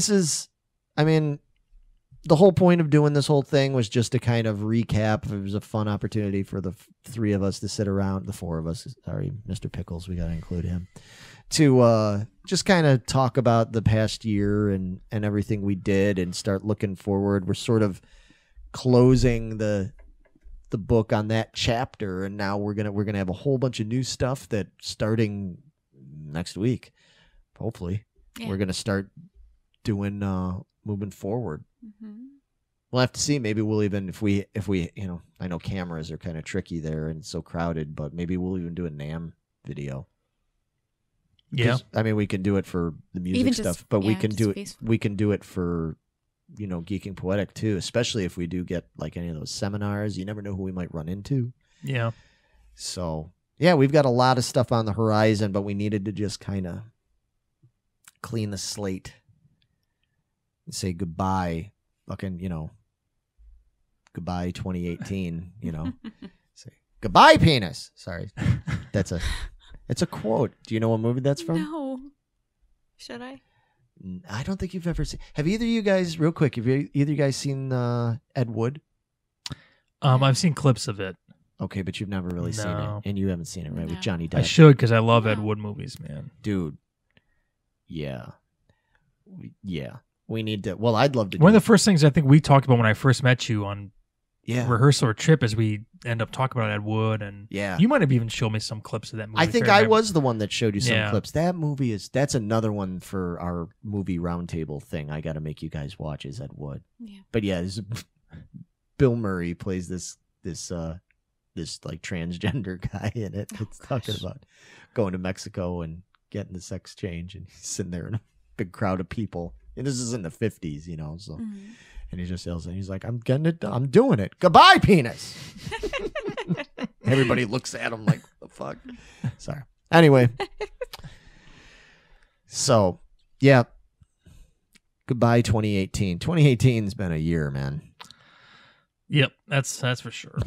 the whole point of doing this whole thing was just to kind of recap. It was a fun opportunity for the three of us to sit around, the four of us, sorry, Mr. Pickles, we got to include him, to just kind of talk about the past year and everything we did and start looking forward. We're sort of closing the book on that chapter, and now we're gonna have a whole bunch of new stuff that starting next week, hopefully, we're gonna start doing moving forward. Mm-hmm. We'll have to see. Maybe we'll even if we you know, I know cameras are kind of tricky there and so crowded, but maybe we'll even do a NAMM video. Yeah. I mean, we can do it for the music Even stuff, just- but we yeah, can just do it. Facebook. We can do it for, you know, Geeking Poetic too, especially if we do get like any of those seminars. You never know who we might run into. Yeah. So yeah, we've got a lot of stuff on the horizon, but we needed to just kind of clean the slate and say goodbye, fucking, you know, goodbye 2018, you know, say goodbye penis. Sorry, it's a quote. Do you know what movie that's from? No. Should I? I don't think you've ever seen. Have either of you guys, real quick, have either of you guys seen Ed Wood? I've seen clips of it. Okay, but you've never really seen No. it, and you haven't seen it, right? With No. Johnny Depp. I should, because I love Ed No. Wood movies, man. Dude. Yeah. Yeah. We need to. Well, I'd love to. One of do the first things I think we talked about when I first met you on Yeah. rehearsal or trip is we end up talking about Ed Wood, and Yeah. you might have even shown me some clips of that movie. I if think I remember. was the one that showed you some Yeah. clips. That movie that's another one for our movie roundtable thing. I got to make you guys watch is Ed Wood. Yeah. But yeah, Bill Murray plays this like transgender guy in it. It's talking about going to Mexico and getting the sex change, and he's sitting there in a big crowd of people. And this is in the 50s, you know. So, Mhm. and he just yells, and he's like, "I'm getting it. I'm doing it. Goodbye, penis." Everybody looks at him like, "What the fuck?" Sorry. Anyway, so yeah, goodbye 2018. 2018's been a year, man. Yep, that's for sure.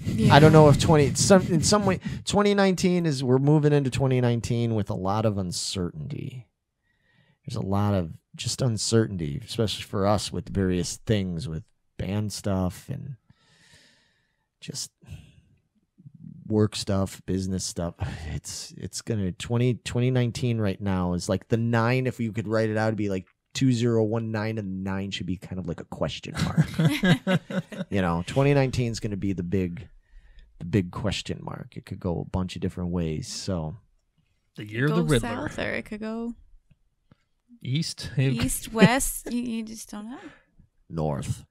Yeah. I don't know if in some way 2019 is, we're moving into 2019 with a lot of uncertainty. There's a lot of just uncertainty, especially for us with various things, with band stuff and just work stuff, business stuff. It's gonna 2019 right now is like the 9. If you could write it out, it'd be like 2019, and 9 should be kind of like a question mark. You know, 2019 is gonna be the big question mark. It could go a bunch of different ways. So The year of Go the Riddler. south, or it could go East. east, west. You just don't know. north,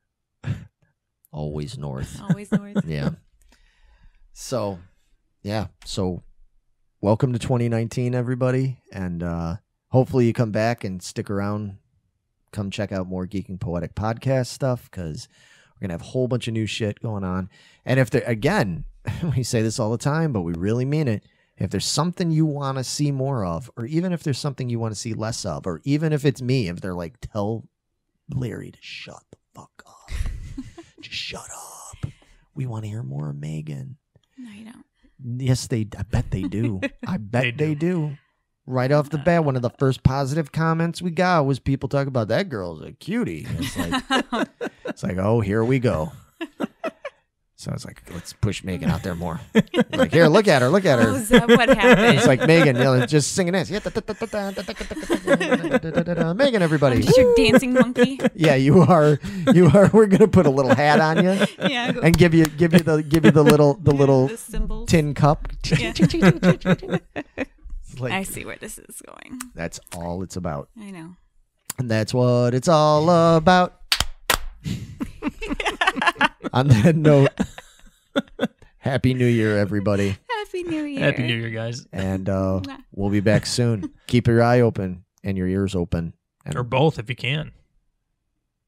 always north. Always north. Yeah. So, yeah. So, welcome to 2019, everybody, and hopefully you come back and stick around. Come check out more Geeking Poetic Podcast stuff, because we're gonna have a whole bunch of new shit going on. And if there, again, we say this all the time, but we really mean it. If there's something you want to see more of, or even if there's something you want to see less of, or even if it's me, if they're like, tell Larry to shut the fuck up. Just shut up. We want to hear more of Megan. No, you don't. Yes, I bet they do. I bet They they do. Right off the bat, one of the first positive comments we got was people talking about that girl's a cutie. It's like, oh, here we go. So I was like, let's push Megan out there more. Like, here, look at her. Look at her. Oh, is that what happened? It's like, Megan, just singing this. Megan, everybody. I'm just your dancing monkey. Yeah, you are. We're gonna put a little hat on you. Yeah. Go. And give you the little The symbols. tin cup. Yeah. Like, I see where this is going. that's all it's about. I know. And that's what it's all about. On that note, Happy New Year, everybody. Happy New Year. Happy New Year, guys. And we'll be back soon. Keep your eye open and your ears open. And Or both, if you can.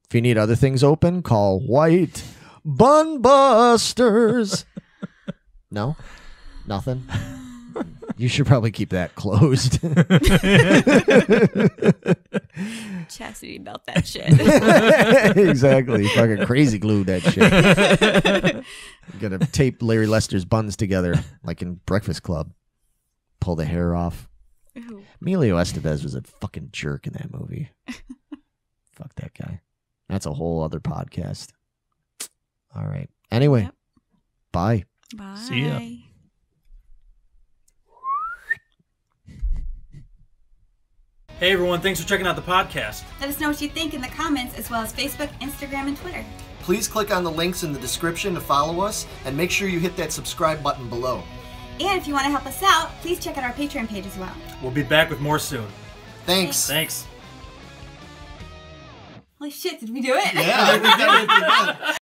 if you need other things open, call White Bun Busters. No? Nothing? You should probably keep that closed. Chastity belt that shit. Exactly. Fucking crazy glue that shit. Gonna tape Larry Lester's buns together like in Breakfast Club. Pull the hair off. Ew. Emilio Estevez was a fucking jerk in that movie. Fuck that guy. That's a whole other podcast. All right. Anyway, Yep. bye. Bye. See ya. Hey everyone, thanks for checking out the podcast. Let us know what you think in the comments, as well as Facebook, Instagram, and Twitter. Please click on the links in the description to follow us, and make sure you hit that subscribe button below. And if you want to help us out, please check out our Patreon page as well. We'll be back with more soon. Thanks. Thanks. Holy shit, did we do it? Yeah, we did it.